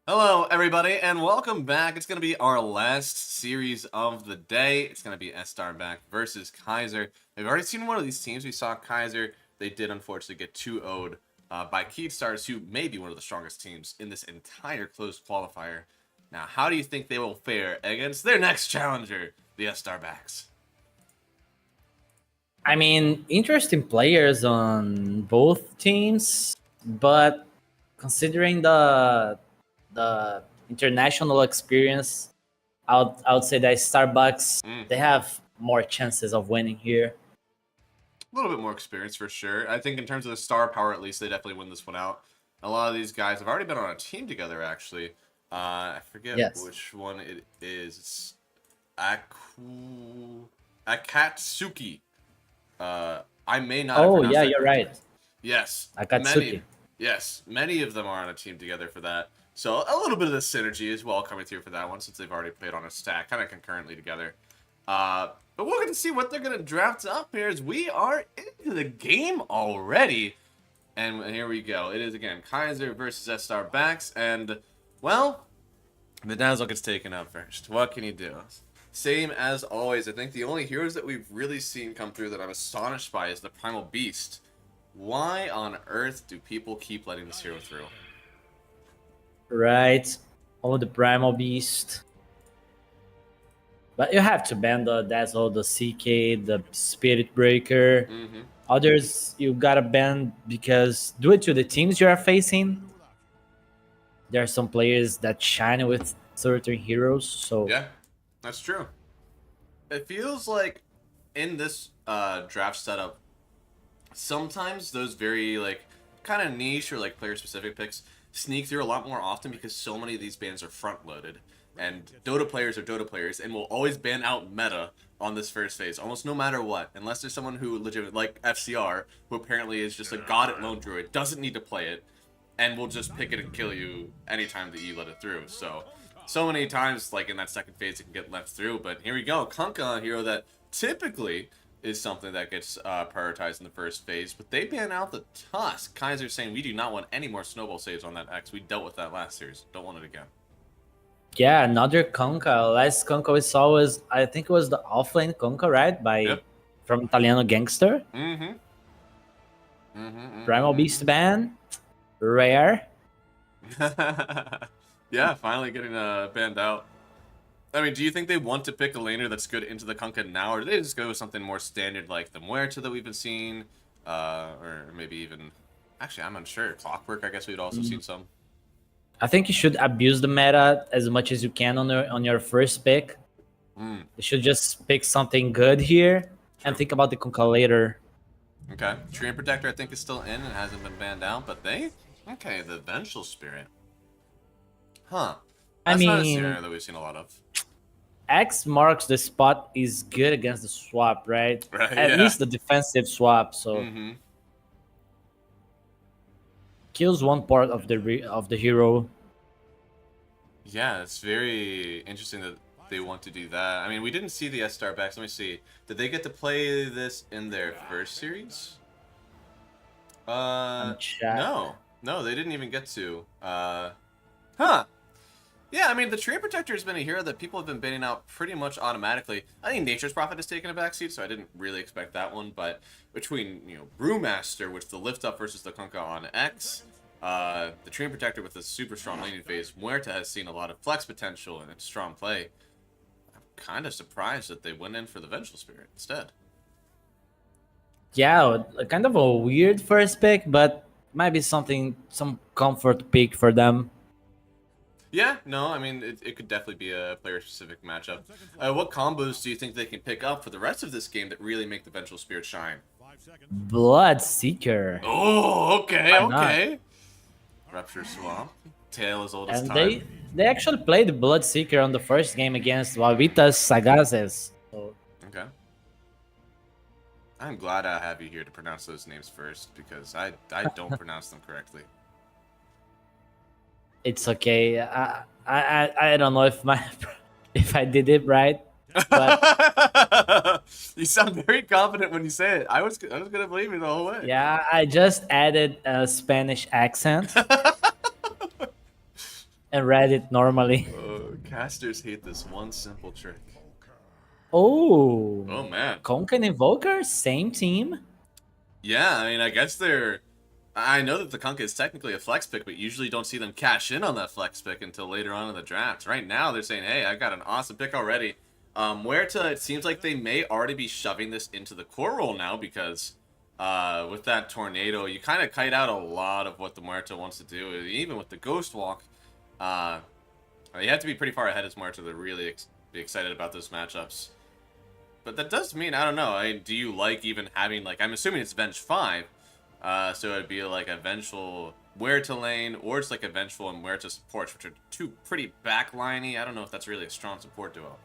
Hello, everybody, and welcome back. It's going to be our last series of the day. It's going to be EStar Backs versus Kaiser. We've already seen one of these teams. We saw Kaiser. They did, unfortunately, get 2-0'd by Keystars, who may be one of the strongest teams in this entire closed qualifier. Now, how do you think they will fare against their next challenger, the EStar Backs? I mean, interesting players on both teams, but considering the international experience, I would say that Starbucks they have more chances of winning here. A little bit more experience for sure. I think in terms of the star power, at least, they definitely win this one out. A lot of these guys have already been on a team together, actually. I forget which one it is. It's Akatsuki. I may not. Oh yeah, you're right. Yes, Akatsuki. Many of them are on a team together for that. So a little bit of the synergy is well coming through for that one, since they've already played on a stack, kind of concurrently together. But we're going to see what they're going to draft up here as we are into the game already. And here we go. It is, again, Kaiser versus EStar Backs. And, well, the Dazzle gets taken out first. What can you do? Same as always. I think the only heroes that we've really seen come through that I'm astonished by is the Primal Beast. Why on earth do people keep letting this hero through? Right. Oh, the Primal Beast. But you have to ban the Dazzle, the CK, the Spirit Breaker. Others you gotta ban because due to the teams you are facing, there are some players that shine with certain heroes. So yeah, that's true. It feels like in this draft setup, sometimes those very kind of niche or player specific picks sneak through a lot more often because so many of these bans are front loaded. And Dota players are Dota players and will always ban out meta on this first phase, almost no matter what. Unless there's someone who legitimately, like FCR, who apparently is just a god at Lone Druid, doesn't need to play it, and will just pick it and kill you anytime that you let it through. So many times, like in that second phase, it can get left through. But here we go. Kunkka, a hero that typically is something that gets prioritized in the first phase. But they ban out the Tusk. Kaiser saying, we do not want any more snowball saves on that X. We dealt with that last series. Don't want it again. yeah, another Kunkka. Last Kunkka we saw was, I think it was the offlane Kunkka, right? From Italiano Gangster. Primal Beast ban. Rare. Yeah, finally getting banned out. I mean, do you think they want to pick a laner that's good into the Kunkka now, or do they just go with something more standard like the Muerta that we've been seeing? Or maybe even... Actually, I'm unsure. Clockwork, I guess we'd also seen some. I think you should abuse the meta as much as you can on your first pick. You should just pick something good here and think about the Kunkka later. Okay. Treant Protector, I think, is still in and hasn't been banned out, but they... Okay, the Vengeful Spirit. Huh. That's not a scenario that we've seen a lot of. X marks the spot is good against the swap, right? At least the defensive swap, so kills one part of the hero. Yeah, it's very interesting that they want to do that. I mean, we didn't see the EStar Backs. Let me see. Did they get to play this in their first series? No, they didn't even get to. Huh. Yeah, I mean, the Treant Protector has been a hero that people have been banning out pretty much automatically. I think Nature's Prophet has taken a backseat, so I didn't really expect that one. But between, Brewmaster, which the lift up versus the Kunkka on X, the Treant Protector with a super strong laning phase, Muerta has seen a lot of flex potential and strong play. I'm kind of surprised that they went in for the Vengeful Spirit instead. Yeah, kind of a weird first pick, but might be some comfort pick for them. Yeah, no, I mean, it could definitely be a player-specific matchup. What combos do you think they can pick up for the rest of this game that really make the Vengeful Spirit shine? Bloodseeker. Oh, okay. Rupture Swamp. Tale as old as time. And they actually played Bloodseeker on the first game against Wavitas Sagaces. So. Okay. I'm glad I have you here to pronounce those names first, because I don't pronounce them correctly. It's okay. I don't know if I did it right. But you sound very confident when you say it. I was gonna believe you the whole way. Yeah, I just added a Spanish accent. and read it normally. Casters hate this one simple trick. Oh, Oh man. Conk and Invoker, same team. Yeah, I mean, I guess they're. I know that the Kunkka is technically a flex pick, but usually don't see them cash in on that flex pick until later on in the draft. Right now, they're saying, "Hey, I got an awesome pick already." Muerta, it seems like they may already be shoving this into the core role now because with that tornado, you kind of kite out a lot of what the Muerta wants to do. Even with the Ghost Walk, uh, you have to be pretty far ahead as Muerta to really be excited about those matchups. But that does mean, I don't know, do you like even having, like, I'm assuming it's Venge 5, so it'd be like a Vengeful Muerta lane, or it's like a Vengeful and Muerta supports, which are two pretty backliney. I don't know if that's really a strong support duo.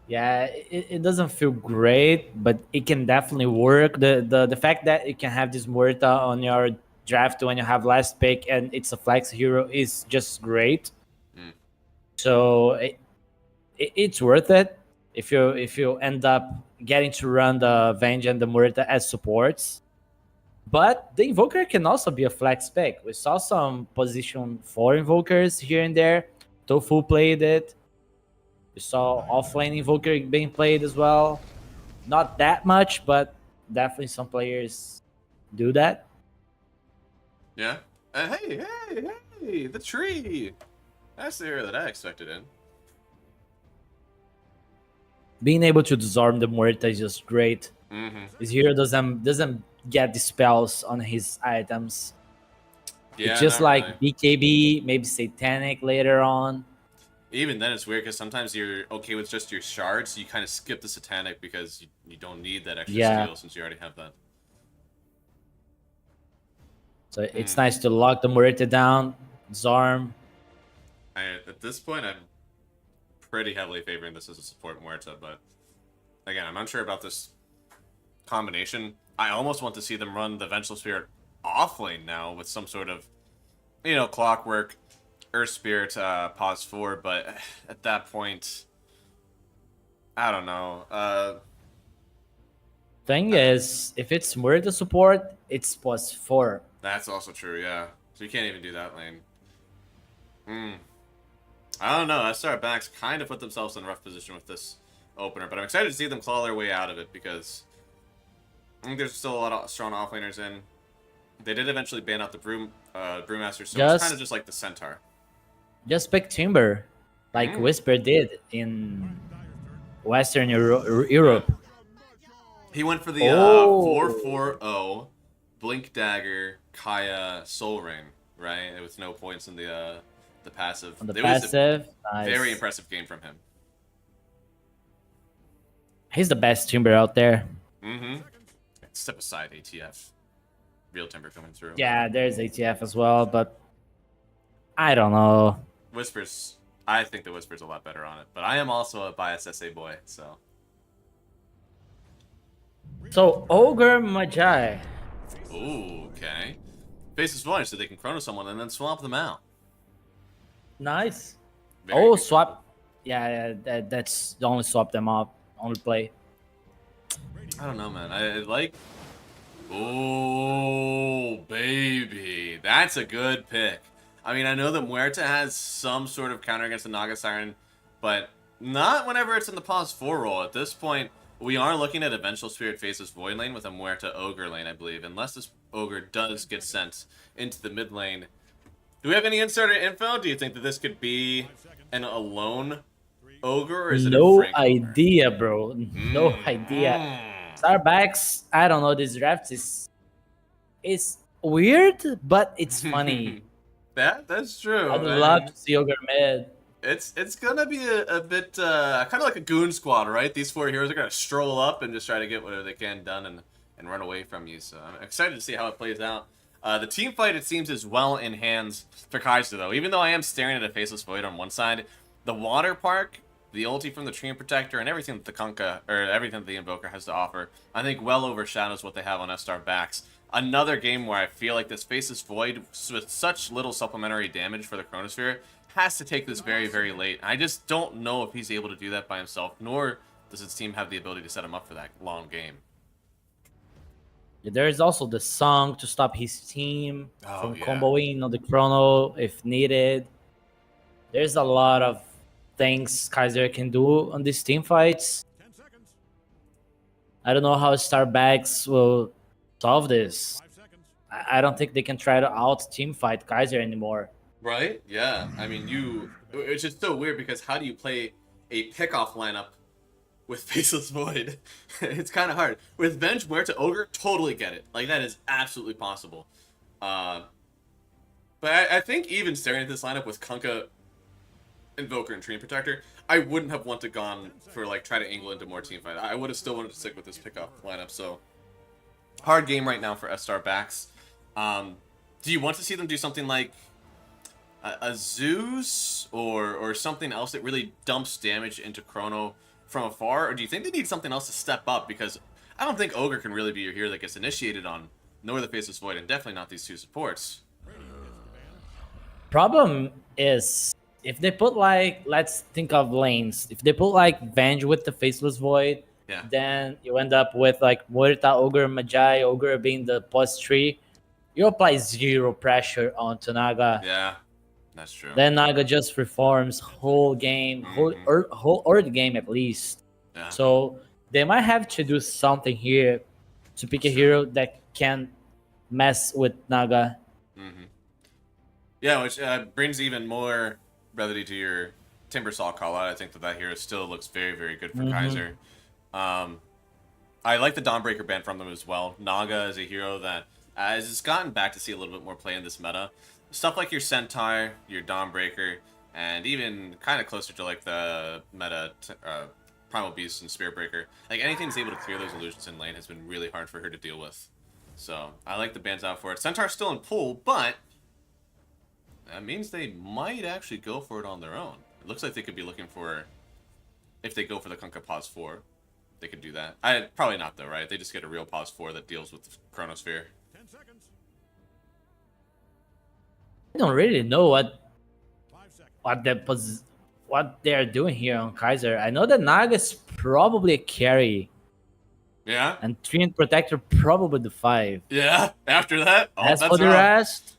Yeah, it doesn't feel great, but it can definitely work. The fact that you can have this Muerta on your draft when you have last pick and it's a flex hero is just great. Mm. So it's worth it if you end up getting to run the Venge and the Muerta as supports. But the Invoker can also be a flex pick. We saw some position 4 Invokers here and there. Tofu played it. We saw offlane Invoker being played as well. Not that much, but definitely some players do that. Yeah. Hey, the tree! That's the hero that I expected in. Being able to disarm the Muerta is just great. Mm-hmm. His hero doesn't get the spells on his items. Yeah, It's just not like really. BKB, maybe Satanic later on. Even then, it's weird because sometimes you're okay with just your shards, so you kind of skip the Satanic because you don't need that extra Yeah. steal since you already have that. So it's nice to lock the Muerta down, disarm. At this point, I'm pretty heavily favoring this as a support Muerta, but again, I'm unsure about this combination. I almost want to see them run the Vengeful Spirit off lane now with some sort of, clockwork, Earth Spirit, pause 4, but at that point, I don't know. Thing is, if it's Muerta support, it's +4. That's also true, yeah. So you can't even do that lane. I don't know. EStar Backs kind of put themselves in a rough position with this opener, but I'm excited to see them claw their way out of it because I think there's still a lot of strong offlaners in. They did eventually ban out the Brewmaster, so it's kind of just like the Centaur. Just pick Timber, like Whisper did in Western Europe. He went for the 4-4-0 Blink Dagger Kaya Soul Ring, right? With no points in the passive. On the It passive, was a very impressive game from him. He's the best Timber out there. Mm-hmm. Step aside, ATF. Real Timber coming through. Yeah, there's ATF as well, but I don't know. Whispers. I think the Whispers a lot better on it, but I am also a biased SA boy, so. So Ogre Magi. Ooh, okay. Faces void so they can chrono someone and then swap them out. Nice. Very good. Swap. Yeah, that's the only swap them up. Only play. I don't know, man. I like. Oh, baby. That's a good pick. I mean, I know that Muerta has some sort of counter against the Naga Siren, but not whenever it's in the pause 4 roll. At this point, we are looking at a Vengeful Spirit faces Void lane with a Muerta Ogre lane, I believe, unless this Ogre does get sent into the mid lane. Do we have any insider info? Do you think that this could be an alone Ogre, or is it No a Frank idea, bro. No idea. EStar Backs, I don't know. This draft is weird, but it's funny. That's true. I'd love to see Ogre mid. It's gonna be a bit kind of like a goon squad, right? These 4 heroes are gonna stroll up and just try to get whatever they can done and run away from you. So I'm excited to see how it plays out. The team fight, it seems, is well in hands for Kaiser, though. Even though I am staring at a Faceless Void on one side, the Water Park, the ulti from the Tree Protector, and everything that the Kunkka, or everything that the Invoker has to offer, I think well overshadows what they have on EStar Backs. Another game where I feel like this Faceless Void, with such little supplementary damage for the Chronosphere, has to take this very, very late. I just don't know if he's able to do that by himself, nor does his team have the ability to set him up for that long game. There is also the song to stop his team from comboing on the chrono if needed. there's a lot of things Kaiser can do on these team fights. I don't know how EStar Backs will solve this. I don't think they can try to out team fight Kaiser anymore. Right? Yeah. I mean, it's just so weird because how do you play a pickoff lineup with Faceless Void? It's kind of hard. With Venge, Muerta, Ogre, totally get it. Like, that is absolutely possible. But I think even staring at this lineup with Kunkka, Invoker, and Treant Protector, I wouldn't have wanted to gone for, like, try to angle into more team fight. I would have still wanted to stick with this pickoff lineup, so... Hard game right now for EStar Backs. Do you want to see them do something like a Zeus or something else that really dumps damage into Chrono from afar? Or do you think they need something else to step up? Because I don't think Ogre can really be your hero that gets initiated on, nor the Faceless Void, and definitely not these two supports. Problem is, if they put like, let's think of lanes. If they put like Venge with the Faceless Void, Yeah. then you end up with like Muerta, Ogre, Magi, Ogre being the +3. You apply 0 pressure onto Naga. Yeah, that's true. Then Naga just reforms whole game, whole early game at least. Yeah. So they might have to do something here to pick a hero that can mess with Naga. Yeah, which brings even more brevity to your Timbersaw call out. I think that hero still looks very, very good for Kaiser. I like the Dawnbreaker ban from them as well. Naga is a hero that has gotten back to see a little bit more play in this meta. Stuff like your Centaur, your Dawnbreaker, and even kind of closer to like the meta Primal Beast and Spiritbreaker. Like anything that's able to clear those illusions in lane has been really hard for her to deal with. So I like the bans out for it. Centaur's still in pool, but that means they might actually go for it on their own. It looks like they could be looking for, if they go for the Kunkka Pause 4, they could do that. Probably not though, right? They just get a real Pause 4 that deals with the Chronosphere. 10 seconds. I don't really know 5 seconds. what they're doing here on Kaiser. I know that Naga's probably a carry, Yeah? and Treant Protector probably the 5. Yeah? After that? Oh, As that's for the wrong. rest,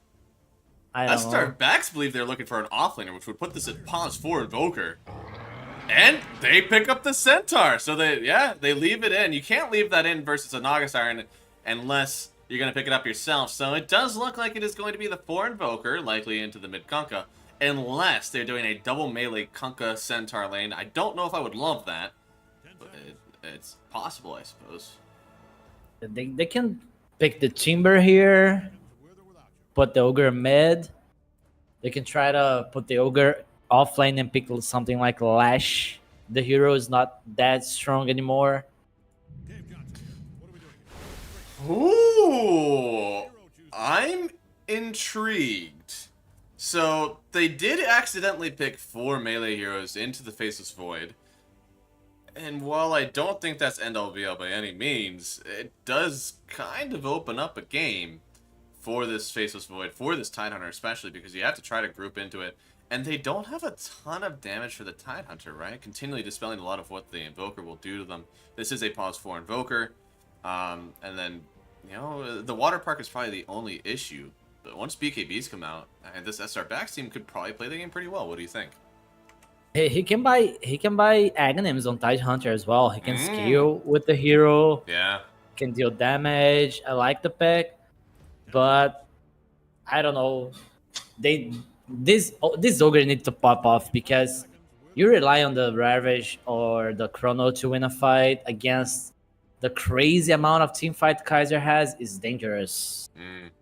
I don't know. EStar Backs believe they're looking for an offlaner, which would put this at Pause 4 Invoker. And they pick up the Centaur. So they leave it in. You can't leave that in versus a Naga Siren unless you're going to pick it up yourself. So it does look like it is going to be the 4 Invoker, likely into the mid Kunkka, unless they're doing a double melee Kunkka Centaur lane. I don't know if I would love that, but it's possible, I suppose. They can pick the Timber here, put the Ogre mid. They can try to put the Ogre offlane and pick something like Lash. The hero is not that strong anymore. Game cut. What are we doing here? Ooh, I'm intrigued. So they did accidentally pick 4 melee heroes into the Faceless Void. And while I don't think that's end all be all by any means, it does kind of open up a game for this Faceless Void, for this Tidehunter especially, because you have to try to group into it. And they don't have a ton of damage for the Tidehunter, right? Continually dispelling a lot of what the Invoker will do to them. This is a Pause 4 Invoker. And then, you know, the Water Park is probably the only issue. But once BKBs come out, and this EStar Backs team could probably play the game pretty well. What do you think? He can buy Aghanims on Tidehunter as well. He can scale with the hero. Yeah. Can deal damage. I like the pick, but I don't know. This Ogre needs to pop off because you rely on the Ravage or the Chrono to win a fight against the crazy amount of team fight Kaiser has is dangerous.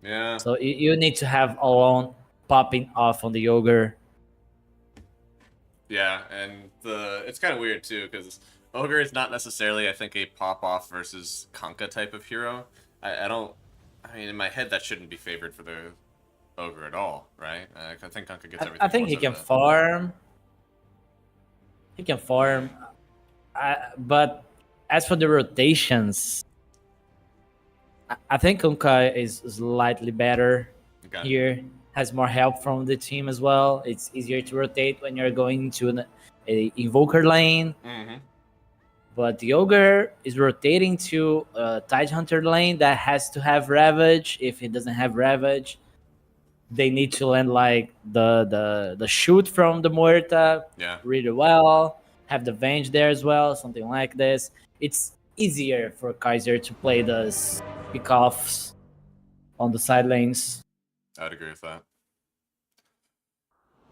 Yeah. So you need to have Alone popping off on the Ogre. Yeah, and it's kind of weird too because Ogre is not necessarily, I think, a pop off versus Kunkka type of hero. I mean, in my head, that shouldn't be favored for the Ogre at all, right? I think Kunkka gets everything. I think he can farm. He can farm. But as for the rotations, I think Kunkka is slightly better here. Has more help from the team as well. It's easier to rotate when you're going to an Invoker lane. But the Ogre is rotating to a Tidehunter lane that has to have Ravage. If he doesn't have Ravage, they need to land like the shoot from the Muerta Yeah. really well, have the Venge there as well, something like this. It's easier for Kaiser to play those pickoffs on the side lanes. I would agree with that.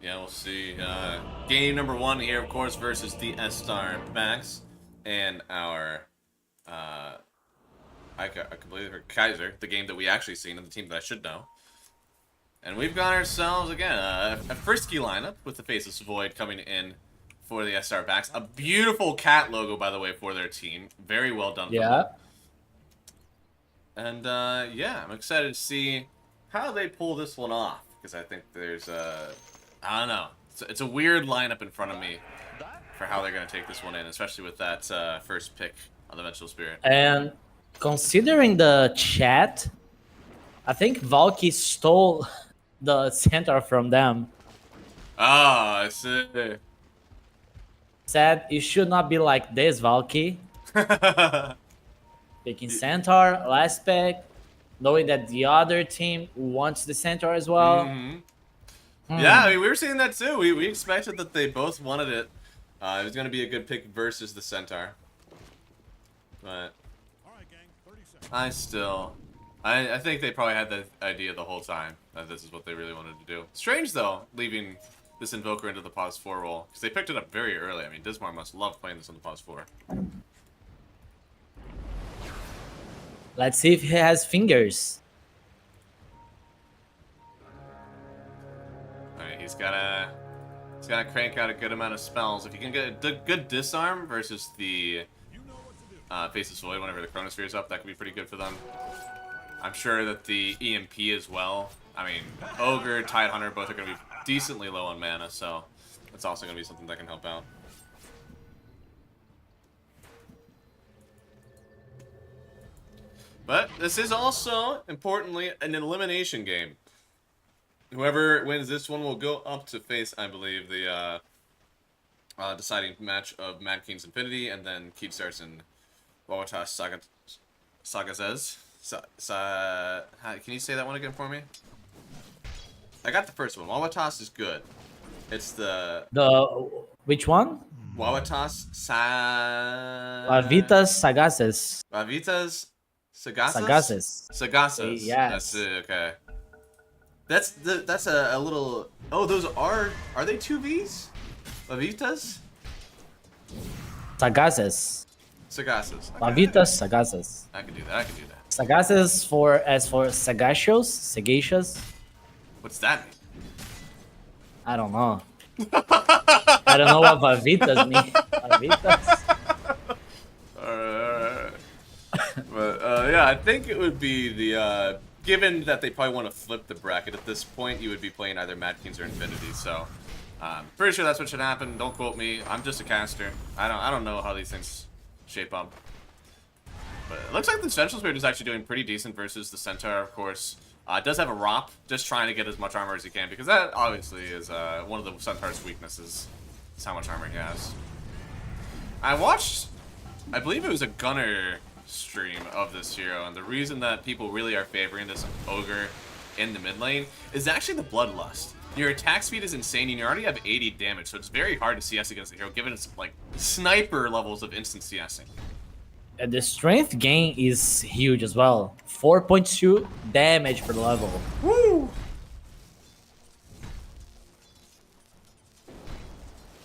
Yeah, we'll see. Game number 1 here, of course, versus the EStar Backs and our I completely forgot Kaiser, the game that we actually seen, and the team that I should know. And we've got ourselves, again, a frisky lineup with the Faceless Void coming in for the EStar Backs. A beautiful cat logo, by the way, for their team. Very well done. Yeah. And, yeah, I'm excited to see how they pull this one off. Because I think there's, I don't know. It's a weird lineup in front of me for how they're going to take this one in, especially with that first pick on the Vengeful Spirit. And considering the chat, I think Valky stole the center from them. Ah, I see. Said it should not be like this, Valky. Picking centaur, last pick, knowing that the other team wants the centaur as well. Yeah, I mean, we were seeing that too. We expected that they both wanted it. It was going to be a good pick versus the centaur. But All right, gang. 30 seconds. I think they probably had the idea the whole time that this is what they really wanted to do. Strange, though, leaving this Invoker into the pause 4 role, because they picked it up very early. I mean, Dismar must love playing this on the pause 4. Let's see if he has fingers. Alright, he's gotta crank out a good amount of spells. If you can get a good disarm versus the Faceless Void whenever the Chronosphere is up, that could be pretty good for them. I'm sure that the EMP as well. I mean, Ogre, Tidehunter, both are going to be decently low on mana, so that's also going to be something that can help out. But this is also, importantly, an elimination game. Whoever wins this one will go up to face, I believe, the deciding match of Mad King's Infinity, and then Keepstars and Wawatas Sagazes. Can you say that one again for me? I got the first one. Wawatas is good. It's the Which one? Wawatas Vitas Sagaces. Vavitas Sagaces? Sagaces. Sagaces. Yes. That's it, okay. That's a little. Oh, those are they 2Vs? Vavitas? Sagaces. Sagaces. Vitas Sagaces. I can do that. Sagaces as for sagacious. What's that mean? I don't know. I don't know what Vavitas mean. Vavitas. Alright. But yeah, I think it would be the given that they probably want to flip the bracket at this point, you would be playing either Mad Kings or Infinity. So, pretty sure that's what should happen. Don't quote me. I'm just a caster. I don't know how these things shape up. But it looks like the Vengeful Spirit is actually doing pretty decent versus the Centaur, of course. It does have a ROP, just trying to get as much armor as he can, because that obviously is one of the Centaur's weaknesses, is how much armor he has. I watched, I believe it was a Gunner stream of this hero, and the reason that people really are favoring this Ogre in the mid lane is actually the Bloodlust. Your attack speed is insane, and you already have 80 damage, so it's very hard to CS against the hero, given its like sniper levels of instant CSing. And the strength gain is huge as well. 4.2 damage per level. Woo!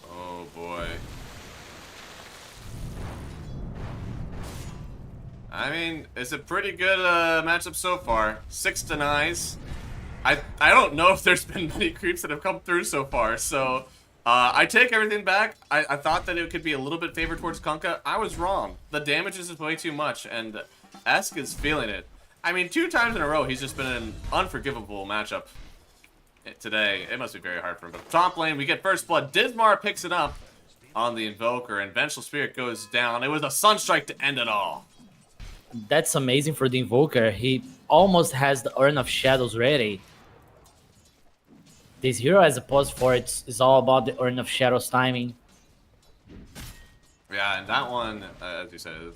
Oh boy. I mean, it's a pretty good matchup so far. 6 denies. I don't know if there's been many creeps that have come through so far, so I take everything back. I thought that it could be a little bit favored towards Kunkka. I was wrong. The damage is way too much, and Esk is feeling it. I mean, 2 times in a row, he's just been an unforgivable matchup today. It must be very hard for him. But top lane, we get first blood. Dismar picks it up on the Invoker, and Vengeful Spirit goes down. It was a Sunstrike to end it all. That's amazing for the Invoker. He almost has the Urn of Shadows ready. This hero as a pause for it is all about the Urn of Shadows timing. Yeah, and that one, as you said, is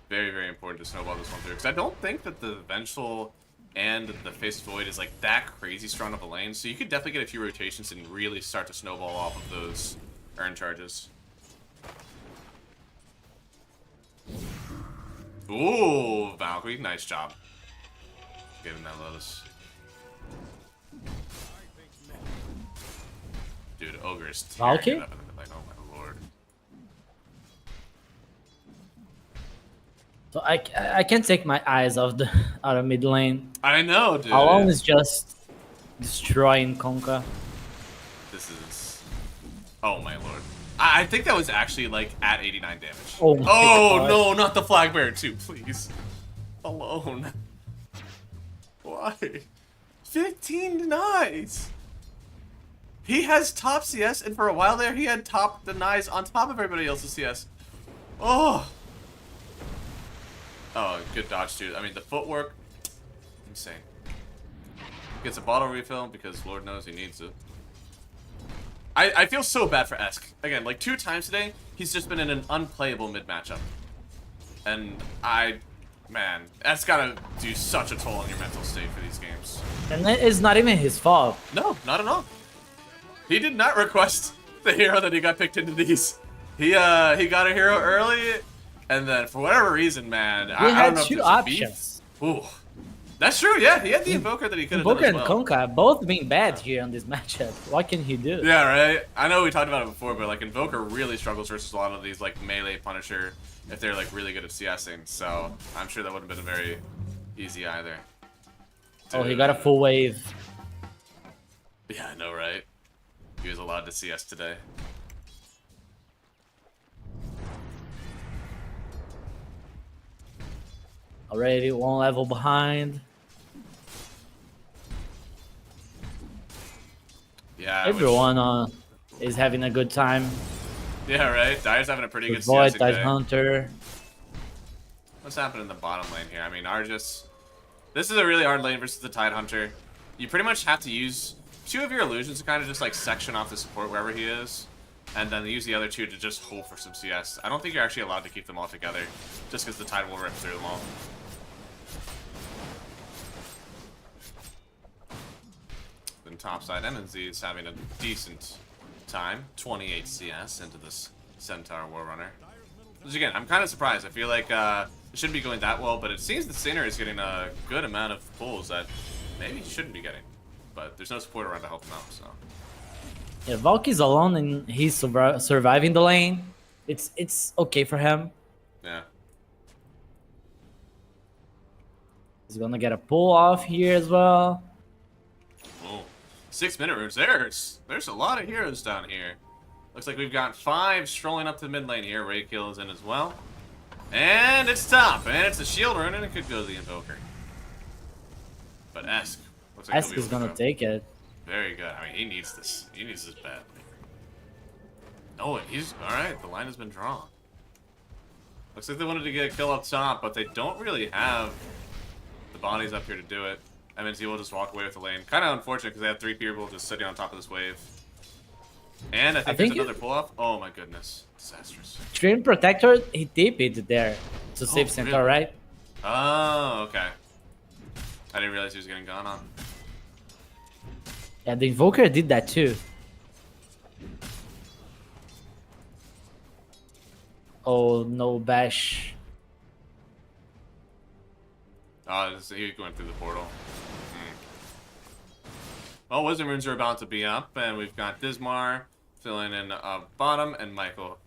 very, very important to snowball this one through. Because I don't think that the Vengeful and the Face Void is like that crazy strong of a lane, so you could definitely get a few rotations and really start to snowball off of those earn charges. Ooh, Valkyrie, nice job. Getting that Lotus. Dude, Ogre is tearing Valky? it up in the mid lane. Oh my lord. So I can't take my eyes off the out of mid lane. I know, dude. Alone is just destroying Conca. This is... Oh my lord. I think that was actually like at 89 damage. Oh my God. No, not the flag bearer too, please. Alone. Why? 15 denies. He has top CS, and for a while there, he had top denies on top of everybody else's CS. Oh. Oh, good dodge too. I mean, the footwork, insane. Gets a bottle refill because Lord knows he needs it. I feel so bad for Esk. Again, like 2 times today, he's just been in an unplayable mid matchup. And man, that's gotta do such a toll on your mental state for these games. And it's not even his fault. No, not at all. He did not request the hero that he got picked into these. He got a hero early, and then for whatever reason, man, I He don't had know if 2 there's a options. beef. Ooh, that's true. Yeah, he had the invoker that he could have done Invoker as and well. Conca both being bad here on this matchup. What can he do? Yeah, right. I know we talked about it before, but like Invoker really struggles versus a lot of these like melee Punisher if they're like really good at CSing. So I'm sure that wouldn't have been very easy either. Oh, he got a full wave. Yeah, I know, right? He was allowed to CS today. Already 1 level behind. Yeah. Everyone is having a good time. Yeah, right. Dyer's having a pretty good Void, CSing Tide day. Hunter. What's happening in the bottom lane here? I mean, Argus. This is a really hard lane versus the Tide Hunter. You pretty much have to use 2 of your illusions to kind of just like section off the support wherever he is, and then use the other 2 to just hope for some CS. I don't think you're actually allowed to keep them all together, just because the Tide will rip through them all. Then topside MNZ is having a decent time, 28 CS into this Centaur Warrunner. Which again, I'm kind of surprised. I feel like it shouldn't be going that well, but it seems that Sinner is getting a good amount of pulls that maybe he shouldn't be getting. But there's no support around to help him out, so. Yeah, Valky's alone and he's surviving the lane. It's okay for him. Yeah. He's gonna get a pull off here as well. Oh, 6-minute runes. There's a lot of heroes down here. Looks like we've got 5 strolling up to the mid lane here. Raykill is in as well. And it's top, and it's a shield rune, and it could go to the Invoker. But Esk. Looks like Esk is gonna take it. Very good. I mean, he needs this. He needs this badly. Oh, he's alright. The line has been drawn. Looks like they wanted to get a kill up top, but they don't really have the bodies up here to do it. MNZ will just walk away with the lane. Kind of unfortunate because they have 3 people just sitting on top of this wave. And I think there's another pull-off. Oh my goodness. Disastrous. Screen Protector, he TP'd there to save Centaur, really? right? Oh, okay. I didn't realize he was getting gone on. Yeah, the Invoker did that too. Oh, no bash. Oh, he was going through the portal. Well, Wisdom Runes are about to be up, and we've got Dismar filling in bottom, and Michael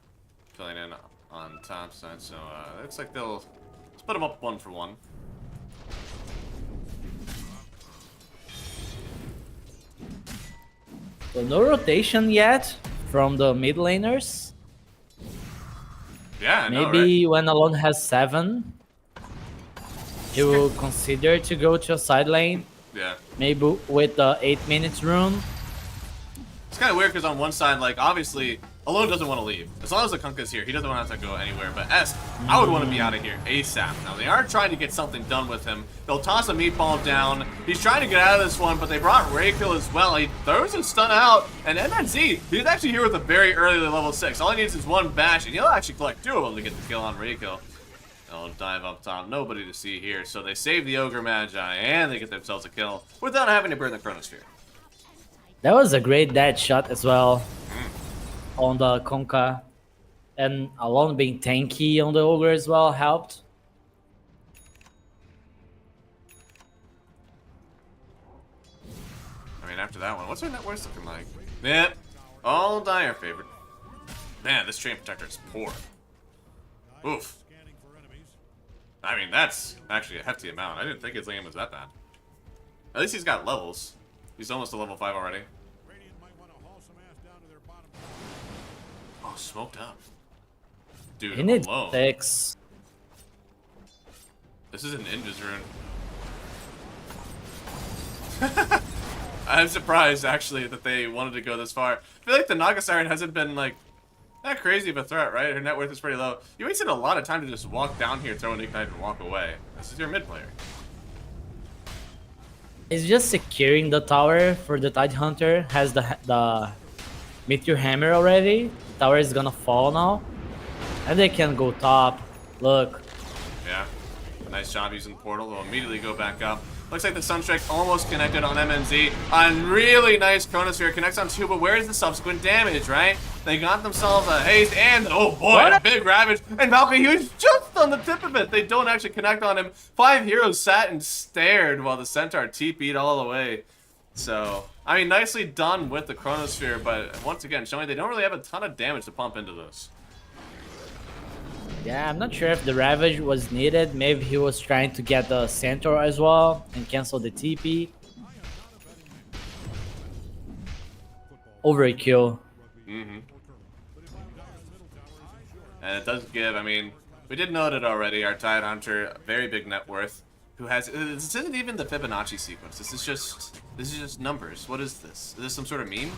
filling in on top side. So looks like they'll split them up 1 for 1. So no rotation yet from the mid laners. Yeah, I know, Maybe right? when Alone has 7, he will consider to go to a side lane. Yeah. Maybe with the 8 minutes rune. It's kind of weird because on one side, like, obviously, Alone doesn't want to leave. As long as the Kunkka's here, he doesn't want to have to go anywhere. But Esk, I would want to be out of here ASAP. Now, they are trying to get something done with him. They'll toss a meatball down. He's trying to get out of this one, but they brought Raykill as well. He throws a stun out, and MNZ, he's actually here with a very early level 6. All he needs is 1 bash, and he'll actually collect 2 of them to get the kill on Raykill. They'll dive up top. Nobody to see here. So they save the Ogre Magi, and they get themselves a kill without having to burn the Chronosphere. That was a great dead shot as well on the Conca. And Alone being tanky on the Ogre as well helped. I mean, after that one, what's our net worth looking like? Yep, all Dire favored. Man, this Chain Protector is poor. Oof. I mean, that's actually a hefty amount. I didn't think his lane was that bad. At least he's got levels. He's almost a level 5 already. Oh, smoked up. Dude, He needs alone. 6. This is an Invis rune. I'm surprised, actually, that they wanted to go this far. I feel like the Naga Siren hasn't been, like, that crazy of a threat, right? Her net worth is pretty low. You wasted a lot of time to just walk down here, throw an Ignite, and walk away. This is your mid player. He's just securing the tower for the Tide Hunter. Has the Meteor Hammer already. The tower is gonna fall now. And they can go top. Look. Yeah. Nice job using the portal. They'll immediately go back up. Looks like the Sunstrike almost connected on MNZ. On really nice Chronosphere. Connects on 2, but where is the subsequent damage, right? They got themselves a haste and, oh boy, a big Ravage. And Valkyrie, he was just on the tip of it. They don't actually connect on him. 5 heroes sat and stared while the Centaur TP'd all the way. So, I mean, nicely done with the Chronosphere, but once again, showing they don't really have a ton of damage to pump into this. Yeah, I'm not sure if the Ravage was needed. Maybe he was trying to get the Centaur as well and cancel the TP. Overkill. Mm-hmm. And it does give, I mean, we did note it already, our Tide Hunter, very big net worth, who has, this isn't even the Fibonacci sequence, this is just numbers. What is this? Is this some sort of meme?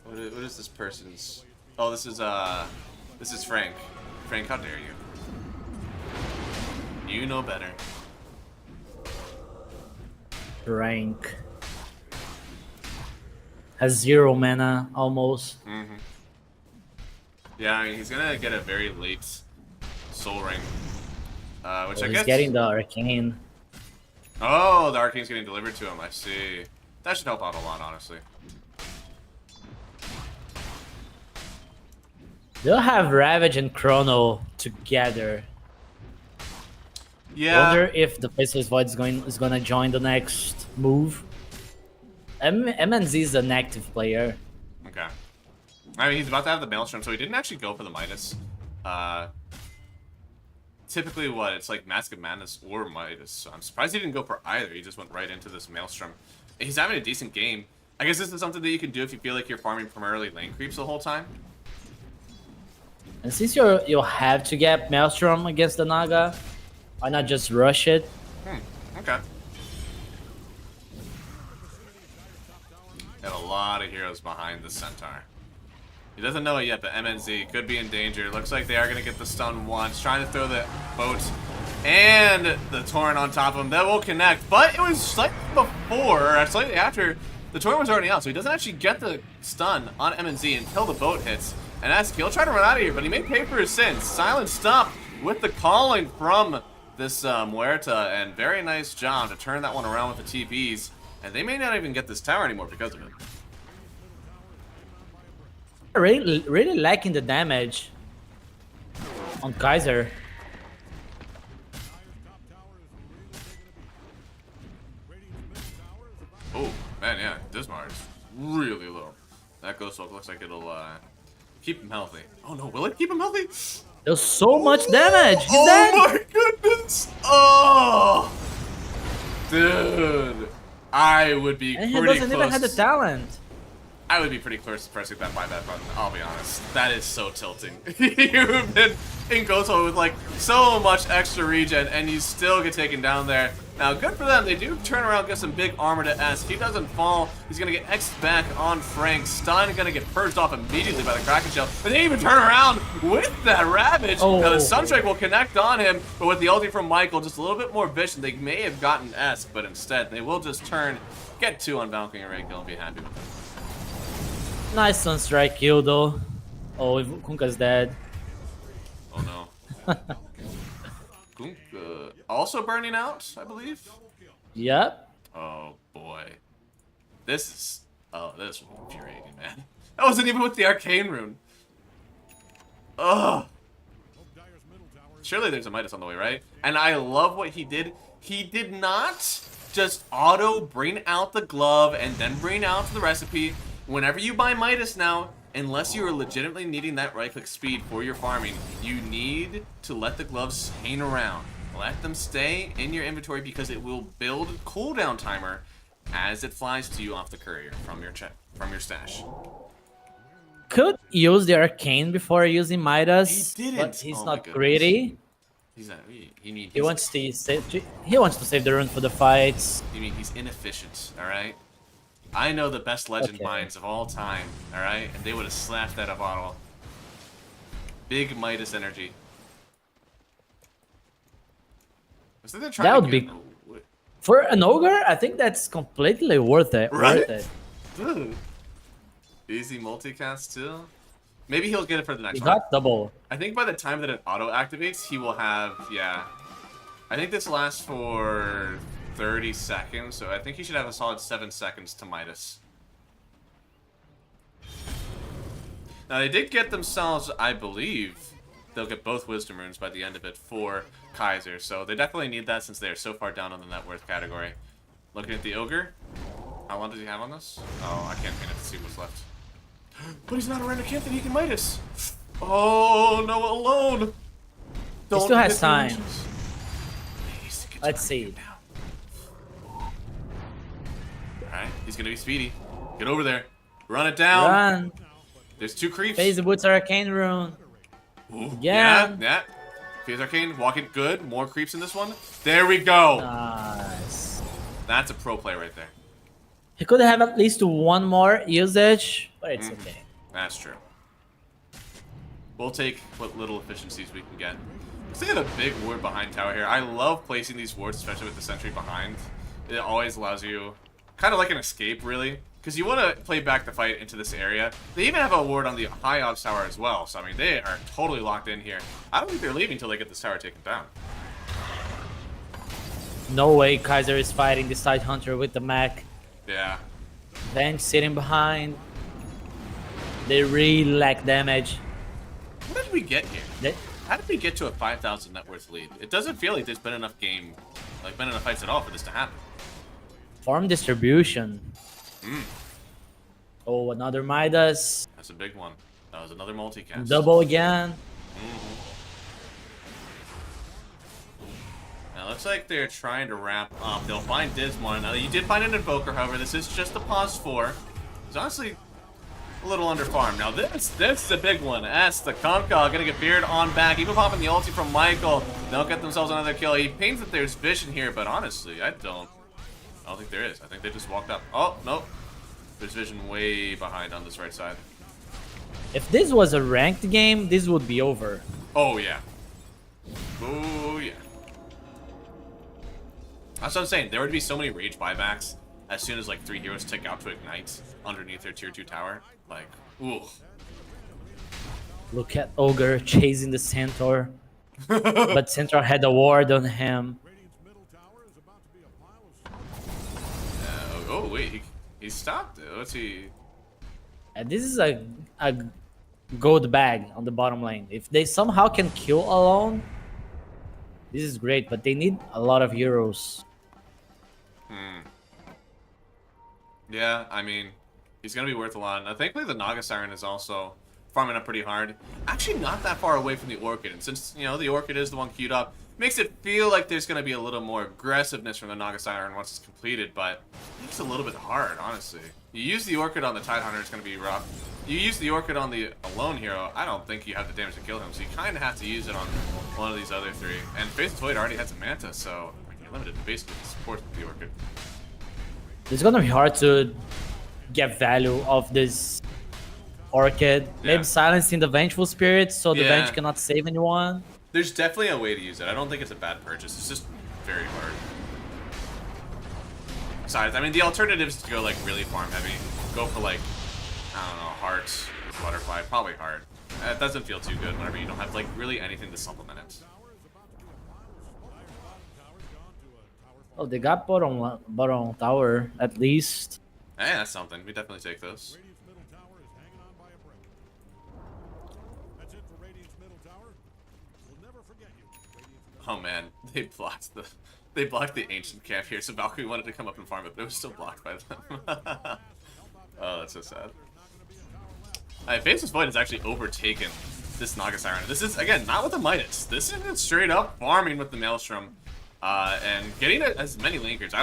What is this person's? Oh, this is Frank. Frank, how dare you? You know better. Rank. Has 0 mana, almost. Mm-hmm. Yeah, I mean, he's gonna get a very late Soul Ring. Which I He's guess... getting the Arcane. Oh, the Arcane's getting delivered to him, I see. That should help out a lot, honestly. They'll have Ravage and Chrono together. Yeah. Wonder if the Faceless Void is gonna join the next move. MNZ is an active player. Okay. I mean, he's about to have the Maelstrom, so he didn't actually go for the Midas. Typically, what? It's like Mask of Madness or Midas. So I'm surprised he didn't go for either. He just went right into this Maelstrom. He's having a decent game. I guess this is something that you can do if you feel like you're farming primarily lane creeps the whole time. And since you'll have to get Maelstrom against the Naga, why not just rush it? Okay. Got a lot of heroes behind the Centaur. He doesn't know it yet, but MNZ could be in danger. Looks like they are going to get the stun once. Trying to throw the boat and the Torrent on top of him. That will connect, but it was slightly before, or slightly after, the Torrent was already out, so he doesn't actually get the stun on MNZ until the boat hits. And as he'll try to run out of here, but he may pay for his sins. Silent stop with the calling from this Muerta, and very nice job to turn that one around with the TPs. And they may not even get this tower anymore because of it. Really lacking the damage on Kaiser. Oh, man, yeah. Dismar is really low. That Ghost Walk looks like it'll keep him healthy. Oh, no. Will it keep him healthy? There's so much damage. He's Oh, dead. my goodness. Oh. Dude. I would be And he pretty doesn't close. even have the talent. I would be pretty close to pressing that buyback button, I'll be honest. That is so tilting. You've been in Goto with like so much extra regen and you still get taken down there. Now good for them, they do turn around, get some big armor to S. He doesn't fall, he's gonna get X'd back on Frank. Stun gonna get purged off immediately by the Kraken Shell. But they even turn around with that Ravage. Oh. Now the Sunstrike will connect on him, but with the ulti from Michael, just a little bit more vision, they may have gotten S, but instead they will just turn, get 2 on Valkyrie and Ray Kill and be happy with it. Nice Sunstrike kill though. Oh, Kunka's dead. Oh no. Kunkka also burning out, I believe. Yep. Oh boy. This is this was infuriating, man. That wasn't even with the arcane rune. Ugh. Surely there's a Midas on the way, right? And I love what he did. He did not just auto bring out the glove and then bring out the recipe. Whenever you buy Midas now, unless you are legitimately needing that right-click speed for your farming, you need to let the gloves hang around. Let them stay in your inventory because it will build cooldown timer as it flies to you off the courier from your stash. Could use the arcane before using Midas, He didn't. but he's Oh my not goodness. greedy. He's not. He He wants to save. He wants to save the rune for the fights. You mean he's inefficient? All right. I know the best legend Okay. minds of all time. All right, and they would have slapped at a bottle. Big Midas energy. So they're trying That to would be get- for an ogre. I think that's completely worth it. Right? Worth it. Dude. Easy multicast too. Maybe he'll get it for the next He one. got double. I think by the time that it auto activates, he will have, yeah. I think this lasts for 30 seconds, so I think he should have a solid 7 seconds to Midas. Now they did get themselves, I believe, they'll get both Wisdom Runes by the end of it for Kaiser, so they definitely need that since they are so far down on the net worth category. Looking at the Ogre, how long does he have on this? Oh, I can't paint it to see what's left. But he's not around a camp that he can Midas. Oh, no, alone. He still has hit the time. engines. Please, get Let's to see. Alright, he's gonna be speedy. Get over there. Run it down. Run. There's 2 creeps. Phase the boots arcane rune. Ooh, Yeah. yeah. Phase Arcane, walking good. More creeps in this one. There we go. Nice. That's a pro play right there. He could have at least one more usage, but it's okay. That's true. We'll take what little efficiencies we can get. Let's look at a big ward behind tower here. I love placing these wards, especially with the sentry behind. It always allows you, kind of like an escape, really. Because you want to play back the fight into this area. They even have a ward on the high odds tower as well. So, I mean, they are totally locked in here. I don't think they're leaving until they get this tower taken down. No way Kaiser is fighting the side hunter with the mech. Yeah. Then sitting behind. They really lack damage. What did we get here? They, How did we get to a 5,000 net worth lead? It doesn't feel like there's been enough been enough fights at all for this to happen. farm distribution. Oh, another Midas. That's a big one. That was another multicast. Double again. Now, it looks like they're trying to wrap up. They'll find Dismar. Now, you did find an Invoker, however. This is just a pause 4. It's honestly a little underfarmed. Now, this is a big one. S, the Conka, gonna get beard on back. Even popping the ulti from Michael. They'll get themselves another kill. He paints that there's vision here, but honestly, I don't think there is. I think they just walked up. Oh, nope. There's vision way behind on this right side. If this was a ranked game, this would be over. Oh, yeah. Oh, yeah. That's what I'm saying. There would be so many rage buybacks as soon as, like, 3 heroes tick out to ignite underneath their tier 2 tower. Like, ooh. Look at Ogre chasing the Centaur. But Centaur had a ward on him. Radiant's middle tower is about to be a pile of Oh, wait. He stopped it. What's he... And this is a gold bag on the bottom lane. If they somehow can kill alone, this is great, but they need a lot of euros. Yeah, I mean, he's going to be worth a lot. Now, thankfully, the Naga Siren is also farming up pretty hard. Actually, not that far away from the Orchid. And since, you know, the Orchid is the one queued up, makes it feel like there's going to be a little more aggressiveness from the Naga Siren once it's completed, but it's a little bit hard, honestly. You use the Orchid on the Tidehunter, it's going to be rough. You use the Orchid on the Alone Hero, I don't think you have the damage to kill him, so you kind of have to use it on one of these other 3. And Face of Void already has a Manta, so you're limited to basically support the Orchid. It's gonna be hard to get value of this Orchid. Yeah. Maybe silencing the Vengeful Spirit so the Yeah. Venge cannot save anyone. There's definitely a way to use it. I don't think it's a bad purchase. It's just very hard. Besides, I mean, the alternative is to go, like, really farm heavy. Go for, like, I don't know, Heart, Butterfly, probably Heart. It doesn't feel too good whenever you don't have like really anything to supplement it. Oh, they got bottom tower at least. Hey, that's something. We definitely take those. Radiant's middle tower is hanging on by a break. That's it for Radiant's middle tower. We'll never forget you. Radiant's middle Oh man, they blocked the ancient camp here, so Valkyrie wanted to come up and farm it, but it was still blocked by them. Oh, that's so sad. Faceless Void has actually overtaken this Naga Siren. This is, again, not with the Midas. This is straight up farming with the Maelstrom and getting as many linkers.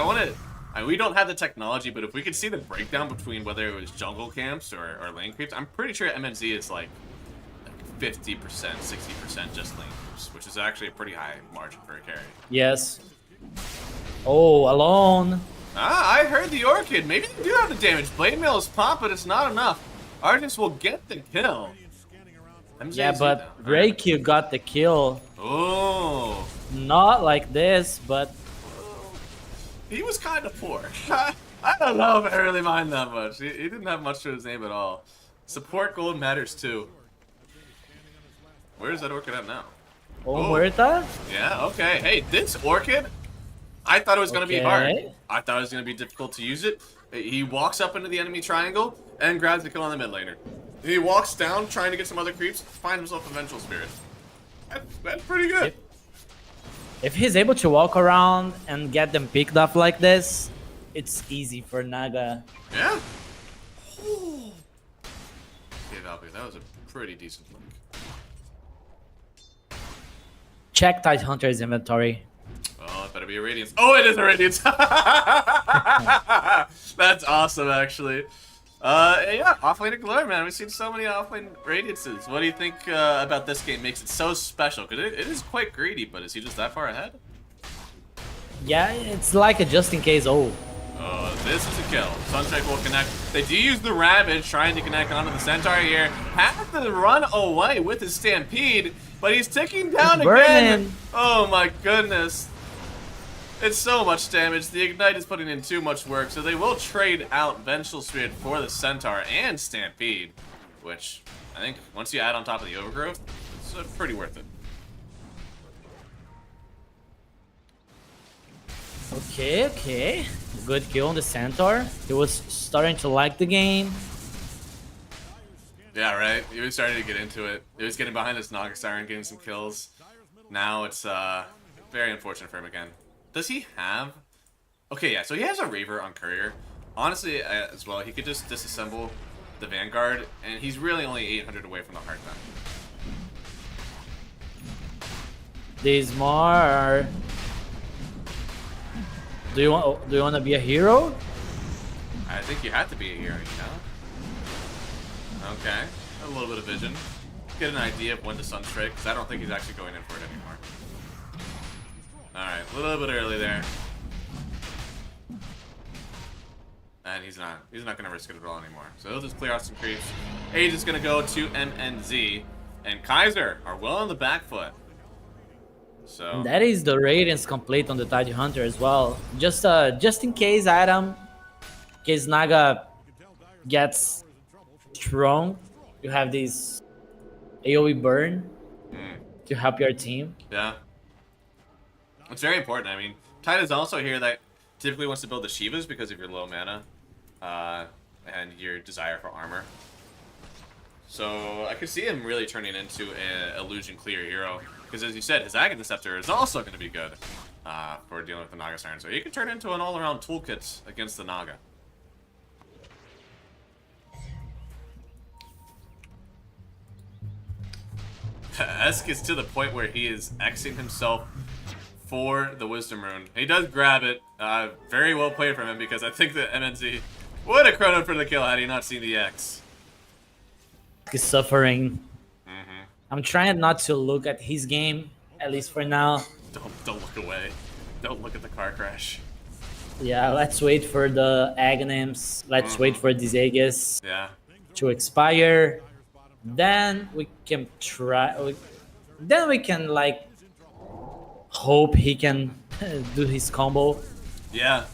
We don't have the technology, but if we could see the breakdown between whether it was jungle camps or lane creeps, I'm pretty sure MNZ is like 50%, 60% just lane creeps, which is actually a pretty high margin for a carry. Yes. Oh, alone. Ah, I heard the Orchid. Maybe they do have the damage. Blade Mail is pop, but it's not enough. Argus will get the kill. MZ Yeah, is but down. Reikyu got the kill. Oh. Not like this, but He was kind of poor. I don't know if I really mind that much. He didn't have much to his name at all. Support gold matters too. Where's that Orchid at now? oh, Muerta? Yeah, okay. Hey, this Orchid, I thought it was going to be hard. Okay. I thought it was going to be difficult to use it. He walks up into the enemy triangle and grabs the kill on the mid laner. He walks down trying to get some other creeps, finds himself a Vengeful Spirit. That's pretty good. If he's able to walk around and get them picked up like this, it's easy for Naga. Yeah. Okay, Valkyrie, that was a pretty decent look. Check Tidehunter's inventory. Oh, it better be a Radiance. Oh, it is a Radiance! That's awesome, actually. Yeah, offlane Glory, man. We've seen so many offlane Radiances. What do you think about this game makes it so special? Because it is quite greedy, but is he just that far ahead? Yeah, it's like a just in case ult. Oh, this is a kill. Sunstrike will connect. They do use the Ravage trying to connect onto the Centaur here. Has to run away with his Stampede, but he's ticking down again. Burning. Oh my goodness. It's so much damage. The Ignite is putting in too much work, so they will trade out Vengeful Spirit for the Centaur and Stampede, which I think once you add on top of the Overgrowth, it's pretty worth it. Okay. Good kill on the Centaur. He was starting to like the game. Yeah, right? He was starting to get into it. He was getting behind this Naga Siren, getting some kills. Now it's very unfortunate for him again. Does he have... Okay, yeah, so he has a Reaver on Courier. Honestly, as well, he could just disassemble the Vanguard, and he's really only 800 away from the Heart Gun. These more. Do you want to be a hero? I think you have to be a hero, you know? Okay, a little bit of vision. Get an idea of when to Sunstrike, because I don't think he's actually going in for it anymore. Alright, a little bit early there. And he's not going to risk it at all anymore. So he'll just clear out some creeps. Age is going to go to MNZ. And Kaiser are well on the back foot. So That is the Radiance complete on the Tidehunter as well. Just in case Adam, in case Naga gets strong, you have this AoE burn to help your team. yeah. It's very important. I mean, Tide is also here that typically wants to build the Shivas because of your low mana and your desire for armor. So I could see him really turning into an illusion clear hero. Because as you said, his Agate Scepter is also going to be good for dealing with the Naga Siren. So he could turn into an all-around toolkit against the Naga. Esk is to the point where he is Xing himself for the Wisdom Rune. He does grab it. Very well played from him because I think that MNZ would have chronoed for the kill had he not seen the X. He's suffering. I'm trying not to look at his game, at least for now. Don't look away. Don't look at the car crash. Yeah, let's wait for the Aghanims. Let's wait for this Aegis Yeah. to expire. Then we can try. Then we can like hope he can do his combo. Yeah.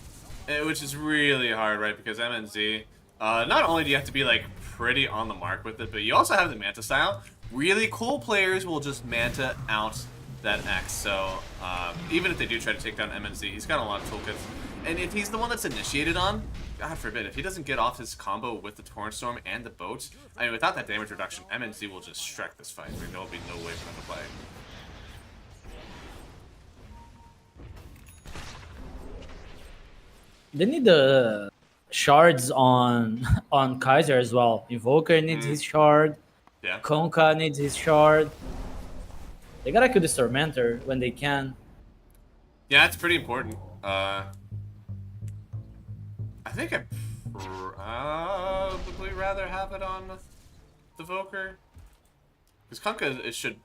Which is really hard, right? Because MNZ, not only do you have to be like pretty on the mark with it, but you also have the Manta style, really cool players will just Manta out that X. So even if they do try to take down MNZ, he's got a lot of toolkits. And if he's the one that's initiated on, God forbid, if he doesn't get off his combo with the Torrent Storm and the boat, I mean, without that damage reduction, MNZ will just Shrek this fight. There will be no way for them to play. They need the shards on Kaiser as well. Invoker needs his shard. Yeah. Konka needs his shard. They gotta kill this Tormentor when they can. Yeah, it's pretty important. I think I'd probably rather have it on the Voker. Because Kunkka should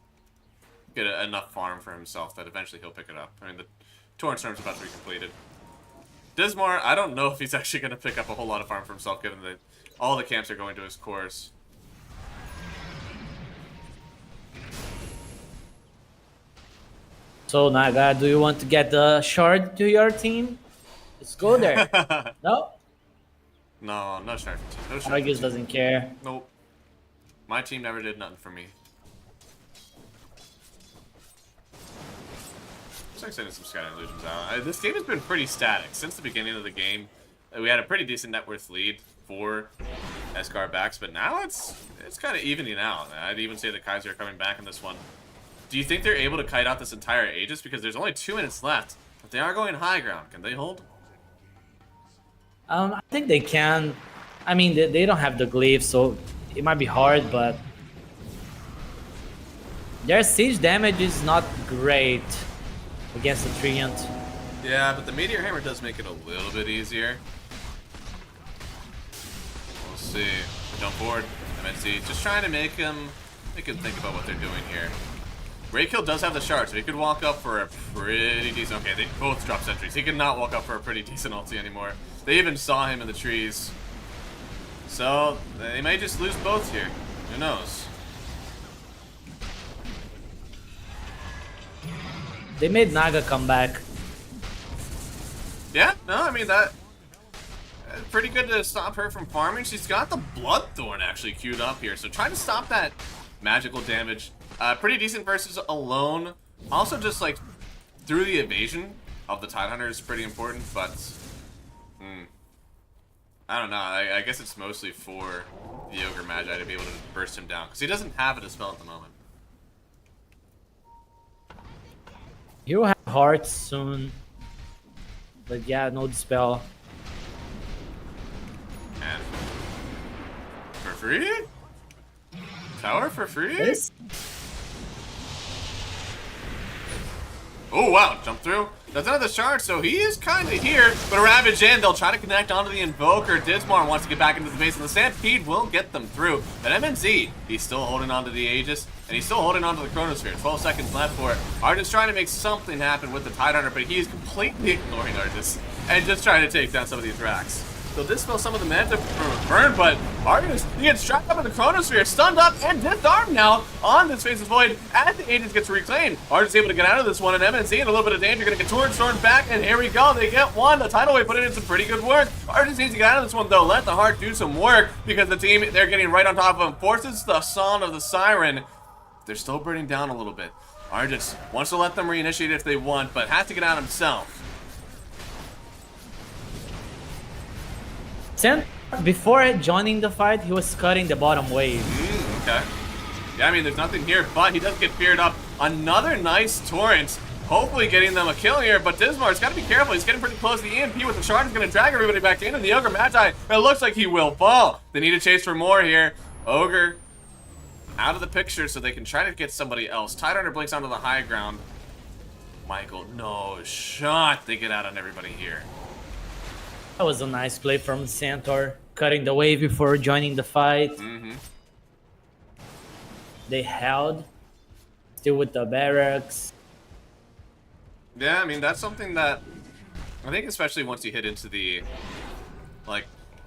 get enough farm for himself that eventually he'll pick it up. I mean, the Torrent Storm's about to be completed. Dismar, I don't know if he's actually going to pick up a whole lot of farm for himself, given that all the camps are going to his cores. So Naga, do you want to get the shard to your team? Let's go there. No? No, no Shark. No Shark. Argus doesn't care. Nope. My team never did nothing for me. Let's sending some Sky Illusions out. This game has been pretty static since the beginning of the game. We had a pretty decent net worth lead for EStar Backs, but now it's kind of evening out. I'd even say the Kaiser are coming back in this one. Do you think they're able to kite out this entire Aegis? Because there's only 2 minutes left. But they are going high ground. Can they hold? I think they can. I mean, they don't have the glyph, so it might be hard, but their siege damage is not great against the Treant. Yeah, but the Meteor Hammer does make it a little bit easier. We'll see. Jump forward. MNC just trying to make him think about what they're doing here. Raykill does have the shard, so he could walk up for a pretty decent... Okay, they both drop sentries. He could not walk up for a pretty decent ulti anymore. They even saw him in the trees. So, they may just lose both here. Who knows? They made Naga come back. Yeah, no, I mean, that... pretty good to stop her from farming. She's got the Bloodthorn actually queued up here, so trying to stop that magical damage. Pretty decent versus alone. Also, just like through the evasion of the Tidehunter is pretty important, but I don't know. I guess it's mostly for the Ogre Magi to be able to burst him down because he doesn't have a dispel at the moment. He will have hearts soon, but yeah, no dispel. And for free? Tower for free? This? Oh, wow. Jump through. Doesn't have the shard, so he is kind of here. But a Ravage in. They'll try to connect onto the Invoker. Dismar wants to get back into the base, and the Stampede will get them through. But MNZ, he's still holding onto the Aegis, and he's still holding onto the Chronosphere. 12 seconds left for it. Argus trying to make something happen with the Tidehunter, but he is completely ignoring Argus and just trying to take down some of these racks. So dispel some of the mana from burn, but Argus, he gets trapped up in the Chronosphere, stunned up, and disarmed now on this Faceless Void as the Aegis gets reclaimed. Argus able to get out of this one, and MNC in a little bit of danger, gonna get Torrent Storm back, and here we go, they get one. The Tidal Wave put in some pretty good work. Argus needs to get out of this one though, let the Heart do some work, because the team, they're getting right on top of him, forces the Song of the Siren. They're still burning down a little bit. Argus wants to let them reinitiate if they want, but has to get out himself. Before joining the fight, he was cutting the bottom wave. Okay. Yeah, I mean, there's nothing here, but he does get feared up. Another nice torrent. Hopefully getting them a kill here, but Dismar's got to be careful. He's getting pretty close. The EMP with the shard is going to drag everybody back in, and the Ogre Magi, it looks like he will fall. They need to chase for more here. Ogre out of the picture so they can try to get somebody else. Tidehunter blinks onto the high ground. Michael, no shot. They get out on everybody here. That was a nice play from Centaur, cutting the wave before joining the fight. They held, still with the barracks. Yeah, I mean, that's something that I think, especially once you hit into the like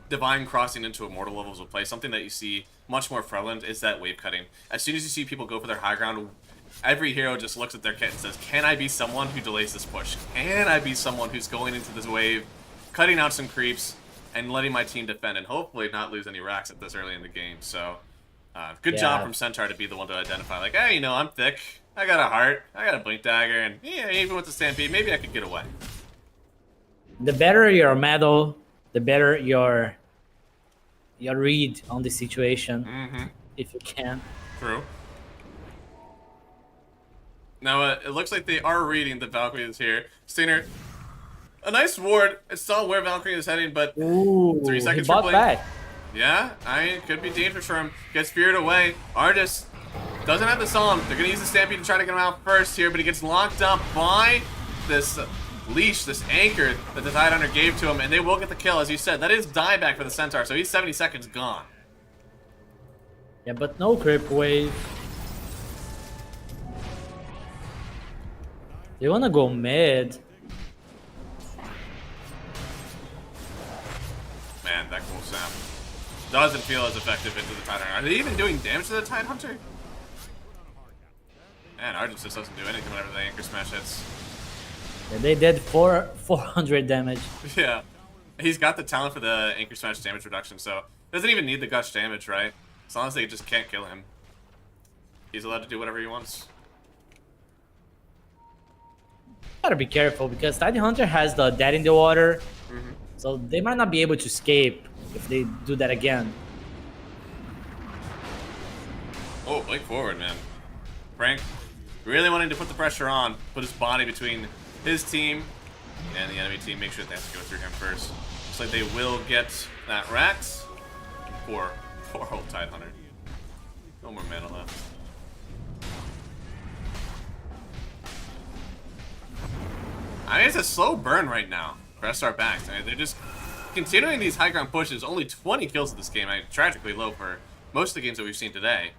Divine crossing into Immortal levels of play, something that you see much more prevalent is that wave cutting. As soon as you see people go for their high ground, every hero just looks at their kit and says, can I be someone who delays this push? Can I be someone who's going into this wave, cutting out some creeps, and letting my team defend, and hopefully not lose any racks at this early in the game? So Good job Yeah. from Centaur to be the one to identify, like, hey, you know, I'm thick. I got a heart. I got a blink dagger, and yeah, even with the stampede, maybe I could get away. The better your medal, the better your read on the situation, if you can. True. Now, it looks like they are reading the Valkyrie is here. Steiner, a nice ward. I saw where Valkyrie is heading, but Ooh, 3 he seconds for bought blink. back. Yeah, it could be dangerous for him. Gets speared away. Artist doesn't have this on. They're going to use the Stampede to try to get him out first here, but he gets locked up by this leash, this anchor that the Tidehunter gave to him, and they will get the kill, as you said. That is dieback for the Centaur, so he's 70 seconds gone. Yeah, but no creep wave. They wanna go mid. Man, that cool sap doesn't feel as effective into the Tidehunter. Are they even doing damage to the Tidehunter? Man, Argent just doesn't do anything whenever the anchor smash hits. Yeah, they did 400 damage. Yeah. He's got the talent for the anchor smash damage reduction, so doesn't even need the gush damage, right? As long as they just can't kill him. He's allowed to do whatever he wants. Gotta be careful because Tidehunter has the dead in the water, so they might not be able to escape if they do that again. Oh, blink forward, man. Frank really wanting to put the pressure on, put his body between his team and the enemy team, make sure that they have to go through him first. Looks like they will get that Rax. Poor old Tidehunter. No more mana left. I mean, it's a slow burn right now for EStar Backs. I mean, they're just continuing these high ground pushes. Only 20 kills in this game. I mean, tragically low for most of the games that we've seen today.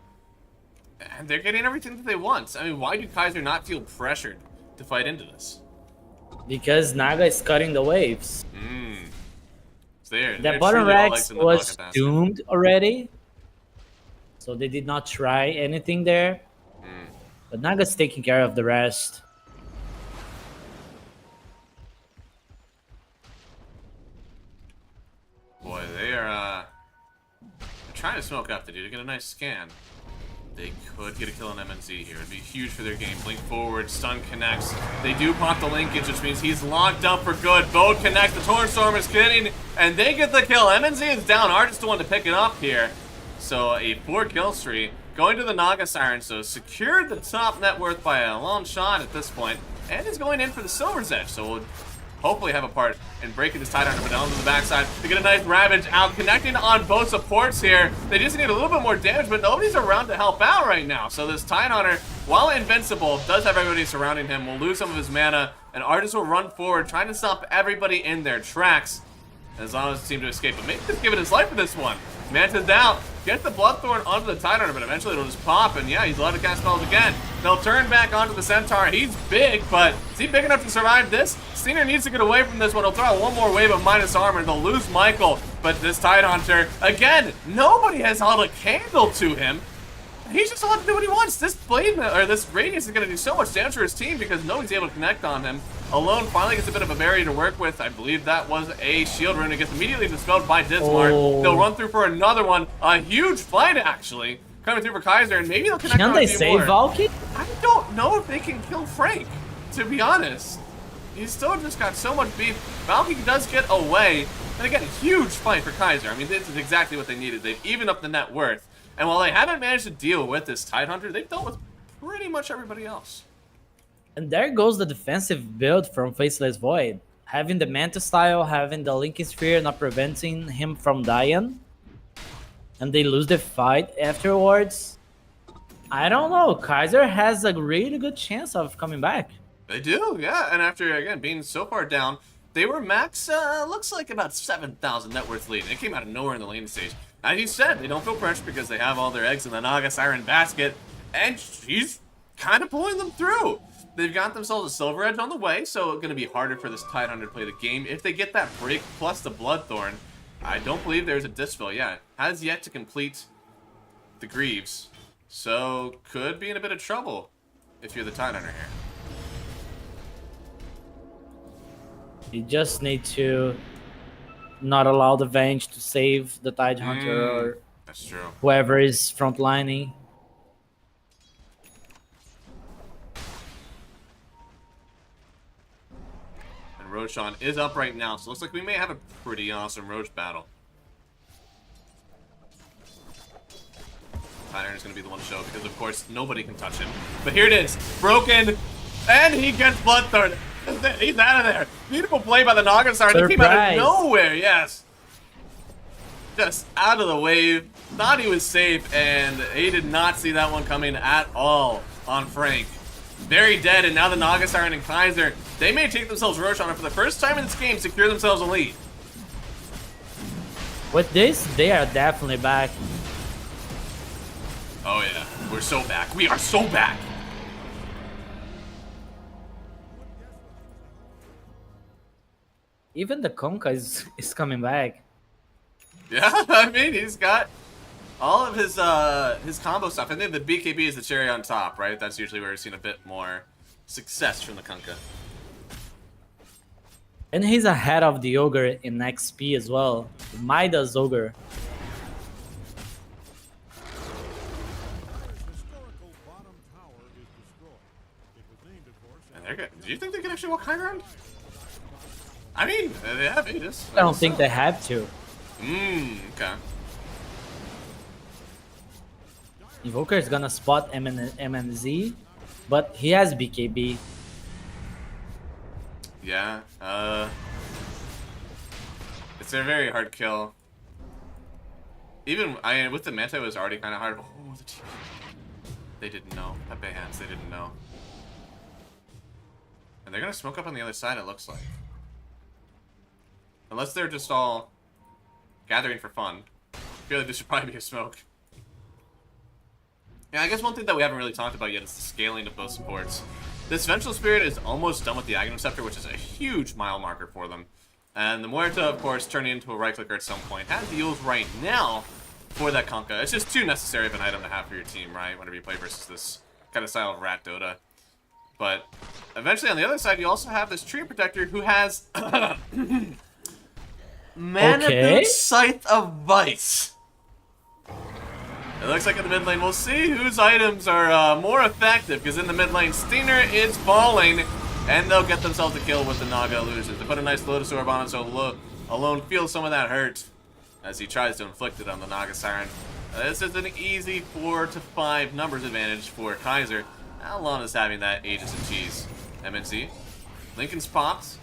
And they're getting everything that they want. I mean, why do Kaiser not feel pressured to fight into this? Because Naga is cutting the waves. So they're The bottom truly all Rex legs in the was bucket basket. doomed already, so they did not try anything there. But Naga's taking care of the rest. Boy, they are trying to smoke up the dude to get a nice scan. They could get a kill on MNZ here. It'd be huge for their game. Blink forward, stun connects. They do pop the linkage, which means he's locked up for good. Boat connects, the Torn Storm is hitting, and they get the kill. MNZ is down. Artist the one to pick it up here. So a 4-kill streak going to the Naga Siren. So secured the top net worth by a long shot at this point, and is going in for the Silver's Edge. So we'll hopefully have a part in breaking this Tidehunter, but down to the backside to get a nice Ravage out, connecting on both supports here. They just need a little bit more damage, but nobody's around to help out right now. So this Tidehunter, while invincible, does have everybody surrounding him, will lose some of his mana, and Artist will run forward, trying to stop everybody in their tracks, as long as it seems to escape. But maybe just give it his life for this one. Manta's down, gets the Bloodthorn onto the Tidehunter, but eventually it'll just pop, and yeah, he's allowed to cast spells again. They'll turn back onto the Centaur. He's big, but is he big enough to survive this? Steiner needs to get away from this one. He'll throw out one more wave of minus armor. They'll lose Michael, but this Tidehunter, again, nobody has held a candle to him. He's just allowed to do what he wants. This blade, or this radius is going to do so much damage for his team because nobody's able to connect on him. Alone finally gets a bit of a barrier to work with. I believe that was a shield rune. It gets immediately dispelled by Dismar. Oh. They'll run through for another one. A huge fight, actually, coming through for Kaiser, and maybe they'll connect Can on they a few save more. Valky? I don't know if they can kill Frank, to be honest. He's still just got so much beef. Valky does get away. And again, a huge fight for Kaiser. I mean, this is exactly what they needed. They've evened up the net worth. And while they haven't managed to deal with this Tidehunter, they've dealt with pretty much everybody else. And there goes the defensive build from Faceless Void. Having the Manta style, having the Linking Sphere, not preventing him from dying. And they lose the fight afterwards. I don't know. Kaiser has a really good chance of coming back. They do, yeah. And after, again, being so far down, they were max, looks like about 7,000 net worth lead. They came out of nowhere in the laning stage. As you said, they don't feel pressure because they have all their eggs in the Naga Siren basket. And she's kind of pulling them through. They've got themselves a Silver Edge on the way, so it's going to be harder for this Tidehunter to play the game. If they get that break plus the Bloodthorn, I don't believe there's a Dispel. Yeah, has yet to complete the Greaves. So, could be in a bit of trouble if you're the Tidehunter here. You just need to not allow the Venge to save the Tidehunter or That's true. whoever is frontlining. And Roshan is up right now, so looks like we may have a pretty awesome Roche battle. Iron is going to be the one to show because, of course, nobody can touch him. But here it is, broken, and he gets Bloodthorn. He's out of there. Beautiful play by the Naga Siren. He came out of nowhere, yes. Just out of the wave. Thought he was safe, and he did not see that one coming at all on Frank. Very dead, and now the Naga Siren and Kaiser, they may take themselves Roshan and for the first time in this game secure themselves a lead. With this, they are definitely back. Oh yeah, we're so back. We are so back. Even the Conca is coming back. Yeah, I mean, he's got all of his combo stuff. I think the BKB is the cherry on top, right? That's usually where we're seeing a bit more success from the Kunkka. And he's ahead of the Ogre in XP as well. Midas Ogre. Historical bottom tower is destroyed. It was named, of course, And they're good. Do you think they can actually walk high ground? I mean, they have Aegis. I don't think they have to. Okay. Invoker is gonna spot MNZ, but he has BKB. Yeah, it's a very hard kill. Even, with the Manta, it was already kind of hard. Oh, the team. They didn't know. Pepe hands, they didn't know. And they're gonna smoke up on the other side, it looks like. Unless they're just all gathering for fun. I feel like this should probably be a smoke. Yeah, I guess one thing that we haven't really talked about yet is the scaling of both supports. This Vengeful Spirit is almost done with the Aghanim Scepter, which is a huge mile marker for them. And the Muerta, of course, turning into a right-clicker at some point. Has the Eels right now for that Kunkka. It's just too necessary of an item to have for your team, right? Whenever you play versus this kind of style of rat Dota. But eventually on the other side, you also have this Tree Protector who has... Mana Boot Scythe of Vice. It looks like in the mid lane, we'll see whose items are more effective, because in the mid lane, Stinger is falling, and they'll get themselves a kill with the Naga Illusions. They put a nice Lotus Orb on him, so Alone feels some of that hurt as he tries to inflict it on the Naga Siren. This is an easy 4 to 5 numbers advantage for Kaiser. Alone is having that Aegis and Cheese. MNC. Lincoln's popped.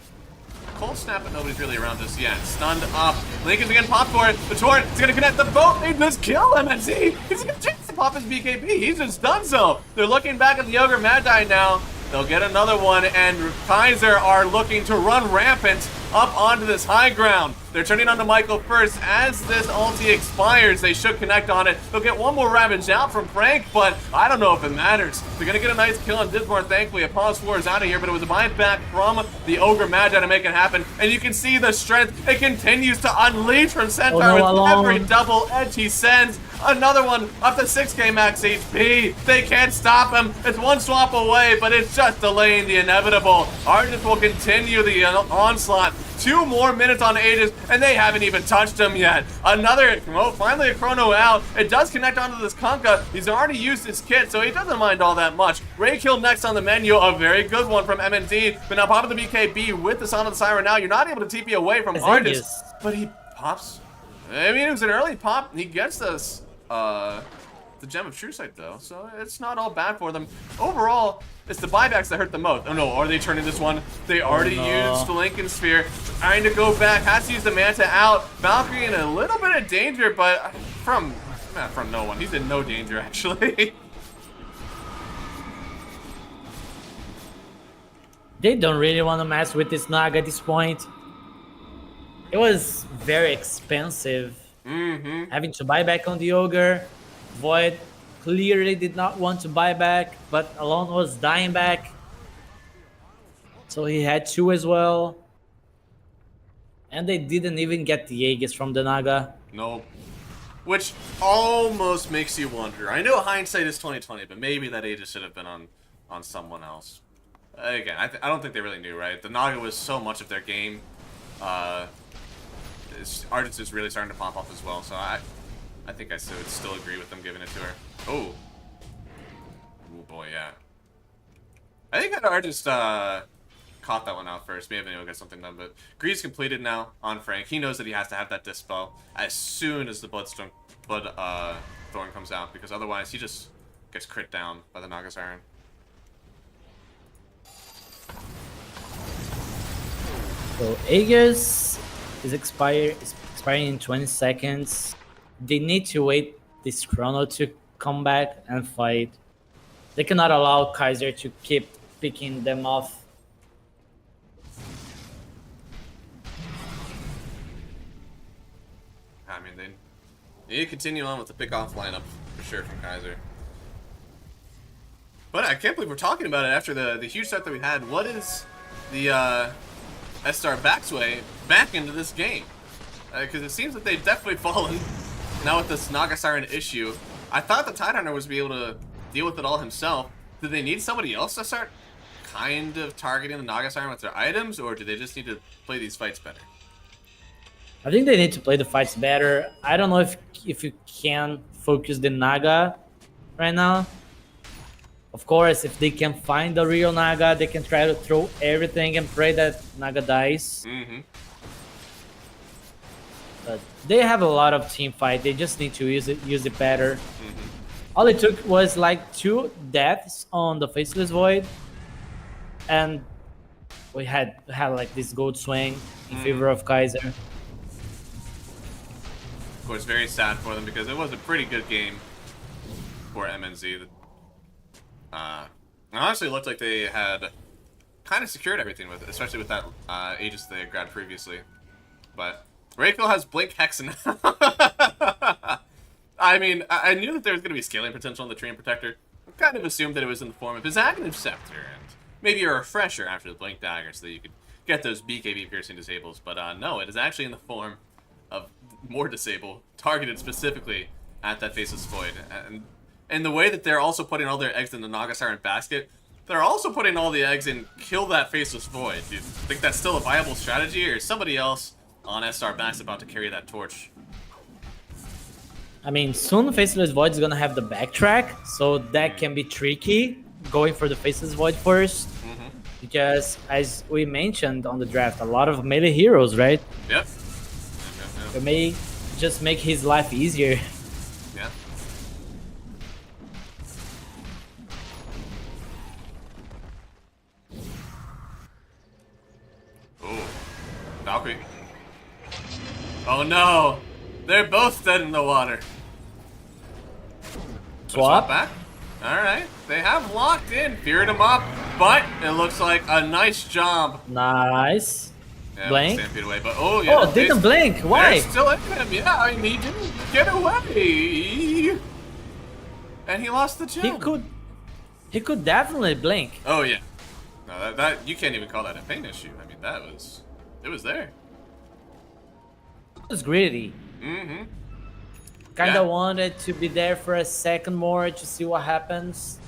Cold snap, but nobody's really around just yet. Stunned up. Lincoln's again popped for it. The torrent is gonna connect the boat. They just kill MNC. He's gonna chance to pop his BKB. He's just done so. They're looking back at the Ogre Magi now. They'll get another one, and Kaiser are looking to run rampant up onto this high ground. They're turning onto Michael first. As this ulti expires, they should connect on it. They'll get one more Ravage out from Frank, but I don't know if it matters. They're going to get a nice kill on Dismore, thankfully. Apollo Swore is out of here, but it was a buyback from the Ogre Magi to make it happen. And you can see the strength. It continues to unleash from Centaur with every double edge he sends. Another one up to 6k max HP. They can't stop him. It's one swap away, but it's just delaying the inevitable. Argent will continue the onslaught. 2 more minutes on Aegis, and they haven't even touched him yet. Another, well, finally a chrono out. It does connect onto this Kunkka. He's already used his kit, so he doesn't mind all that much. Ray kill next on the menu, a very good one from MND, but now popping the BKB with the Son of the Siren now. You're not able to TP away from Argent, but he pops. I mean, it was an early pop. He gets this, the Gem of True Sight, though, so it's not all bad for them. Overall, it's the buybacks that hurt the most. Oh no, are they turning this one? They already used the Lincoln Sphere, trying to go back, has to use the Manta out. Valkyrie in a little bit of danger, but from no one. He's in no danger, actually. They don't really want to mess with this Naga at this point. It was very expensive. Having to buy back on the Ogre. Void clearly did not want to buy back, but Alone was dying back. So he had to as well. And they didn't even get the Aegis from the Naga. Nope. Which almost makes you wonder. I know hindsight is 20/20, but maybe that Aegis should have been on someone else. Again, I don't think they really knew, right? The Naga was so much of their game. Argent is really starting to pop off as well, so I think I would still agree with them giving it to her. Oh. Oh boy, yeah. I think I'd just caught that one out first. Maybe he'll get something done, but Greed's completed now on Frank. He knows that he has to have that Dispel as soon as the Thorn comes out, because otherwise he just gets crit down by the Naga Siren. So Aegis is expiring in 20 seconds. They need to wait this chrono to come back and fight. They cannot allow Kaiser to keep picking them off. I mean, they need to continue on with the pick-off lineup for sure from Kaiser. But I can't believe we're talking about it after the huge start that we had. What is the EStar Backs way back into this game? Because it seems that they've definitely fallen now with this Naga Siren issue. I thought the Tidehunter was be able to deal with it all himself. Do they need somebody else to start kind of targeting the Naga Siren with their items, or do they just need to play these fights better? I think they need to play the fights better. I don't know if you can focus the Naga right now. Of course, if they can find the real Naga, they can try to throw everything and pray that Naga dies. Mm-hmm. But they have a lot of team fight. They just need to use it better. Mm-hmm. All it took was like 2 deaths on the Faceless Void, and we had like this gold swing in favor of Kaiser. Of course, very sad for them because it was a pretty good game for MNZ. It honestly looked like they had kind of secured everything with it, especially with that Aegis they had grabbed previously. But Reiko has Blink Hex now. I mean, I knew that there was going to be scaling potential in the Treant Protector. I kind of assumed that it was in the form of his Aghanim Scepter and maybe a refresher after the Blink Dagger so that you could get those BKB piercing disables. But no, it is actually in the form of more disable, targeted specifically at that Faceless Void. And the way that they're also putting all their eggs in the Naga Siren basket, they're also putting all the eggs in kill that Faceless Void. Do you think that's still a viable strategy, or is somebody else on EStar Backs about to carry that torch? I mean, soon Faceless Void is gonna have the backtrack, so that can be tricky, going for the Faceless Void first. Mm-hmm. Because, as we mentioned on the draft, a lot of melee heroes, right? Yep. It may just make his life easier. Yeah. Oh, Valkyrie. Oh no! They're both dead in the water. Swap? Back? Alright. They have locked in, feared him up, but it looks like a nice job. Nice. Yeah, Blink? Stampede away, but oh yeah. Oh, didn't blink. Why? They're still in him, yeah. I mean, he didn't get away. And he lost the gem. He could definitely blink. Oh yeah. No, that you can't even call that a pain issue. I mean, it was there. It was greedy. Mm-hmm. Kinda Yeah. wanted to be there for a second more to see what happens.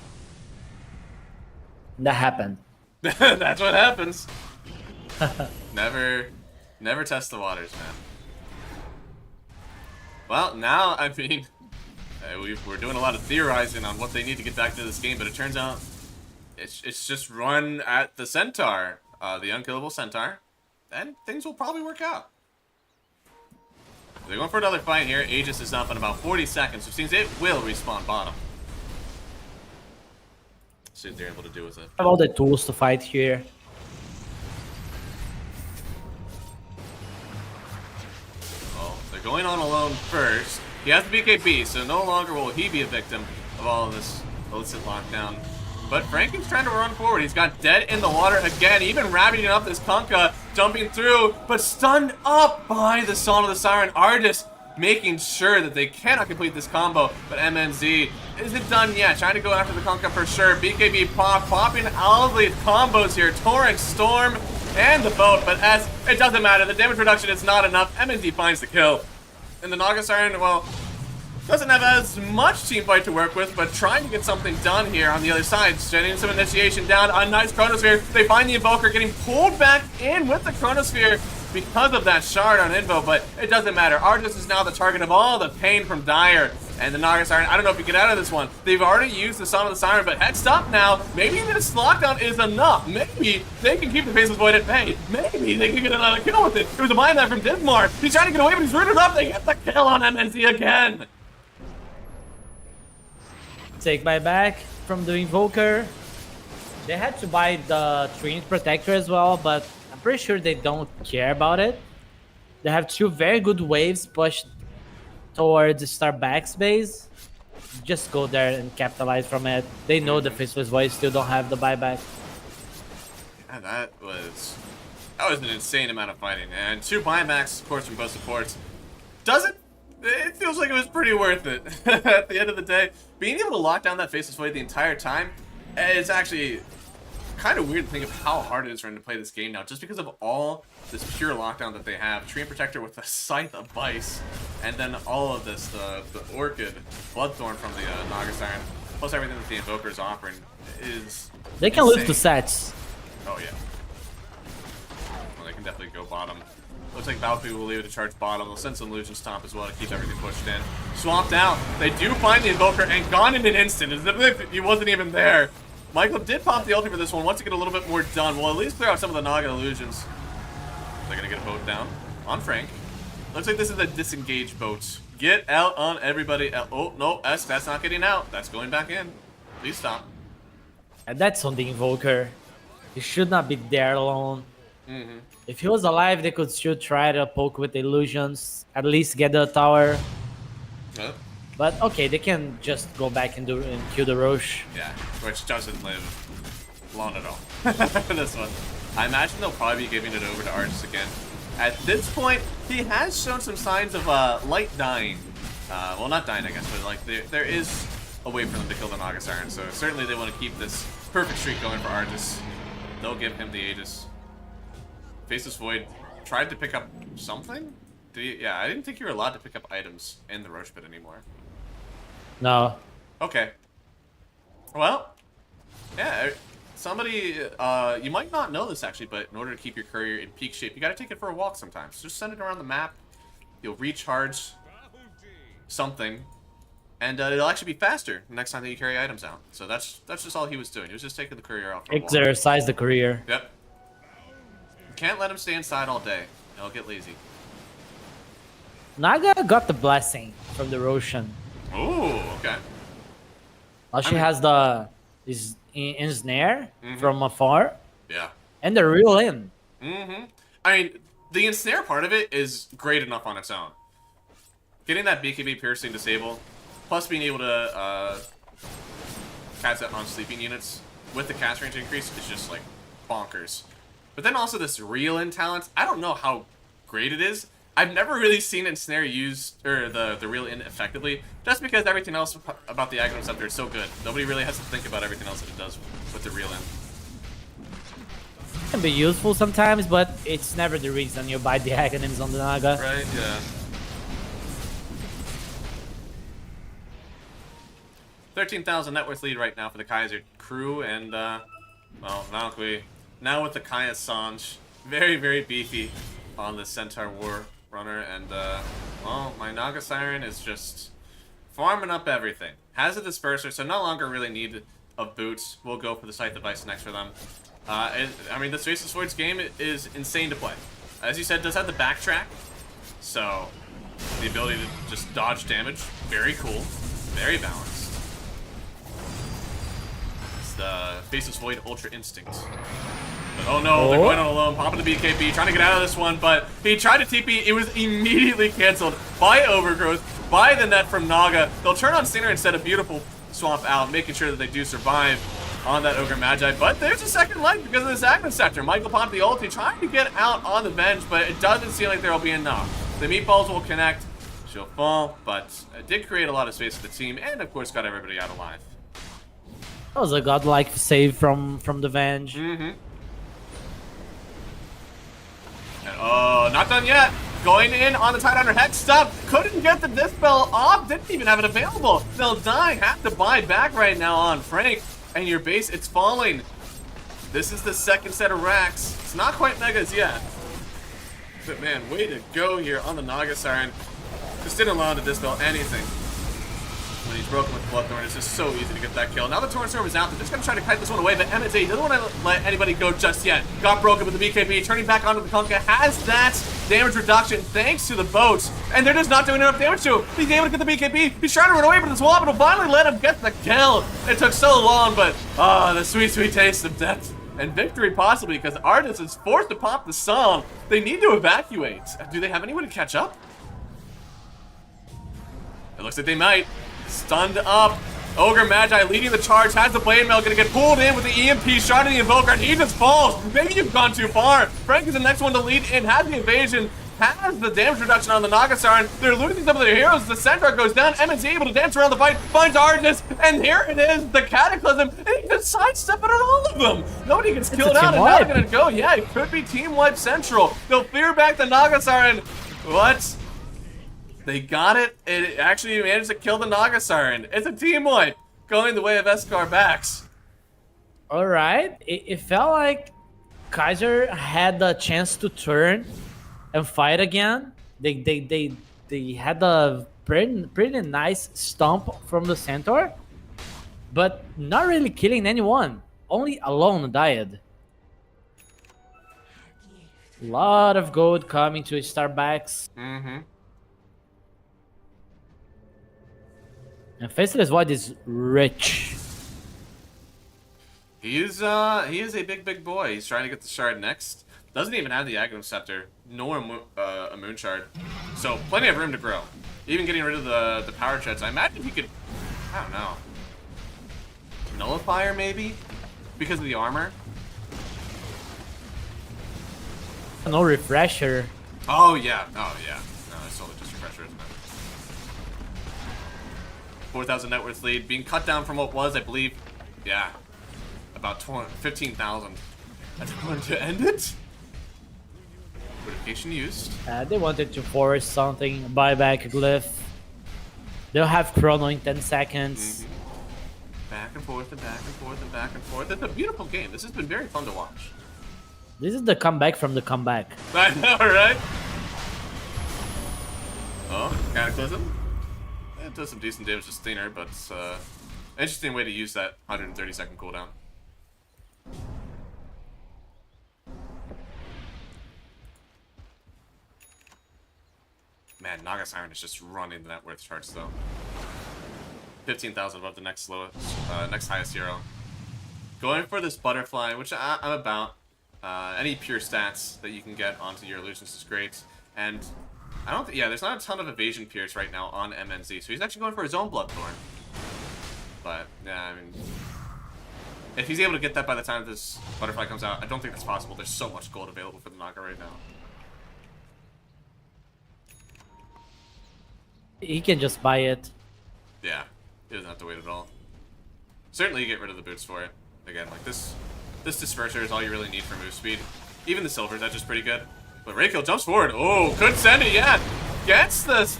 That happened. That's what happens. Never test the waters, man. Well, now, I mean, we're doing a lot of theorizing on what they need to get back to this game, but it turns out it's just run at the Centaur, the unkillable Centaur, and things will probably work out. They're going for another fight here. Aegis is up in about 40 seconds, which means it will respawn bottom. See what they're able to do with it. Have all the tools to fight here. Well, they're going on alone first. He has the BKB, so no longer will he be a victim of all of this illicit lockdown. But Frankie's trying to run forward. He's got dead in the water again, even rabbiting up this Kunkka, jumping through, but stunned up by the Song of the Siren. Artis making sure that they cannot complete this combo, but MNZ isn't done yet. Trying to go after the Kunkka for sure. BKB popping all of these combos here. Torrent, Storm, and the boat, but as it doesn't matter, the damage reduction is not enough. MNZ finds the kill. And the Naga Siren, well, doesn't have as much team fight to work with, but trying to get something done here on the other side. Sending some initiation down. A nice Chronosphere. They find the Invoker getting pulled back in with the Chronosphere. because of that shard on Invo, but it doesn't matter. Argus is now the target of all the pain from Dire. And the Naga Siren, I don't know if you get out of this one. They've already used the Song of the Siren, but head stop now. Maybe this lockdown is enough. Maybe they can keep the Faceless Void at bay. Maybe they can get another kill with it. It was a mind that from Dismar. He's trying to get away, but he's rooted up. They get the kill on MNC again. Take my back from the Invoker. They had to buy the Treant Protector as well, but I'm pretty sure they don't care about it. They have 2 very good waves pushed towards EStar Backs base. Just go there and capitalize from it. They know the Faceless Void still don't have the buyback. Yeah, that was an insane amount of fighting. And 2 buybacks, of course, from both supports. It feels like it was pretty worth it. At the end of the day, being able to lock down that Faceless Void the entire time is actually kind of weird to think of how hard it is for him to play this game now, just because of all this pure lockdown that they have. Treant Protector with the Scythe of Vice, and then all of this, the Orchid, Bloodthorn from the Naga Siren, plus everything that the Invoker is offering is They can insane. lose to sets. Oh yeah. Well, they can definitely go bottom. Looks like Valkyrie will leave it to charge bottom. They'll send some Illusion Stomp as well to keep everything pushed in. Swapped out. They do find the Invoker and gone in an instant, as if he wasn't even there. Michael did pop the ulti for this one, wants to get a little bit more done. Well, at least clear out some of the Naga illusions. They're gonna get a boat down on Frank. Looks like this is a disengaged boat. Get out on everybody. Oh, no, that's not getting out. That's going back in. Please stop. And that's on the Invoker. He should not be there alone. If he was alive, they could still try to poke with the illusions, at least get the tower. But okay, they can just go back and kill the Roche. Yeah, which doesn't live long at all. This one. I imagine they'll probably be giving it over to Argus again. At this point, he has shown some signs of light dying. Well, not dying, I guess, but like there is a way for them to kill the Naga Siren, so certainly they want to keep this perfect streak going for Argus. They'll give him the Aegis. Faceless Void tried to pick up something? Did he? Yeah, I didn't think you were allowed to pick up items in the Roche pit anymore. No. Okay. Well, yeah, somebody, you might not know this actually, but in order to keep your courier in peak shape, you gotta take it for a walk sometimes. Just send it around the map, you'll recharge something, and it'll actually be faster next time that you carry items out. So that's just all he was doing. He was just taking the courier out for a walk. Exercise the career. Yep. Can't let him stay inside all day. He'll get lazy. Naga got the blessing from the Roshan. Ooh, okay. Now she has the ensnare from afar, Yeah. and the real in. I mean, the ensnare part of it is great enough on its own. Getting that BKB piercing disable, plus being able to cast that on sleeping units with the cast range increase is just like bonkers. But then also this real in talent, I don't know how great it is. I've never really seen Ensnare used, or the real in effectively, just because everything else about the Aghanim Scepter is so good. Nobody really has to think about everything else that it does with the real in. It can be useful sometimes, but it's never the reason you buy the Aghanims on the Naga. Right, yeah. 13,000 net worth lead right now for the Kaiser crew, and, well, Valkyrie, now with the Kaya Sanj, very, very beefy on the Centaur War Runner, and, well, my Naga Siren is just farming up everything. Has a Disperser, so no longer really need of boots. We'll go for the Scythe device next for them. I mean, this Faceless Void's game is insane to play. As you said, it does have the backtrack, so the ability to just dodge damage, very cool, very balanced. It's the Faceless Void Ultra Instinct. But, oh no, they're going on alone, popping the BKB, trying to get out of this one, but he tried to TP, it was immediately canceled by Overgrowth, by the net from Naga. They'll turn on Stinger instead of Beautiful Swamp out, making sure that they do survive on that Ogre Magi, but there's a second life because of this Aghanim Scepter. Michael popped the ulti, trying to get out on the Venge, but it doesn't seem like there will be enough. The Meatballs will connect, she'll fall, but it did create a lot of space for the team, and of course got everybody out alive. That was a godlike save from the Venge. And, oh, not done yet. Going in on the Tidehunter Hex stop. Couldn't get the Dispel off. Didn't even have it available. They'll die. Have to buy back right now on Frank. And your base, it's falling. This is the second set of racks. It's not quite megas yet. But man, way to go here on the Naga Siren. Just didn't allow him to dispel anything. When he's broken with Bloodthorn, it's just so easy to get that kill. Now the Torrent Storm is out. They're just going to try to kite this one away, but MNZ doesn't want to let anybody go just yet. Got broken with the BKB, turning back onto the Kunkka. Has that damage reduction thanks to the boats, and they're just not doing enough damage to him. He's able to get the BKB. He's trying to run away from the swap, and it'll finally let him get the kill. It took so long, but the sweet, sweet taste of death. And victory possibly, because Artis is forced to pop the song. They need to evacuate. Do they have anyone to catch up? It looks like they might. Stunned up. Ogre Magi leading the charge. Has the Blade Mail. Gonna get pulled in with the EMP. Shot of the Invoker. And he just falls. Maybe you've gone too far. Frank is the next one to lead in. Has the evasion. Has the damage reduction on the Naga Siren. They're losing some of their heroes. The Centaur goes down. MNZ able to dance around the fight. Finds Artis. And here it is. The Cataclysm. And he just sidestepping on all of them. Nobody gets killed out. And now they're gonna go. Yeah, it could be Team Wipe Central. They'll fear back the Naga Siren. What? They got it. It actually managed to kill the Naga Siren. It's a team wipe going the way of EStar Backs. All right. It felt like Kaiser had the chance to turn and fight again. They had a pretty nice stomp from the Centaur, but not really killing anyone. Only alone died. A lot of gold coming to EStar Backs. Mm-hmm. And Faceless Void is rich. He is a big boy. He's trying to get the shard next. Doesn't even have the Aghanim Scepter, nor a Moon Shard. So plenty of room to grow. Even getting rid of the power jets. I imagine he could, I don't know, Nullifier maybe? Because of the armor? No refresher. Oh yeah. No, it's totally just refresher, isn't it? 4,000 net worth lead, being cut down from what was, I believe, yeah, about 15,000. I just wanted to end it. Fortification used. They wanted to force something, buyback glyph. They'll have chrono in 10 seconds. Mm-hmm. Back and forth and back and forth and back and forth. It's a beautiful game. This has been very fun to watch. This is the comeback from the comeback. I know, right? Oh, Cataclysm. It does some decent damage to Stinger, but it's interesting way to use that 130-second cooldown. Man, Naga Siren is just running the net worth charts though. 15,000 above the next lowest, next highest hero. Going for this butterfly, which I'm about. Any pure stats that you can get onto your illusions is great, and I don't think, yeah, there's not a ton of evasion pierce right now on MNZ, so he's actually going for his own Bloodthorn. But yeah, I mean, if he's able to get that by the time this butterfly comes out, I don't think that's possible. There's so much gold available for the Naga right now. He can just buy it. Yeah, he doesn't have to wait at all. Certainly you get rid of the boots for it. Again, like this disperser is all you really need for move speed. Even the silver, that's just pretty good. But Raykill jumps forward. Oh, could send it, yeah. Gets this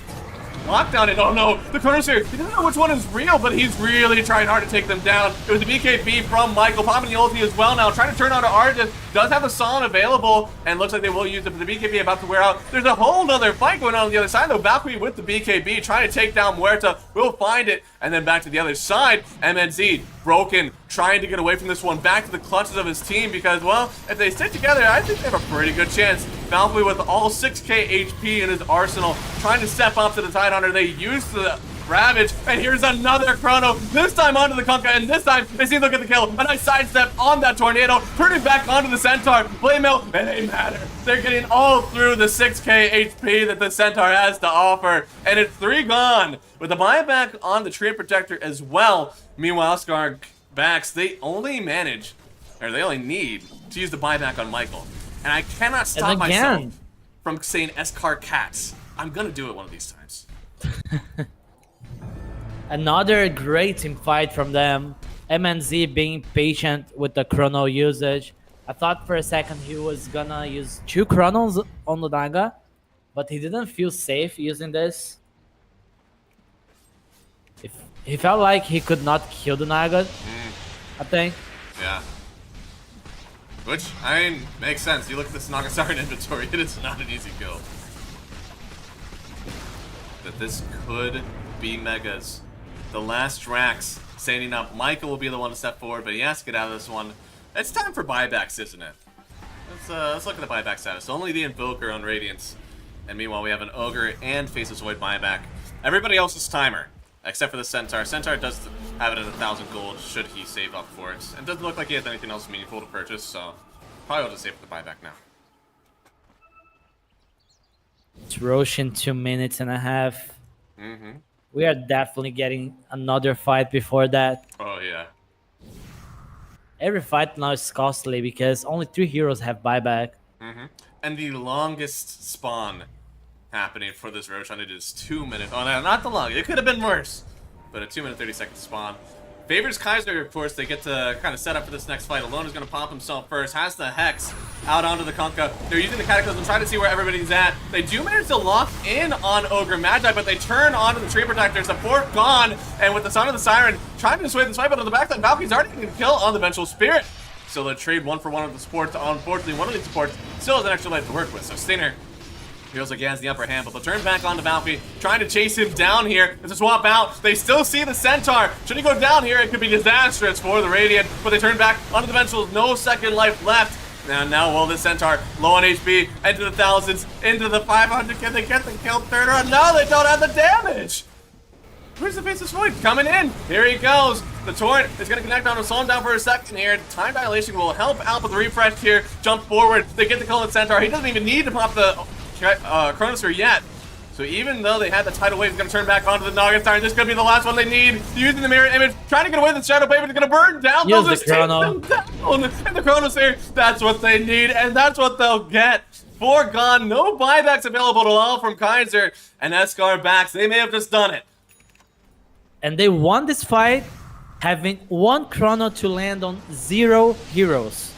lockdown and oh no, the Chrono's here. He doesn't know which one is real, but he's really trying hard to take them down. It was the BKB from Michael, popping the ulti as well now, trying to turn on to Artis. Does have the Solon available, and looks like they will use it, but the BKB about to wear out. There's a whole nother fight going on the other side though. Valkyrie with the BKB, trying to take down Muerta. Will find it, and then back to the other side. MNZ, broken, trying to get away from this one, back to the clutches of his team, because, well, if they stick together, I think they have a pretty good chance. Valkyrie with all 6k HP in his arsenal, trying to step up to the Tidehunter. They use the Ravage, and here's another Chrono, this time onto the Kunkka, and this time they seem to get the kill. A nice sidestep on that Tornado, turning back onto the Centaur. Blade Mail, it ain't matter. They're getting all through the 6k HP that the Centaur has to offer, and it's 3 gone. With the buyback on the Treant Protector as well. Meanwhile, EStar Backs, they only need to use the buyback on Michael. And I cannot stop myself from saying EStar Cats. I'm gonna do it one of these times. Another great team fight from them. MNZ being patient with the chrono usage. I thought for a second he was gonna use 2 chronos on the Naga, but he didn't feel safe using this. He felt like he could not kill the Naga, I think. Yeah. Which, I mean, makes sense. You look at this Nagasaki inventory, it is not an easy kill. That this could be Megas. The last Drax standing up. Michael will be the one to step forward, but he has to get out of this one. It's time for buybacks, isn't it? Let's look at the buyback status. Only the Invoker on Radiance. And meanwhile, we have an Ogre and Faceless Void buyback. Everybody else's timer, except for the Centaur. Centaur does have it at 1,000 gold, should he save up for it. And doesn't look like he has anything else meaningful to purchase, so probably will just save for the buyback now. It's Roshan 2 minutes and a half. Mm-hmm. We are definitely getting another fight before that. Oh, yeah. Every fight now is costly because only 3 heroes have buyback. Mm-hmm. And the longest spawn happening for this Roshan, it is 2 minutes. Oh, no, not the longest. It could have been worse. But a 2 minute 30-second spawn. Favors Kaiser, of course. They get to kind of set up for this next fight. Alone is going to pop himself first. Has the Hex out onto the Kunkka. They're using the Cataclysm, trying to see where everybody's at. They do manage to lock in on Ogre Magi, but they turn onto the Tree Protector. Support gone. And with the Son of the Siren, trying to dissuade this fight, but on the backside, Valkyrie's already going to kill on the Vengeful Spirit. So they trade 1-for-1 with the supports. Unfortunately, one of these supports still has an extra life to work with. So Stinger feels like he has the upper hand, but they'll turn back onto Valkyrie, trying to chase him down here. It's a swap out. They still see the Centaur. Should he go down here, it could be disastrous for the Radiant, but they turn back onto the Vengeful. No second life left. Now, will the Centaur, low on HP, into the thousands, into the 500. Can they get the kill third round? No, they don't have the damage. Where's the Faceless Void? Coming in. Here he goes. The Torrent is going to connect on him. Slow him down for a second here. Time dilation will help out with the refresh here. Jump forward. They get the kill on Centaur. He doesn't even need to pop the Chronosphere yet. So even though they had the tidal wave, he's going to turn back onto the Nagastar. This could be the last one they need. Using the mirror image, trying to get away with the Shadow Blade, but it's going to burn down. Use Those the Chrono. down. And the Chronosphere, that's what they need, and that's what they'll get. 4 gone. No buybacks available at all from Kaiser and EStar Backs. They may have just done it. And they won this fight having 1 Chrono to land on 0 heroes.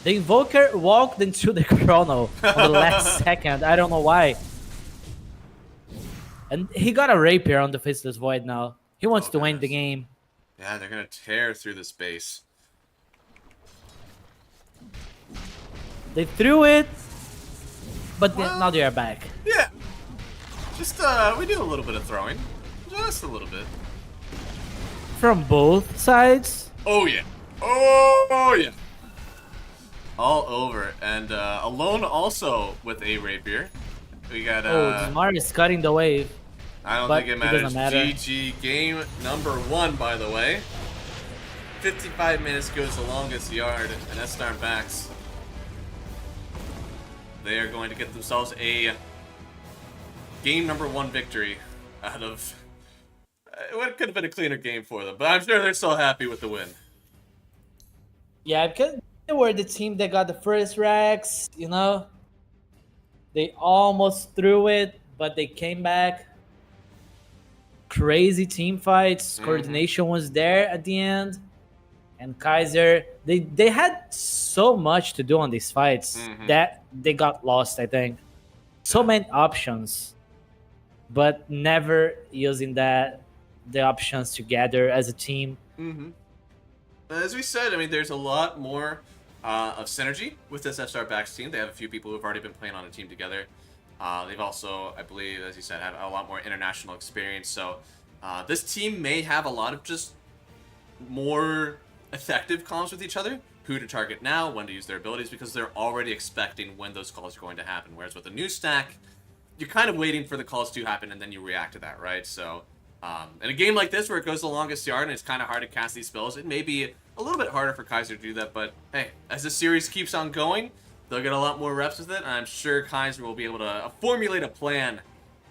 The Invoker walked into the Chrono on the last second. I don't know why. And he got a Rapier on the Faceless Void now. He wants to win the game. Yeah, they're going to tear through this base. They threw it, but now they are back. Yeah. Just, we do a little bit of throwing. Just a little bit. From both sides. Oh, yeah. Oh, yeah. All over. And Alone also with a Rapier. We got, Oh, Smart is cutting the wave. I don't but think it it matters. doesn't matter. GG game number 1, by the way. 55 minutes goes the longest yard, and EStar Backs. They are going to get themselves a game number 1 victory out of what could have been a cleaner game for them, but I'm sure they're so happy with the win. Yeah, because they were the team that got the first racks, you know. They almost threw it, but they came back. Crazy team fights. Coordination was there at the end. And Kaiser, they had so much to do on these fights that they got lost, I think. So many options, but never using the options together as a team. As we said, I mean, there's a lot more of synergy with this EStar Backs team. They have a few people who've already been playing on a team together. They've also, I believe, as you said, have a lot more international experience. So this team may have a lot of just more effective calls with each other. Who to target now, when to use their abilities, because they're already expecting when those calls are going to happen. Whereas with a new stack, you're kind of waiting for the calls to happen and then you react to that, right? So in a game like this where it goes the longest yard and it's kind of hard to cast these spells, it may be a little bit harder for Kaiser to do that, but hey, as the series keeps on going, they'll get a lot more reps with it, and I'm sure Kaiser will be able to formulate a plan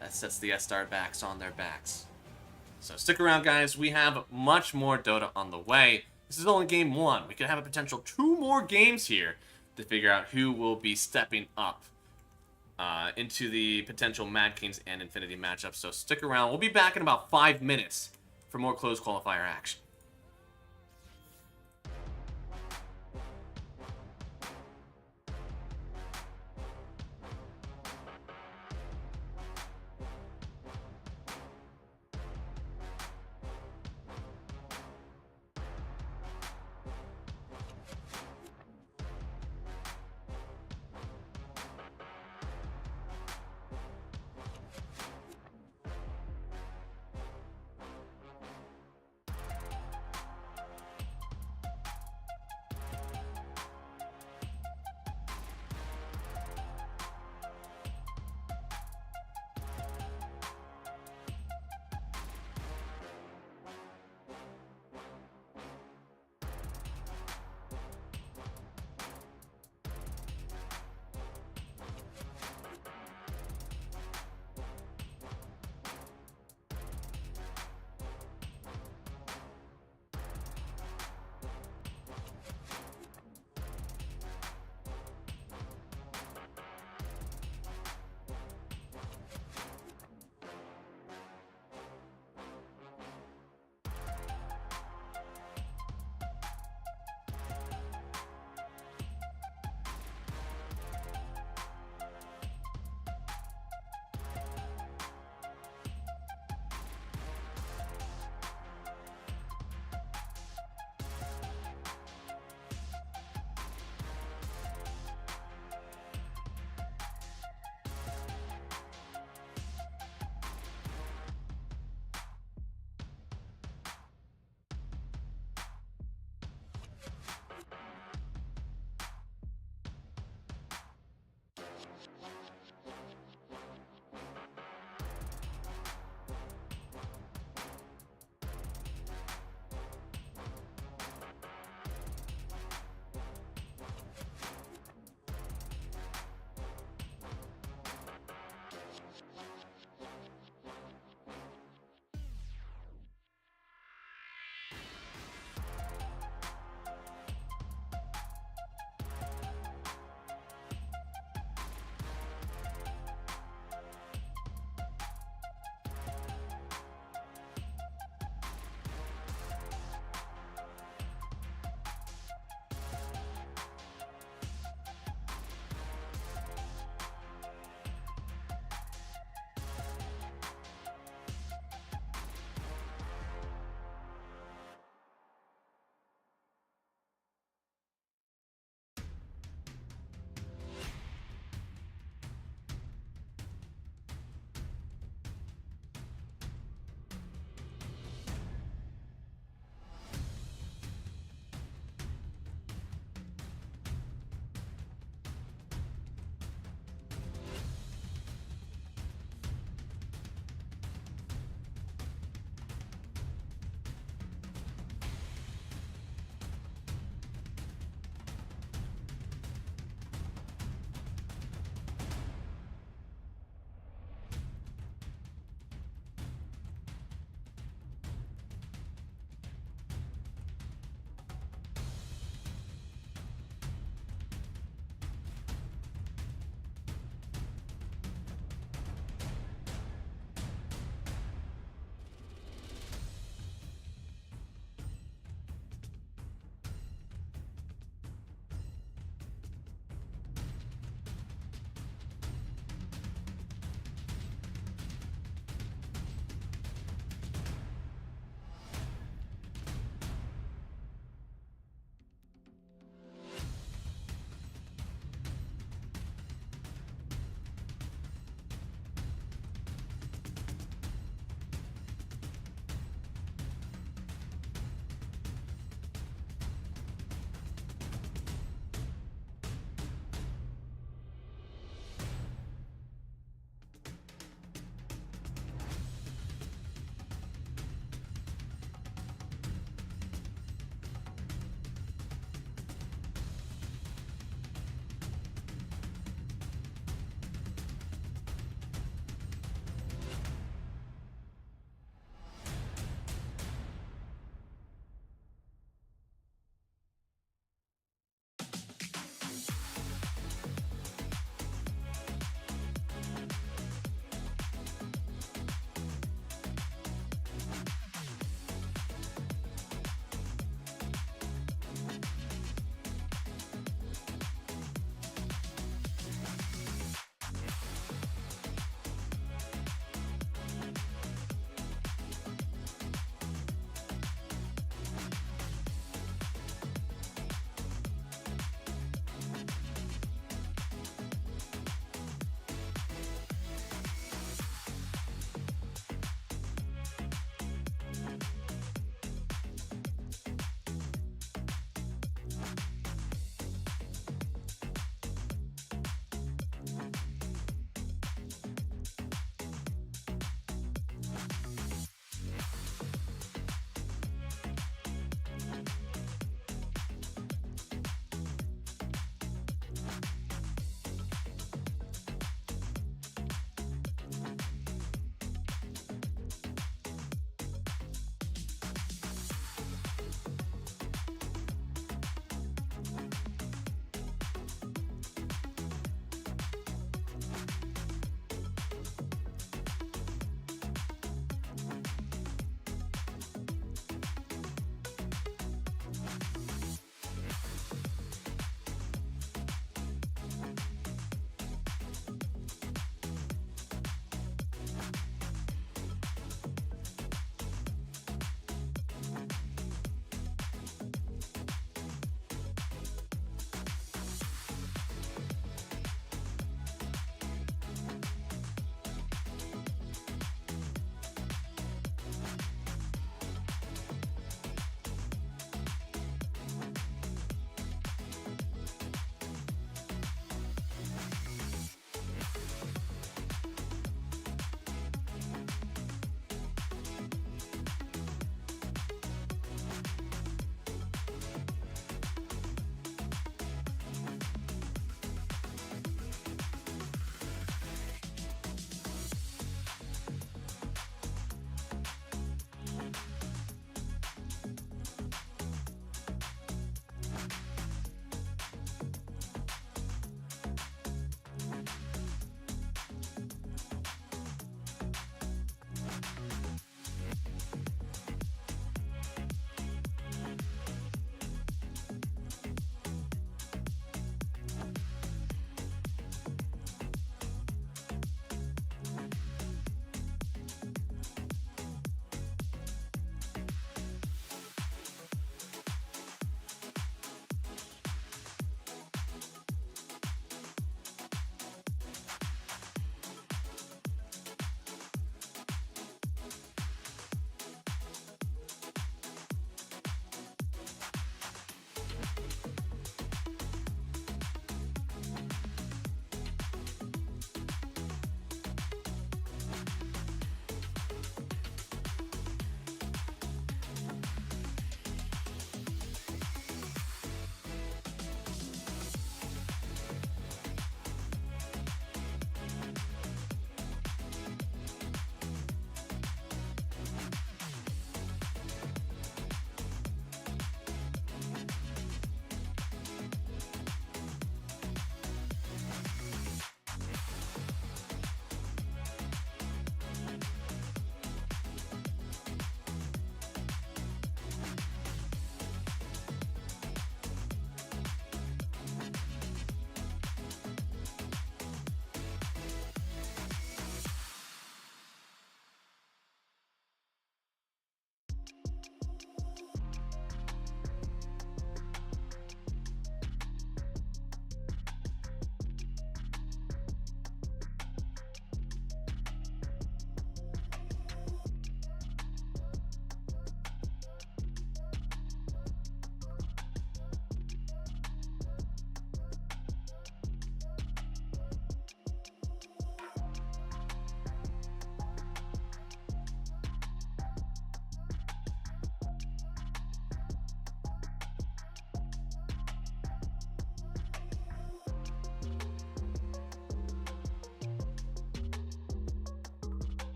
that sets the EStar Backs on their backs. So stick around, guys. We have much more Dota on the way. This is only game 1. We could have a potential 2 more games here to figure out who will be stepping up into the potential Mad Kings and Infinity matchups. So stick around. We'll be back in about 5 minutes for more closed qualifier action.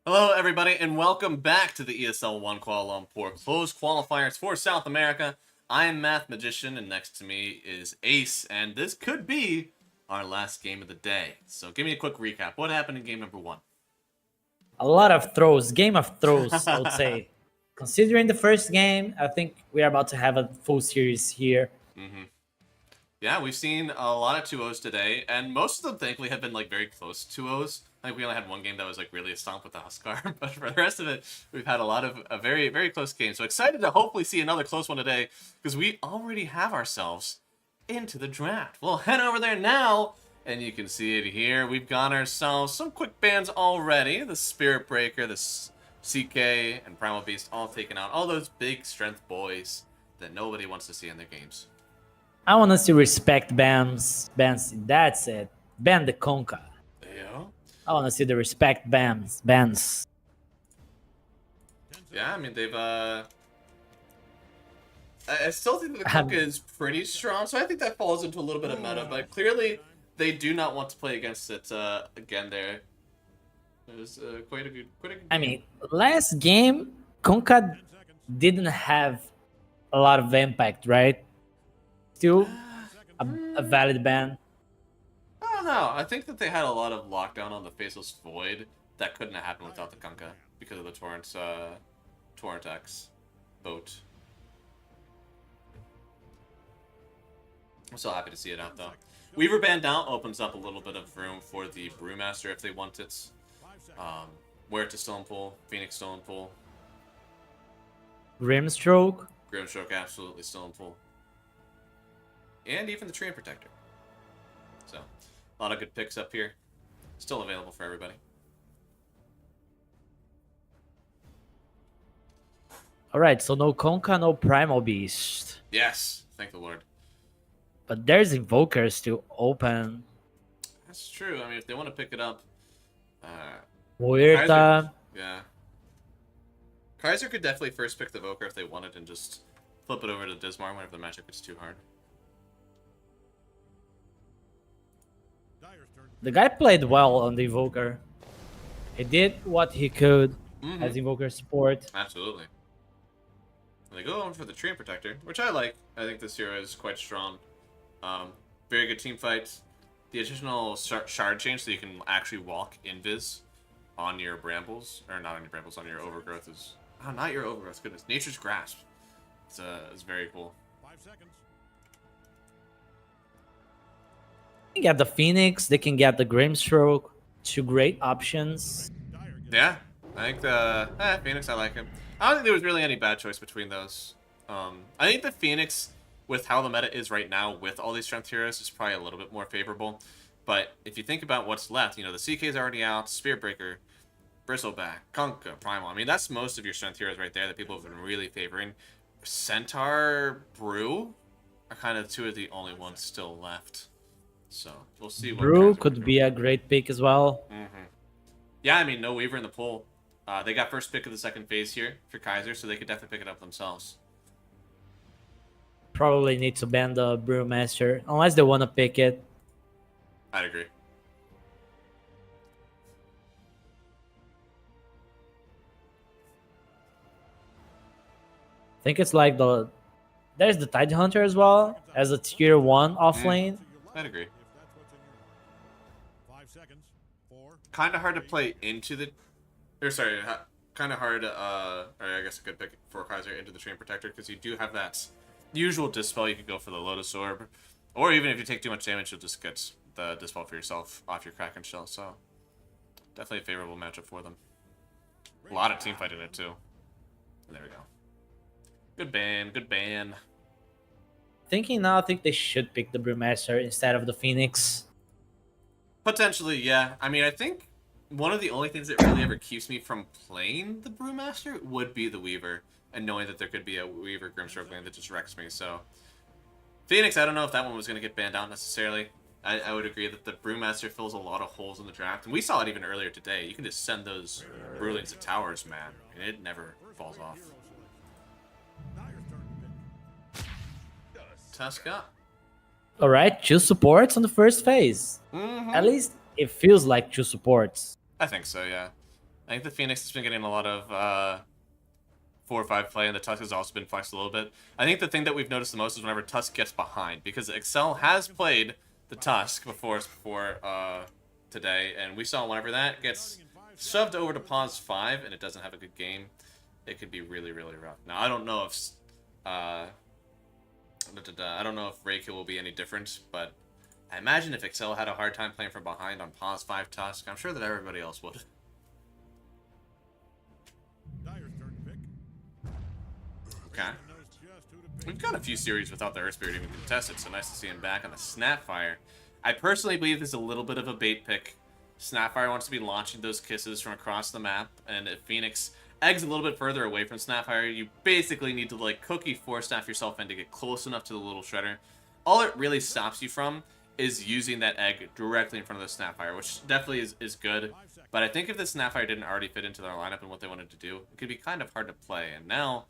Hello, everybody, and welcome back to the ESL 1 Kuala Lumpur closed qualifiers for South America. I am Math Magician, and next to me is Ace, and this could be our last game of the day. So give me a quick recap. What happened in game number 1? A lot of throws, game of throws, I would say. Considering the first game, I think we are about to have a full series here. Yeah, we've seen a lot of 2-0s today, and most of them, thankfully, have been, like, very close 2-0s. I think we only had one game that was, like, really a stomp with the Huskar, but for the rest of it, we've had a lot of a very, very close games. So excited to hopefully see another close one today, because we already have ourselves into the draft. We'll head over there now, and you can see it here. We've got ourselves some quick bans already. The Spirit Breaker, the CK, and Primal Beast all taken out. All those big strength boys that nobody wants to see in their games. I want to see respect bans. That's it. Ban the Conca. Yeah. I want to see the respect bans. Yeah, I mean, they've, I still think that the Conca is pretty strong, so I think that falls into a little bit of meta, but clearly they do not want to play against it, again there. It was, quite a good I mean, last game, Conca didn't have a lot of impact, right? Still a valid ban. I don't know. I think that they had a lot of lockdown on the Faceless Void that couldn't have happened without the Kunkka because of the Torrent X boat. I'm so happy to see it out though. Weaver banned out opens up a little bit of room for the Brewmaster if they want it. Huerta still in pool, Phoenix still in pool, Grimstroke. Grimstroke absolutely still in pool. And even the Treant Protector. So, a lot of good picks up here. Still available for everybody. Alright, so no Conca, no Primal Beast. Yes, thank the Lord. But there's Invokers to open. That's true. I mean, if they want to pick it up, Huerta. Kaiser, yeah. Kaiser could definitely first pick the Evoker if they wanted and just flip it over to Dismar whenever the matchup gets too hard. The guy played well on the Invoker. He did what he could as Invoker support. Absolutely. And they go on for the Treant Protector, which I like. I think this hero is quite strong. Very good team fight. The additional shard change so you can actually walk invis on your brambles, or not on your brambles, on your overgrowth is... Oh, not your overgrowth, goodness. Nature's Grasp. It's very cool. 5 seconds. They can get the Phoenix, they can get the Grimstroke. Two great options. Yeah, I think the Phoenix, I like him. I don't think there was really any bad choice between those. I think the Phoenix, with how the meta is right now with all these strength heroes, is probably a little bit more favorable. But if you think about what's left, you know, the CK is already out, Spirit Breaker, Bristleback, Kunkka, Primal. I mean, that's most of your strength heroes right there that people have been really favoring. Centaur, Brew are kind of two of the only ones still left. So we'll see. What Brew Kaiser could can be a great pick as well. Yeah, I mean, no Weaver in the pool. They got first pick of the second phase here for Kaiser, so they could definitely pick it up themselves. Probably need to ban the Brewmaster, unless they want to pick it. I'd agree. I think it's like there's the Tide Hunter as well, as a tier 1 offlane. I'd agree. If that's what's in your 5 seconds. 4. Kind of hard to play into the... Or sorry, kind of hard, or I guess a good pick for Kaiser into the Treant Protector, because you do have that usual Dispel. You could go for the Lotus Orb. Or even if you take too much damage, you'll just get the Dispel for yourself off your Kraken Shell. So, definitely a favorable matchup for them. A lot of team fight in it, too. There we go. Good ban, good ban. Thinking now, I think they should pick the Brewmaster instead of the Phoenix. Potentially, yeah. I mean, I think one of the only things that really ever keeps me from playing the Brewmaster would be the Weaver, and knowing that there could be a Weaver Grimstroke lane that just wrecks me, so... Phoenix, I don't know if that one was going to get banned out necessarily. I would agree that the Brewmaster fills a lot of holes in the draft, and we saw it even earlier today. You can just send those Brewlings to towers, man, and it never falls off. Tuska. Alright, 2 supports on the first phase. At least it feels like 2 supports. I think so, yeah. I think the Phoenix has been getting a lot of 4-5 play, and the Tusk has also been flexed a little bit. I think the thing that we've noticed the most is whenever Tusk gets behind, because Excel has played the Tusk before today, and we saw whenever that gets shoved over to pause 5 and it doesn't have a good game, it could be really, really rough. Now, I don't know if Reiki will be any different, but I imagine if Excel had a hard time playing from behind on pause 5 Tusk, I'm sure that everybody else would. Dyer's turn to pick. Okay. Knows just who to pick. We've got a few series without the Earth Spirit even contested, so nice to see him back on the Snapfire. I personally believe this is a little bit of a bait pick. Snapfire wants to be launching those kisses from across the map, and if Phoenix eggs a little bit further away from Snapfire, you basically need to like cookie force staff yourself in to get close enough to the little shredder. All it really stops you from is using that egg directly in front of the Snapfire, which definitely is good. But I think if the Snapfire didn't already fit into their lineup and what they wanted to do, it could be kind of hard to play. And now,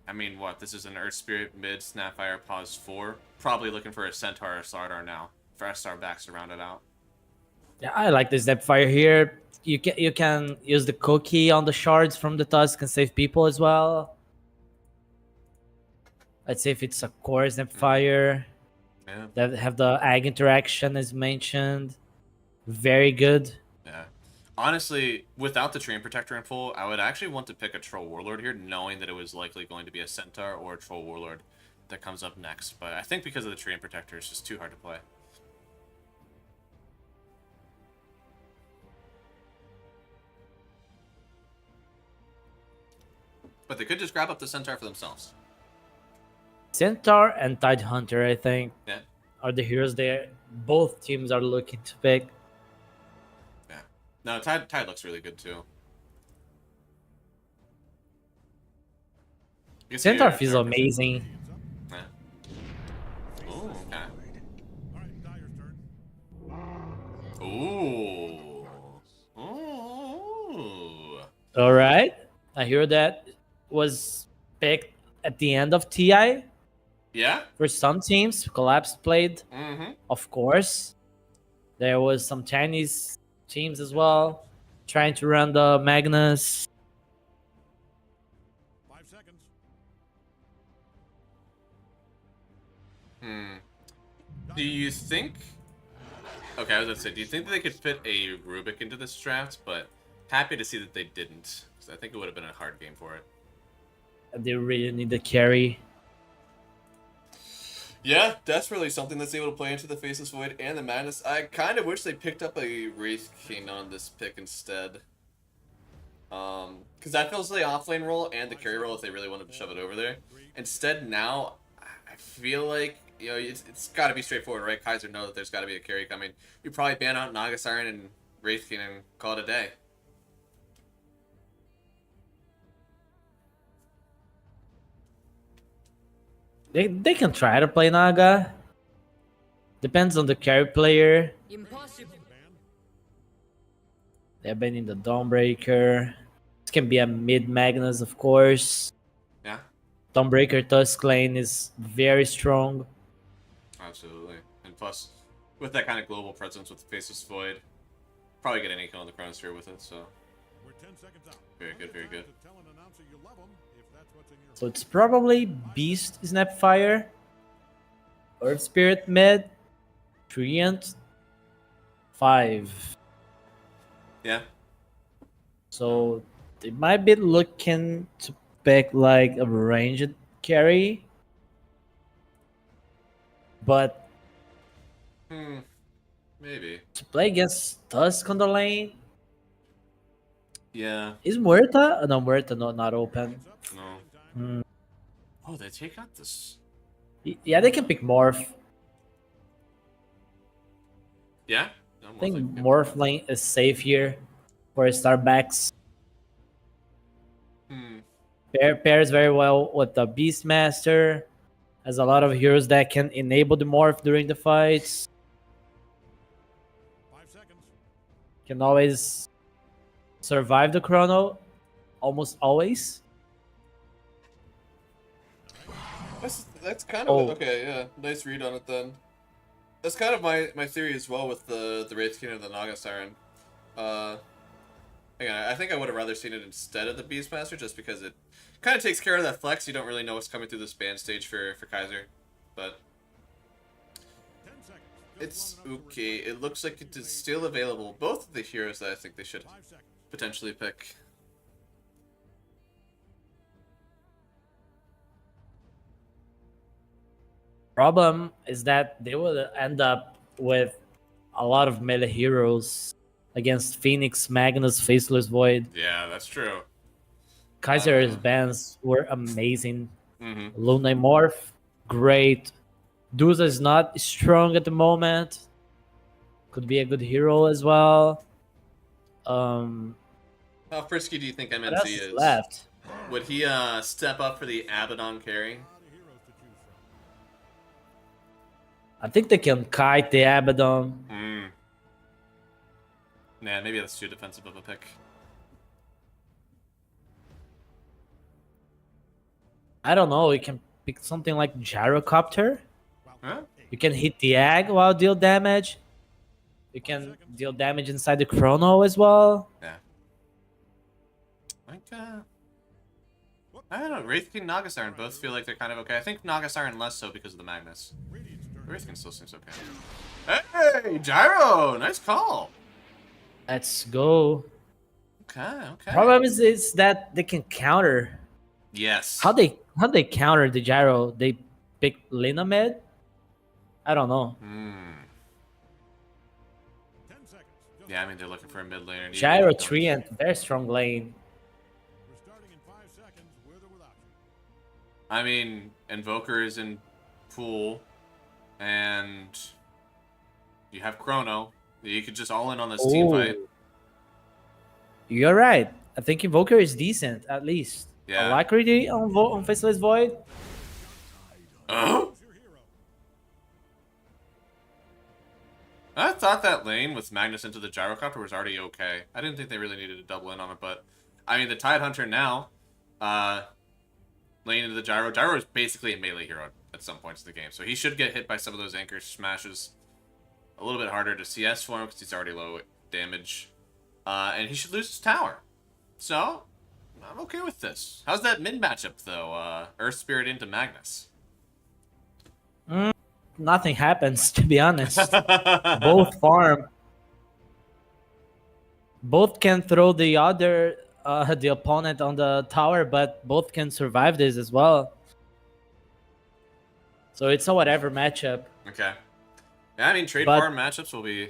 I mean, what? This is an Earth Spirit mid Snapfire pause 4. Probably looking for a Centaur or Slardar now for EStar Backs to round it out. Yeah, I like the Snapfire here. You can use the cookie on the shards from the Tusk and save people as well. Let's see if it's a core Snapfire. Yeah. That have the egg interaction as mentioned. Very good. Yeah. Honestly, without the Train Protector in full, I would actually want to pick a Troll Warlord here, knowing that it was likely going to be a Centaur or a Troll Warlord that comes up next. But I think because of the Train Protector, it's just too hard to play. But they could just grab up the Centaur for themselves. Centaur and Tide Hunter, I think, Yeah. are the heroes there. Both teams are looking to pick. Yeah. No, Tide looks really good too. Centaur feels amazing. Yeah. Ooh, okay. All right, Dyer's turn. Ooh. Ooh. All right. A hero that was picked at the end of TI Yeah? for some teams. Collapse played, Mm-hmm. of course. There was some Chinese teams as well trying to run the Magnus. 5 seconds. Do you think... Okay, I was going to say, do you think that they could fit a Rubik into this draft? But happy to see that they didn't. Because I think it would have been a hard game for it. They really need the carry. Yeah, desperately something that's able to play into the Faceless Void and the Madness. I kind of wish they picked up a Wraith King on this pick instead. Because that fills the offlane role and the carry role if they really wanted to shove it over there. Instead, now, I feel like, you know, it's got to be straightforward, right? Kaiser know that there's got to be a carry coming. You probably ban out Naga Siren and Wraith King and call it a day. They can try to play Naga. Depends on the carry player. Impossible. They're banning the Dawnbreaker. This can be a mid Magnus, of course. Yeah, Dawnbreaker Tusk lane is very strong. absolutely. And plus, with that kind of global presence with the Faceless Void, probably get any kill on the Chronosphere with it, so... We're 10 seconds out. Very good, very good. Tell an announcer you love him if that's what's in your So it's probably Beast Snapfire, Earth Spirit mid, Treant, 5. Yeah. So they might be looking to pick like a ranged carry. But Maybe. to play against Tusk on the lane, Yeah. is Muerta? No, Muerta not open. No. Hmm. Oh, they take out this... Yeah, they can pick Morph. Yeah? No, I think like- Morph lane is safe here for EStar Backs. Pairs very well with the Beastmaster. Has a lot of heroes that can enable the Morph during the fights. 5 seconds. Can always survive the chrono. Almost always. That's kind Oh. of... Okay, yeah. Nice read on it then. That's kind of my theory as well with the Wraith King and the Naga Siren. again, I think I would have rather seen it instead of the Beastmaster, just because it kind of takes care of that flex. You don't really know what's coming through this band stage for Kaiser, but 10 seconds. it's okay. It looks like it is still available. Both of the heroes that I think they should 5 seconds. potentially pick. Problem is that they will end up with a lot of melee heroes against Phoenix, Magnus, Faceless Void. Yeah, that's true. Kaiser's bans were amazing. Mm-hmm. Luna Morph, great. Duza is not strong at the moment. Could be a good hero as well. How frisky do you think What MNZ else is? is left? Would he step up for the Abaddon carry? A lot of heroes to choose from. I think they can kite the Abaddon. Hmm. Nah, maybe that's too defensive of a pick. I don't know. You can pick something like Gyrocopter. Huh? You can hit the egg while deal damage. You can deal damage inside the chrono as well. Yeah. Like, I don't know. Wraith King, Naga Siren both feel like they're kind of okay. I think Naga Siren less so because of the Magnus. Radiant's turn. Wraith King still seems okay. Hey, Gyro! Nice call! Let's go. Okay. Problem is that they can counter. Yes. How they counter the gyro? They pick Lina mid? I don't know. 10 seconds. Just Yeah, I mean, they're looking for a mid laner. Gyro Treant, very strong lane. We're starting in 5 seconds with or without you. I mean, Invoker is in pool, and you have Chrono. You could just all in on this team fight. You're right. I think Invoker is decent, at least. Yeah. Alacrity on Faceless Void. Oh? Who's your hero? I thought that lane with Magnus into the Gyrocopter was already okay. I didn't think they really needed to double in on it, but I mean, the Tide Hunter now, lane into the Gyro. Gyro is basically a melee hero at some points in the game, so he should get hit by some of those anchor smashes. A little bit harder to CS for him because he's already low damage, and he should lose his tower. So I'm okay with this. How's that mid matchup though? Earth Spirit into Magnus. Nothing happens, to be honest. Both farm. Both can throw the the opponent on the tower, but both can survive this as well. So it's a whatever matchup. Okay. Yeah, I mean, trade But- farm matchups will be,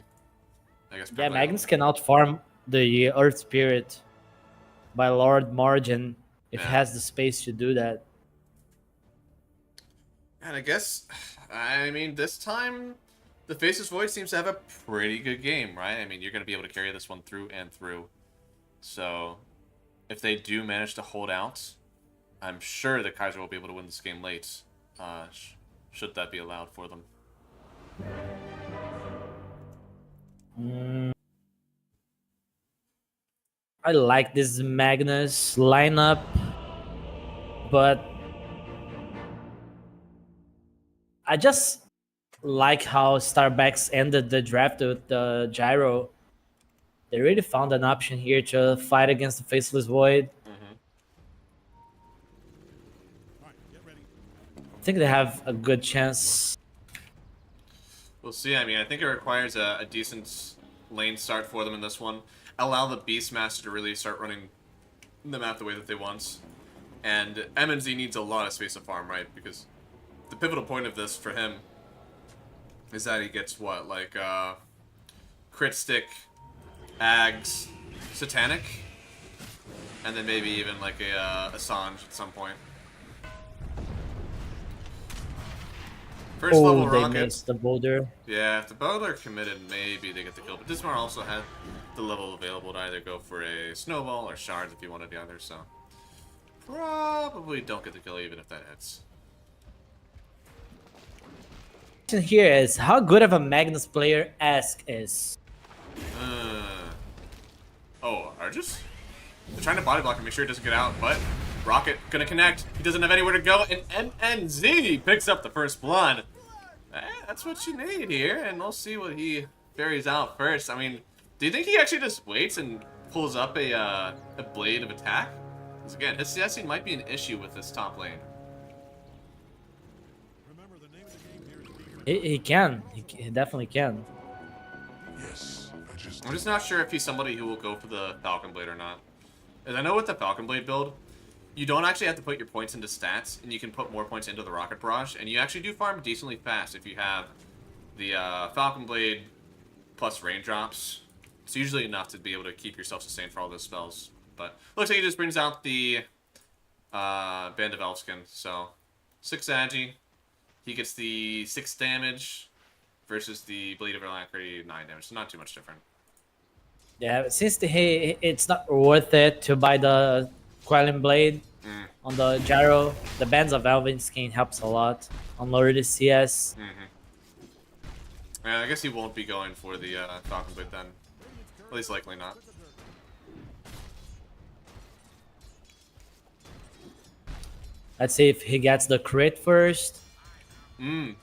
I guess. Yeah, probably- Magnus can outfarm the Earth Spirit by large margin if he Yeah. has the space to do that. And I guess, I mean, this time, the Faceless Void seems to have a pretty good game, right? I mean, you're going to be able to carry this one through and through. So, if they do manage to hold out, I'm sure that Kaiser will be able to win this game late, should that be allowed for them. I like this Magnus lineup, but I just like how EStar Backs ended the draft with the Gyro. They really found an option here to fight against the Faceless Void. All right, get ready. I think they have a good chance. We'll see. I mean, I think it requires a decent lane start for them in this one. Allow the Beastmaster to really start running the map the way that they want. And MNZ needs a lot of space to farm, right? Because the pivotal point of this for him is that he gets what? Like, Crit Stick, Ags, Satanic, and then maybe even like a Assange at some point. First level Oh, they rockets. missed the boulder. Yeah, if the Bowler committed, maybe they get the kill. But Dismar also had the level available to either go for a Snowball or Shards if you wanted the other, so probably don't get the kill even if that hits. Question here is how good of a Magnus player Ask is. Oh, Argus? They're trying to body block and make sure it doesn't get out, but Rocket gonna connect. He doesn't have anywhere to go, and MNZ picks up the first blood. That's what you need here, and we'll see what he buries out first. I mean, do you think he actually just waits and pulls up a blade of attack. Because again, his CSing might be an issue with this top lane. Remember, the name of the game here is defense. He can. He definitely can. Yes, I'm just not sure if he's somebody who will go for the Falcon Blade or not. And I know with the Falcon Blade build, you don't actually have to put your points into stats, and you can put more points into the Rocket Barrage, and you actually do farm decently fast if you have the Falcon Blade plus raindrops. It's usually enough to be able to keep yourself sustained for all those spells. But looks like he just brings out the Band of Elfskin. So 6 agi. He gets the 6 damage versus the Blade of Alacrity 9 damage. So not too much different. Yeah, since it's not worth it to buy the Quelling Blade on the gyro, the Bands of Elven skin helps a lot on lower the CS. Yeah, I guess he won't be going for the Falcon Blade then. At least likely not. Let's see if he gets the crit first. So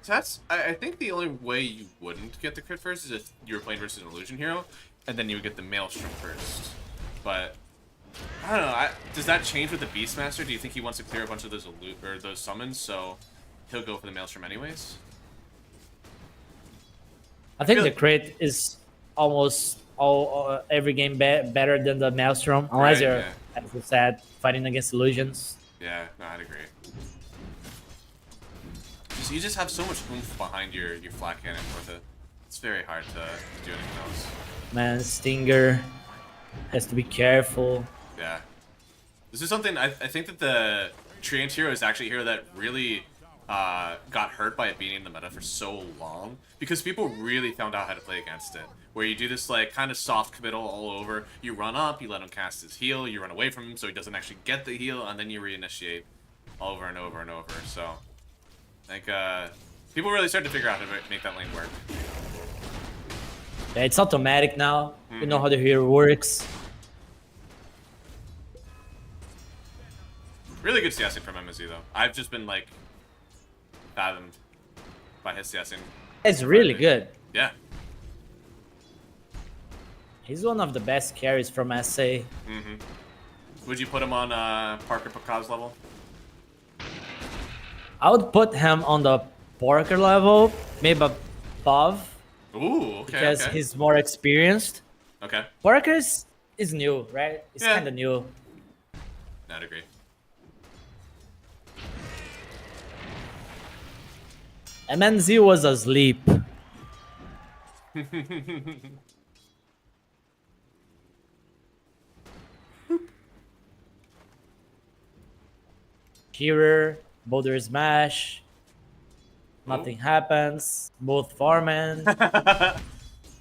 that's, I think the only way you wouldn't get the crit first is if you were playing versus an illusion hero, and then you would get the Maelstrom first. But I don't know. Does that change with the Beastmaster? Do you think he wants to clear a bunch of those those summons, so he'll go for the Maelstrom anyways? I think the crit is almost every game better than the Maelstrom, unless Right, you're, yeah. as you said, fighting against illusions. Yeah, no, I'd agree. You just have so much oomph behind your flat cannon with it. It's very hard to do anything else. Man, Stinger has to be careful. Yeah. This is something, I think that the Treant hero is actually a hero that really got hurt by it being in the meta for so long, because people really found out how to play against it. Where you do this like kind of soft committal all over, you run up, you let him cast his heal, you run away from him so he doesn't actually get the heal, and then you reinitiate over and over and over. So, like, people really started to figure out how to make that lane work. Yeah, it's automatic now. You know how the hero works. Really good CSing from MSZ though. I've just been like fathomed by his CSing. It's really good. Yeah. He's one of the best carries from SA. Would you put him on Parker Pakaz level? I would put him on the Porker level, maybe above, Ooh, okay. because okay. he's more experienced. Okay. Porker is new, right? It's Yeah. kind of new. I'd agree. MNZ was asleep. Healer, Boulder Smash. Nothing happens. Both farming. I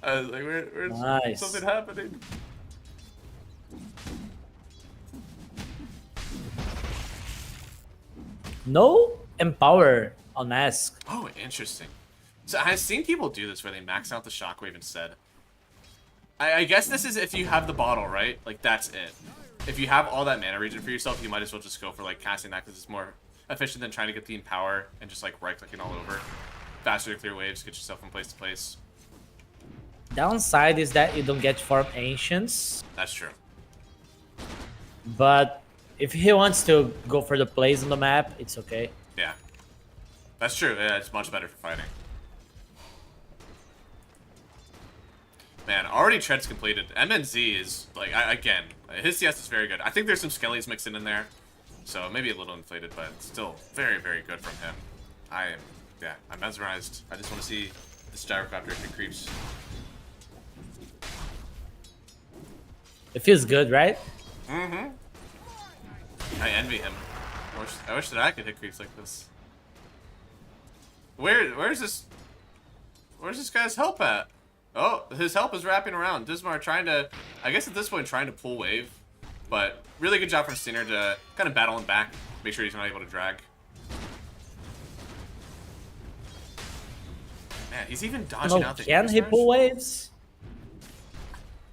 was like, where's Nice. something happening? No Empower on Mask. Oh, interesting. So I've seen people do this where they max out the Shockwave instead. I guess this is if you have the bottle, right? Like, that's it. If you have all that mana regen for yourself, you might as well just go for, like, casting that because it's more efficient than trying to get the Empower and just, like, right-clicking all over. Faster to clear waves, get yourself from place to place. Downside is that you don't get farm Ancients. That's true. But if he wants to go for the plays on the map, it's okay. Yeah. That's true. Yeah, it's much better for fighting. Man, already Tread's completed. MNZ is, like, again, his CS is very good. I think there's some Skellies mixed in there, so maybe a little inflated, but still very, very good from him. I'm mesmerized. I just want to see this gyrocopter if it creeps. It feels good, right? I envy him. I wish that I could hit creeps like this. Where's this guy's help at? Oh, his help is wrapping around. Dismar trying to, I guess at this point, trying to pull wave. But really good job from Stinger to kind of battle him back. Make sure he's not able to drag. Man, he's even dodging out the Can he Superstars. pull waves?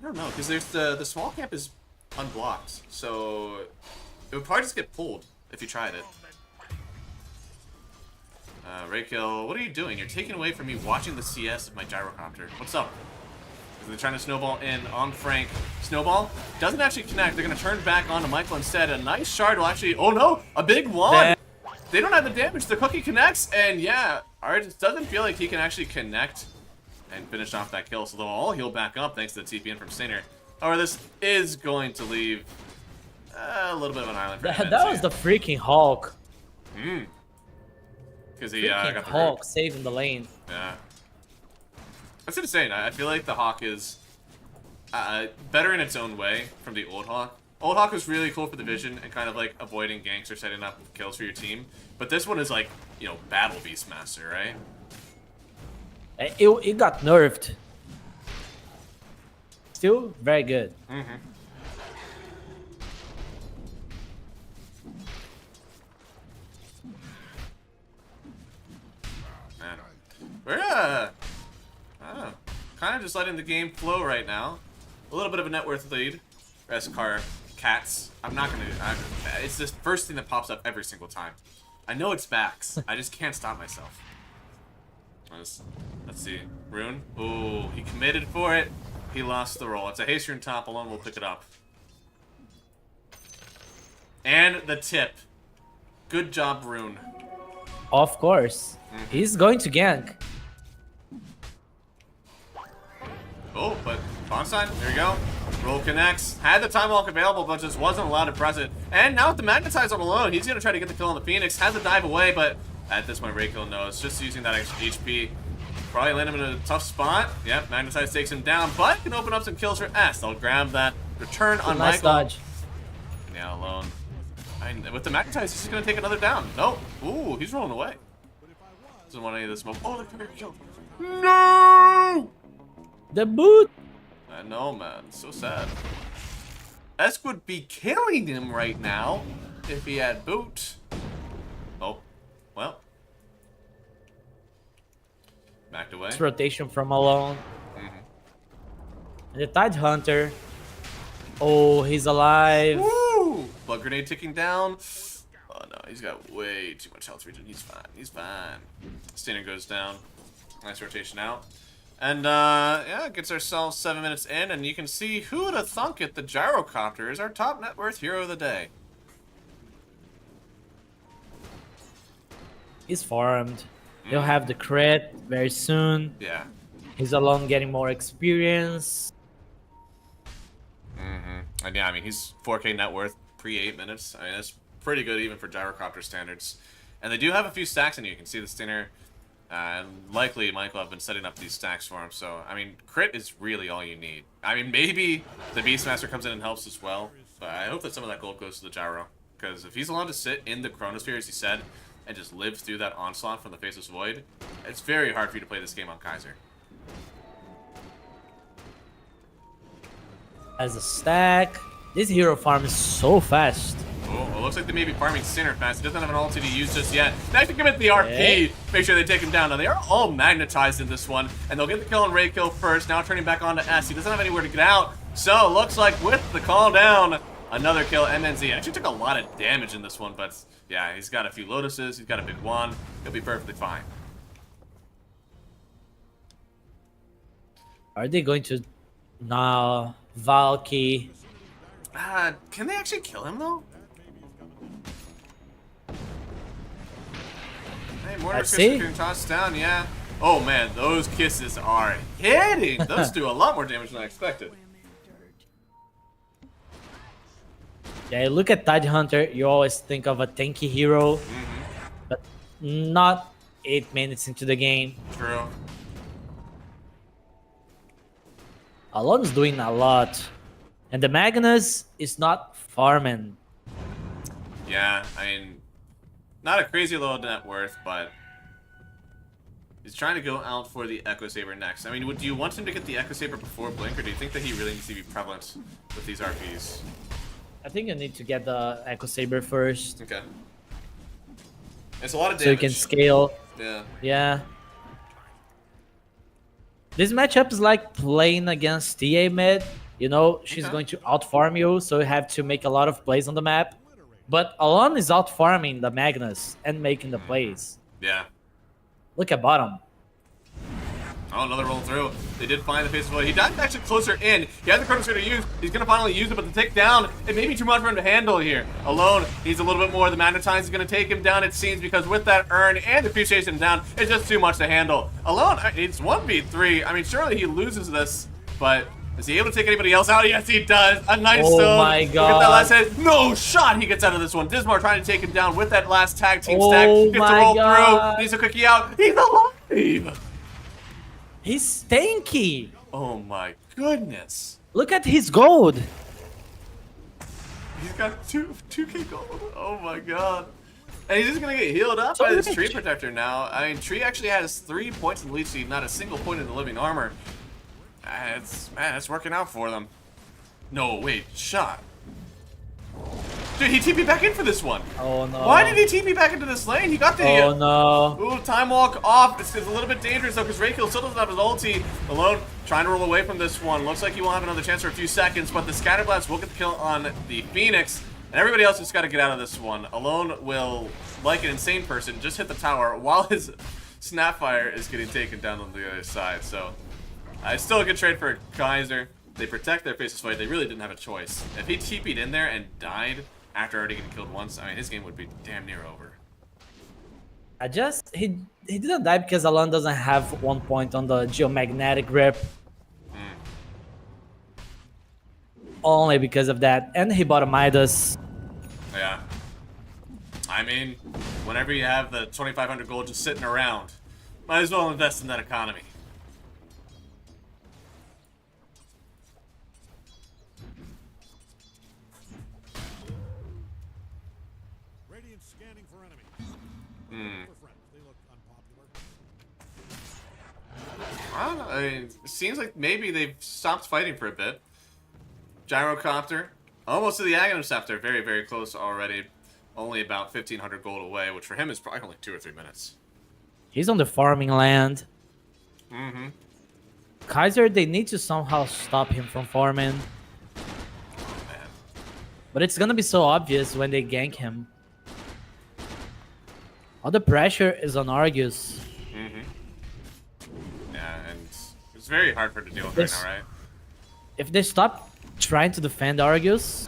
I don't know, because there's the small camp is unblocked. So it would probably just get pulled if you tried it. Raykill, what are you doing? You're taking away from me watching the CS of my gyrocopter. What's up? They're trying to snowball in on Frank. Snowball doesn't actually connect. They're going to turn back onto Michael instead. A nice shard will actually... Oh, no! A big wand! They don't have the damage. The cookie connects, and yeah, Artis doesn't feel like he can actually connect and finish off that kill. So they'll all heal back up thanks to the TP in from Stinger. However, this is going to leave a little bit of an island for That was the freaking Hulk. Because he Freaking got the Hulk root. saving the lane. Yeah. That's insane. I feel like the Hawk is better in its own way from the old Hawk. Old Hawk was really cool for the vision and kind of like avoiding ganks or setting up kills for your team. But this one is like, you know, Battle Beastmaster, right? It got nerfed. Still very good. Mm-hmm. Man. We're kind of just letting the game flow right now. A little bit of a net worth lead. Car cats. I'm not gonna. It's the first thing that pops up every single time. I know it's backs. I just can't stop myself. Let's see. Rune. Ooh, he committed for it. He lost the roll. It's a haste rune top. Alone will pick it up. And the tip. Good job, Rune. Of course. He's going to gank. Oh, but Bonsai, there you go. Roll connects. Had the time walk available, but just wasn't allowed to press it. And now with the Magnetize on alone, he's going to try to get the kill on the Phoenix. Has the dive away, but at this point, Raykill knows. Just using that extra HP. Probably land him in a tough spot. Yep, Magnetize takes him down, but can open up some kills for S. They'll grab that return on Nice Michael. dodge. Now alone. With the Magnetize, he's just going to take another down. Nope. Ooh, he's rolling away. Doesn't want any of this smoke. Oh, look, kill. No! The boot. I know, man. So sad. Esk would be killing him right now if he had boot. Oh, well. Backed away. It's rotation from alone. And the Tide Hunter. Oh, he's alive. Woo! Blood grenade ticking down. Oh no, he's got way too much health regen. He's fine. He's fine. Stinger goes down. Nice rotation out. And, yeah, gets ourselves 7 minutes in, and you can see who'd have thunk it, the Gyrocopter is our top net worth hero of the day. He's farmed. He'll have the crit very soon. Yeah. He's alone getting more experience. And yeah, I mean, he's 4K net worth pre-8 minutes. I mean, that's pretty good even for Gyrocopter standards. And they do have a few stacks in you. You can see the Stinger. And likely Michael have been setting up these stacks for him. So, I mean, crit is really all you need. I mean, maybe the Beastmaster comes in and helps as well. But I hope that some of that gold goes to the Gyro. Because if he's allowed to sit in the Chronosphere, as he said, and just live through that onslaught from the Faceless Void, it's very hard for you to play this game on Kaiser. As a stack, this hero farm is so fast. Oh, it looks like they may be farming Sinner fast. He doesn't have an ulti to use just yet. Nice to commit the RP. Make sure they take him down. Now, they are all magnetized in this one, and they'll get the kill on Raykill first. Now turning back on to S. He doesn't have anywhere to get out. So, looks like with the call down, another kill. MNZ actually took a lot of damage in this one, but yeah, he's got a few Lotuses. He's got a big wand. He'll be perfectly fine. Are they going to... Nah, Valky. Can they actually kill him, though? Hey, Mortar Let's Kisses see. getting tossed down, yeah. Oh, man, those kisses are hitting. Those do a lot more damage than I expected. Yeah, you look at Tide Hunter, you always think of a tanky hero. But not 8 minutes into the game. True. Alon's doing a lot. And the Magnus is not farming. Yeah, I mean, not a crazy low net worth, but he's trying to go out for the Echo Saber next. I mean, do you want him to get the Echo Saber before Blink, or do you think that he really needs to be prevalent with these RPs? I think you need to get the Echo Saber first. Okay. It's a lot of damage. So you can scale. Yeah. Yeah. This matchup is like playing against TA mid. You know, she's Okay. going to out-farm you, so you have to make a lot of plays on the map. But Alon is out-farming the Magnus and making the plays. Yeah. Look at bottom. Oh, another roll through. They did find the face of He died actually closer in. He has the Chronos to use. He's going to finally use it, but the takedown, it may be too much for him to handle here. Alone, he's a little bit more. The Magnetize is going to take him down, it seems, because with that urn and the Appreciation down, it's just too much to handle. Alone, it's 1v3. I mean, surely he loses this, but is he able to take anybody else out? Yes, he does. A nice stone. Oh my god. Look at that last hit. No shot he gets out of this one. Dismar trying to take him down with that last tag team stack. Gets to roll through. Needs a quickie out. He's alive. He's tanky. Oh my goodness. Look at his gold. He's got 2k gold. Oh my god. And he's just gonna get healed up So by this rich. tree protector now. I mean, Tree actually has 3 points in the lead seed, not a single point in the living armor. It's working out for them. No, wait, shot. Dude, he TP'd back in for this one. Oh no. Why did he TP back into this lane? He got the Oh no. Ooh, time walk off. It's a little bit dangerous though, because Raykill still doesn't have his ulti. Alone, trying to roll away from this one. Looks like he will have another chance for a few seconds, but the Scatter Blast will get the kill on the Phoenix. And everybody else just got to get out of this one. Alone will, like an insane person, just hit the tower while his Snapfire is getting taken down on the other side. So, it's still a good trade for Kaiser. They protect their faces fight. They really didn't have a choice. If he TP'd in there and died after already getting killed once, I mean, his game would be damn near over. He didn't die because Alon doesn't have 1 point on the geomagnetic rip. Only because of that, and he bought a Midas. Yeah. I mean, whenever you have the 2,500 gold just sitting around, might as well invest in that economy. Radiant scanning for enemies. For friends, they look unpopular. I don't know. I mean, it seems like maybe they've stopped fighting for a bit. Gyrocopter, almost to the Aghanim Scepter. Very, very close already. Only about 1,500 gold away, which for him is probably only 2 or 3 minutes. He's on the farming land. Mm-hmm. Kaiser, they need to somehow stop him from farming. Man. But it's gonna be so obvious when they gank him. All the pressure is on Argus. Mm-hmm. Yeah, and it's very hard for it to deal with This- right now, right? If they stop trying to defend Argus,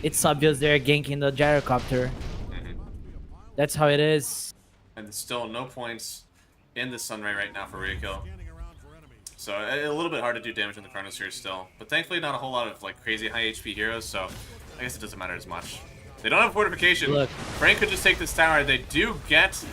it's obvious they're ganking the gyrocopter. Mm-hmm. That's how it is. And still no points in the Sunray right now for Ryukill. Scanning around for enemies. So a little bit hard to do damage in the Chronosphere still. But thankfully not a whole lot of like crazy high HP heroes, so I guess it doesn't matter as much. They don't have fortification. Look. Frank could just take this tower. They do get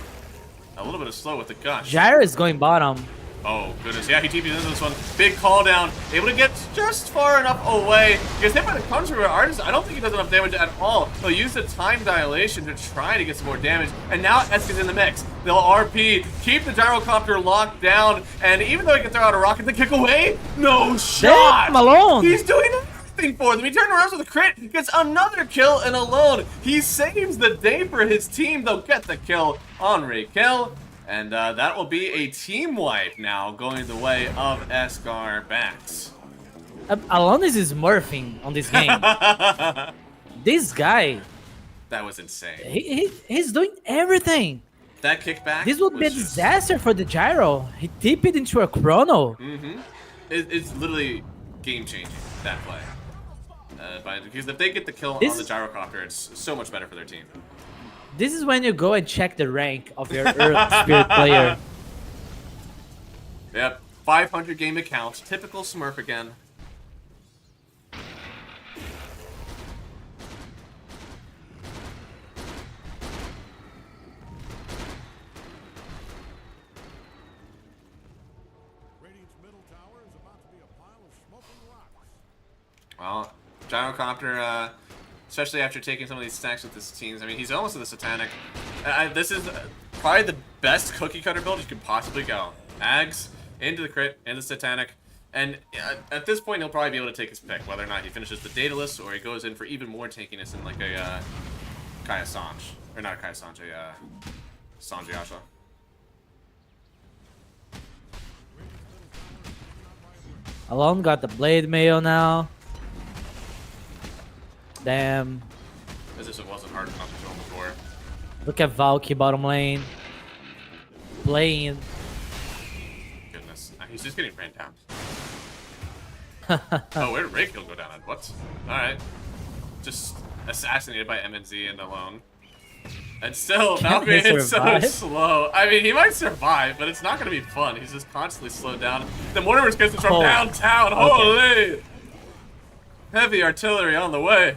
a little bit of slow with the gush. Gyro is going bottom. Oh, goodness. Yeah, he TP'd into this one. Big call down. Able to get just far enough away. Gets hit by the Chronosphere Artist. I don't think he does enough damage at all. He'll use the time dilation to try to get some more damage. And now Esk is in the mix. They'll RP, keep the Gyrocopter locked down. And even though he can throw out a rocket to kick away, no shot! Leave him alone. He's doing everything for them. He turned around with a crit, gets another kill, and alone, he saves the day for his team. They'll get the kill on Raykill. And that will be a team wipe now, going the way of EStar Backs. Alonis is smurfing on this game. This guy, That was insane. he's doing everything. That kickback. This would be a was just- disaster for the gyro. He tipped into a chrono. Mm-hmm. It's literally game changing, that play. Because if they get the kill on the Gyrocopter, it's so much better for their team. This is when you go and check the rank of your Earth Spirit player. Yep, 500 game account, typical Smurf again. Radiant's middle tower is about to be a pile of smoking rocks. Well, Gyrocopter, especially after taking some of these stacks with his teams, I mean, he's almost to the Satanic. This is probably the best cookie cutter build you could possibly go. Ags, into the crit, into the Satanic, and at this point he'll probably be able to take his pick, whether or not he finishes the Daedalus or he goes in for even more tankiness in like a Kaya Sanj. Or not a Kaya Sanj, a Sanji Asha. Alone got the blade mayo now. Damn. As if it wasn't hard enough to kill him before. Look at Valky bottom lane. Playing. Goodness. He's just getting ran down. Oh, where did Ray kill go down on? What? Alright. Just assassinated by MNZ and alone. And still, Valkyrie hits so slow. I mean, he might survive, but it's not going to be fun. He's just constantly slowed down. The Mortimer's gets it from downtown. Okay. Holy! Heavy artillery on the way.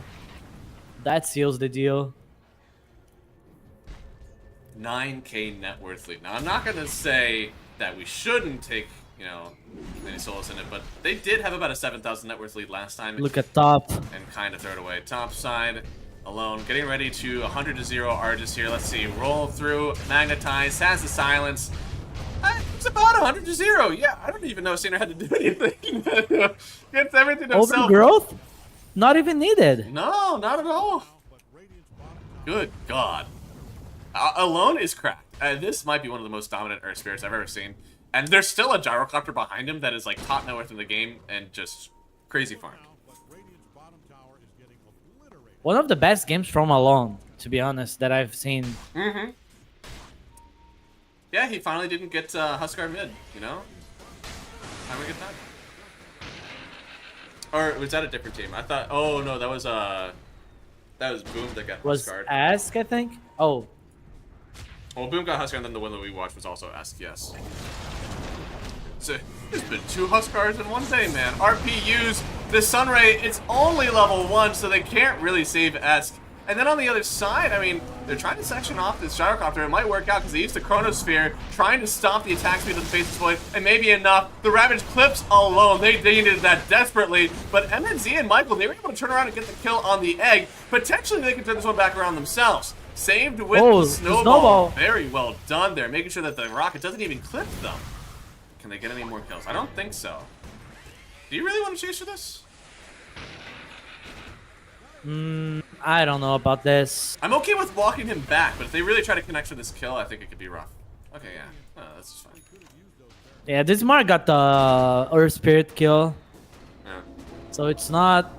That seals the deal. 9K net worth lead. Now, I'm not going to say that we shouldn't take, you know, any solace in it, but they did have about a 7,000 net worth lead last time. Look at top. And kind of throw it away. Top side, alone, getting ready to 100-0 Argus here. Let's see, roll through, magnetize, has the silence. It's about 100-0. Yeah, I don't even know Saner had to do anything. Gets everything himself. Overgrowth? Not even needed. No, not at all. Good God. Alone is cracked. This might be one of the most dominant Earth Spirits I've ever seen. And there's still a gyrocopter behind him that is like top net worth in the game and just crazy farm. One of the best games from Alone, to be honest, that I've seen. Mm-hmm. Yeah, he finally didn't get Huskar mid, you know? How do we get that? Or was that a different team? I thought, oh no, that was Boom that got Huskar. Ask, I think? Oh. Well, Boom got Huskar, and then the one that we watched was also Ask, yes. So, there's been 2 Huskars in one day, man. RPUs, the Sunray, it's only level 1, so they can't really save Esk. And then on the other side, I mean, they're trying to section off this gyrocopter. It might work out because they used the Chronosphere, trying to stop the attack speed of the Faceless Void, and maybe enough. The Ravage Clips alone, they needed that desperately. But MNZ and Michael, they were able to turn around and get the kill on the egg. Potentially, they can turn this one back around themselves. Saved with the snowball. Very well done there, making sure that the rocket doesn't even clip them. Can they get any more kills? I don't think so. Do you really want to chase for this? I don't know about this. I'm okay with walking him back, but if they really try to connect for this kill, I think it could be rough. Okay, yeah. That's just fine. Yeah, this Mark got the Earth Spirit kill. Yeah. So it's not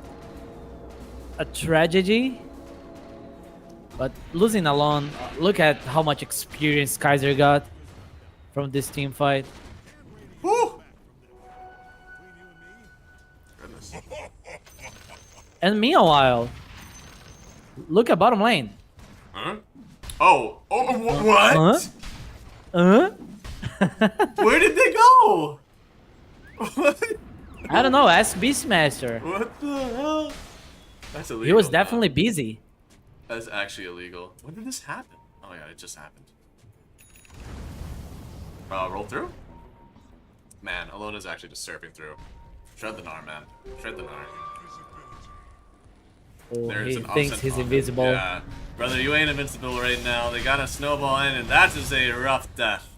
a tragedy. But losing Alone, look at how much experience Kaiser got from this team fight. Woo! Goodness. And meanwhile, look at bottom lane. Huh? Oh, what? Where did they go? What? I don't know, ask Beastmaster. What the hell? That's illegal. He was definitely busy. That's actually illegal. When did this happen? Oh my god, it just happened. Roll through? Man, Alone is actually just surfing through. Shred the Gnar, man. Shred the Gnar. Oh, There's he an thinks offset he's on invisible. It. Yeah. Brother, you ain't invincible right now. They got a snowball in, and that is a rough death.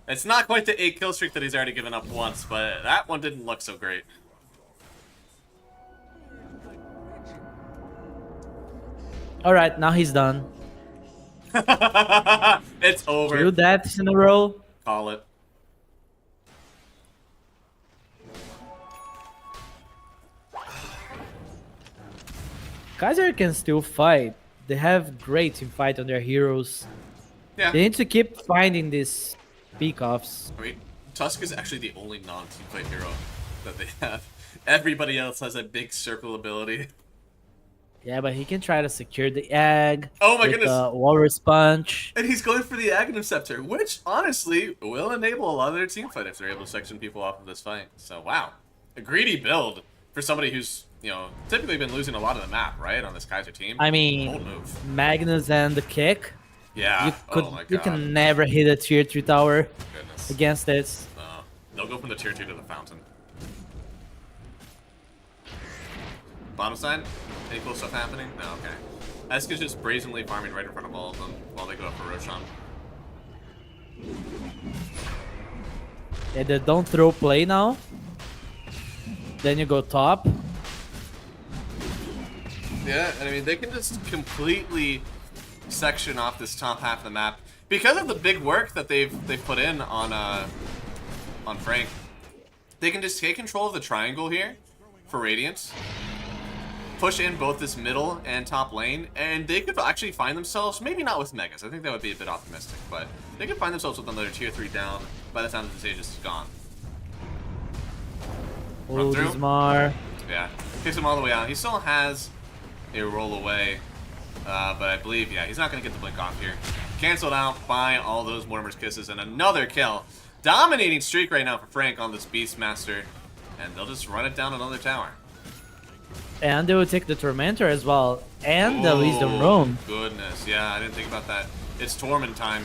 It's not quite the 8 kill streak that he's already given up once, but that one didn't look so great. Alright, now he's done. It's over. 2 deaths in a row. Call it. Kaiser can still fight. They have great team fight on their heroes. Yeah. They need to keep finding these peak-offs. I mean, Tusk is actually the only non-team fight hero that they have. Everybody else has a big circle ability. Yeah, but he can try to secure the egg. Oh my with goodness. The Walrus Punch. And he's going for the Aghanim Scepter, which honestly will enable a lot of their team fight if they're able to section people off of this fight. So wow, a greedy build for somebody who's, you know, typically been losing a lot of the map, right, on this Kaiser team. I mean, bold move. Magnus and the kick. Yeah. You could, oh my god. you can never hit a tier 3 tower Goodness. against this. They'll go from the tier 2 to the fountain. Bottom side? Any cool stuff happening? No, okay. Esk is just brazenly farming right in front of all of them while they go up for Roshan. Yeah, they don't throw play now. Then you go top. Yeah, and I mean, they can just completely section off this top half of the map because of the big work that they've put in on Frank. They can just take control of the triangle here for Radiant, push in both this middle and top lane, and they could actually find themselves, maybe not with Megas, I think that would be a bit optimistic, but they could find themselves with another tier 3 down by the time that the stage is gone. Run Oh, through. Dismar. Yeah, kicks him all the way out. He still has a roll away, but I believe, yeah, he's not going to get the blink off here. Canceled out by all those Mortimer's Kisses, and another kill. Dominating streak right now for Frank on this Beastmaster, and they'll just run it down another tower. And they will take the Tormentor as well, and the Wisdom Roam. Goodness, yeah, I didn't think about that. It's Torment time.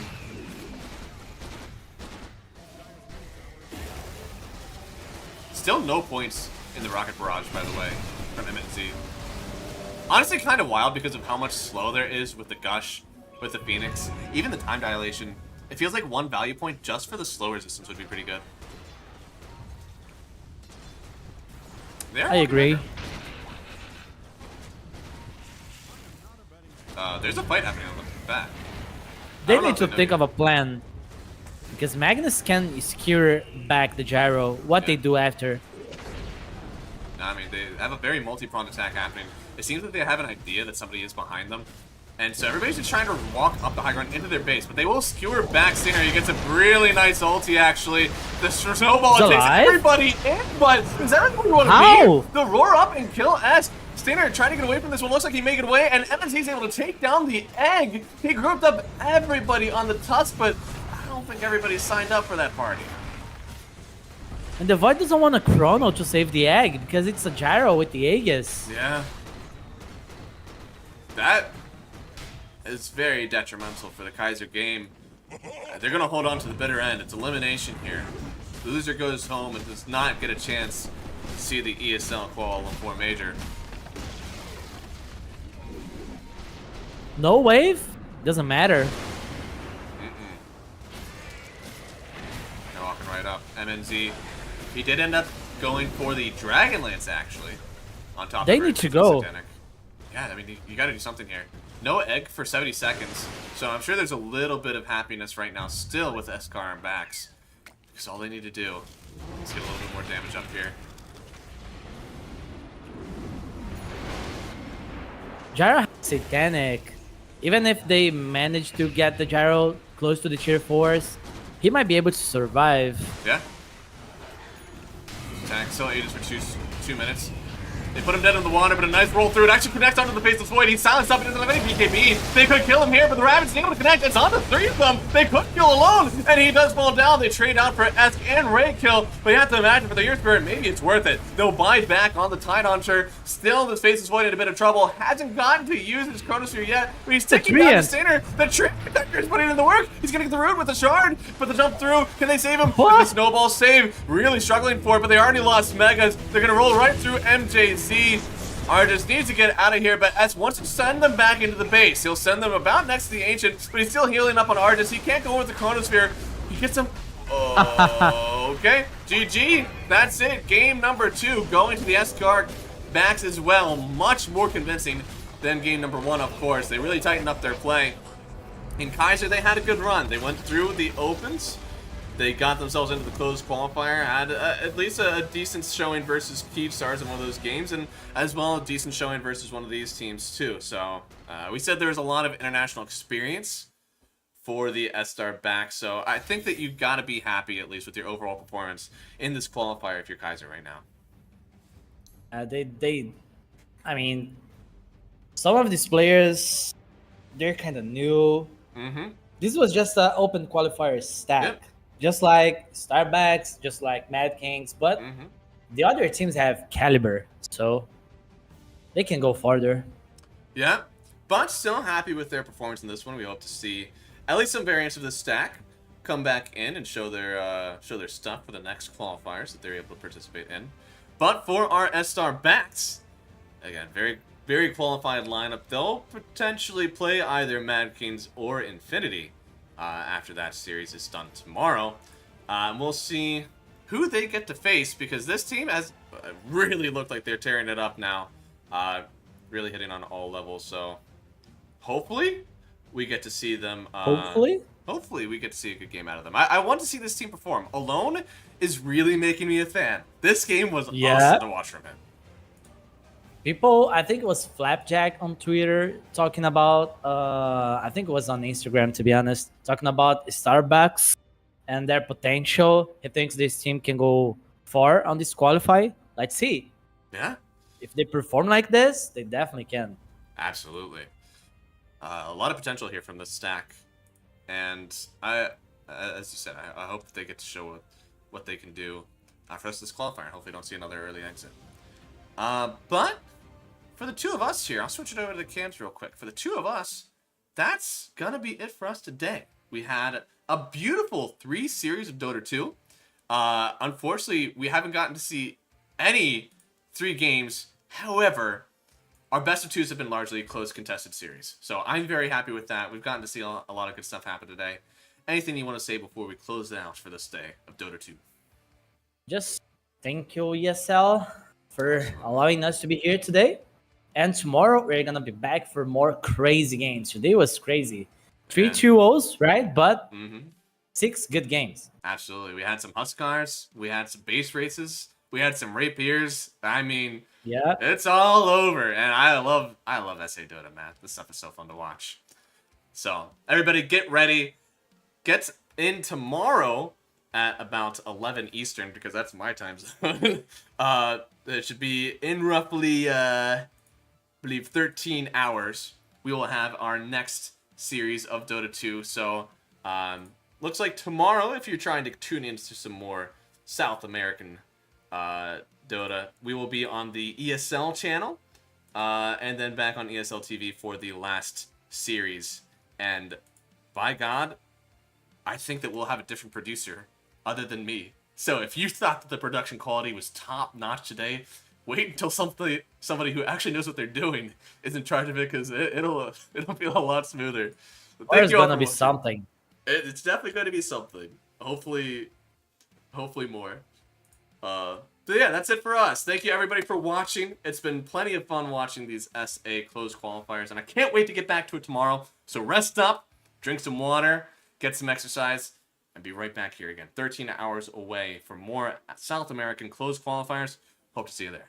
Still no points in the Rocket Barrage, by the way, from MNZ. Honestly, kind of wild because of how much slow there is with the Gush, with the Phoenix. Even the time dilation. It feels like one value point just for the slow resistance would be pretty good. I agree. There's a fight happening on the back. They need to think of a plan. Because Magnus can secure back the gyro. What they do after. No, I mean, they have a very multi-pronged attack happening. It seems that they have an idea that somebody is behind them. And so everybody's just trying to walk up the high ground into their base. But they will skewer back Stinger. He gets a really nice ulti, actually. The snowball takes everybody in, but does everybody want to leave? They'll roar up and kill S. Stinger trying to get away from this one. Looks like he made it away, and MNC's able to take down the egg. He grouped up everybody on the tusk, but I don't think everybody signed up for that party. And the Void doesn't want a Chrono to save the egg because it's a gyro with the Aegis. Yeah. That is very detrimental for the Kaiser game. They're going to hold on to the bitter end. It's elimination here. The loser goes home and does not get a chance to see the ESL Kuala Lumpur Major. No wave? Doesn't matter. They're walking right up. MNZ. He did end up going for the Dragonlance, actually. On top they of need to go. Satanic. Yeah, I mean, you got to do something here. No egg for 70 seconds. So I'm sure there's a little bit of happiness right now still with EStar and Backs. Because all they need to do is get a little bit more damage up here. Gyro has Satanic. Even if they manage to get the gyro close to the tier 4s, he might be able to survive. Yeah. Attack still ages for two minutes. They put him dead in the water, but a nice roll through. It actually connects onto the Faceless Void. He's silenced up. He doesn't have any BKB. They could kill him here, but the Rabbit's able to connect. It's on to 3 of them. They could kill alone, and he does fall down. They trade out for Esk and Ray kill, but you have to imagine for the Earth Spirit, maybe it's worth it. They'll buy back on the Tide Hunter. Still, this Faceless Void in a bit of trouble. Hasn't gotten to use his Chronosphere yet, but he's taking down the Stainer. The Tree Protector is putting in the work. He's going to get the root with the Shard, but the jump through. Can they save him? The Snowball save. Really struggling for it, but they already lost Megas. They're going to roll right through MJZ. Argus needs to get out of here, but S wants to send them back into the base. He'll send them about next to the Ancient, but he's still healing up on Argus. He can't go with the Chronosphere. He gets him. Okay, GG. That's it. Game number 2 going to the EStar Backs as well. Much more convincing than game number 1, of course. They really tightened up their play. In Kaiser, they had a good run. They went through the opens. They got themselves into the closed qualifier, had at least a decent showing versus Keystars in one of those games, and as well a decent showing versus one of these teams too. So we said there's a lot of international experience for the EStar Backs, so I think that you've got to be happy at least with your overall performance in this qualifier if you're Kaiser right now. I mean, some of these players, they're kind of new. This was just an open qualifier stack. Yep. Just like EStar Backs, just like Mad Kings, but the other teams have caliber, so they can go farther. Yeah, but still happy with their performance in this one. We hope to see at least some variants of this stack come back in and show their stuff for the next qualifiers that they're able to participate in. But for our EStar Backs, again, very, very qualified lineup. They'll potentially play either Mad Kings or Infinity. After that series is done tomorrow. We'll see who they get to face, because this team has really looked like they're tearing it up now. Really hitting on all levels, so hopefully we get to see them. Hopefully we get to see a good game out of them. I want to see this team perform. Alone is really making me a fan. This game was awesome to watch from him. People, I think it was Flapjack on Twitter talking about, I think it was on Instagram to be honest, talking about EStar Backs and their potential. He thinks this team can go far on this qualify. let's see. Yeah, If they perform like this, they definitely can. absolutely. A lot of potential here from this stack, and as you said, I hope that they get to show what they can do for us this qualifier. Hopefully, don't see another early exit. But for the two of us here, I'll switch it over to the cams real quick. For the two of us, that's gonna be it for us today. We had a beautiful 3 series of Dota 2. Unfortunately, we haven't gotten to see any 3 games. However, our best of 2s have been largely close contested series. So I'm very happy with that. We've gotten to see a lot of good stuff happen today. Anything you want to say before we close it out for this day of Dota 2? Just thank you, ESL, for allowing us to be here today. And tomorrow we're gonna be back for more crazy games. Today was crazy. 3 Yeah. 2-0s, right? But Mm-hmm. 6 good games. Absolutely. We had some Huskars. We had some base races. We had some rapiers. I mean, Yeah. it's all over. And I love SA Dota, man. This stuff is so fun to watch. So, everybody get ready. Get in tomorrow at about 11 Eastern, because that's my time zone. It should be in roughly, I believe, 13 hours. We will have our next series of Dota 2. So, looks like tomorrow, if you're trying to tune into some more South American Dota, we will be on the ESL channel, and then back on ESL TV for the last series. And by God, I think that we'll have a different producer other than me. So if you thought that the production quality was top notch today, wait until somebody who actually knows what they're doing is in charge of it, because it'll feel a lot smoother. But There's you all gonna for be watching. something. It's definitely going to be something. Hopefully more. But yeah, that's it for us. Thank you everybody for watching. It's been plenty of fun watching these SA closed qualifiers, and I can't wait to get back to it tomorrow. So rest up, drink some water, get some exercise, and be right back here again. 13 hours away for more South American closed qualifiers. Hope to see you there.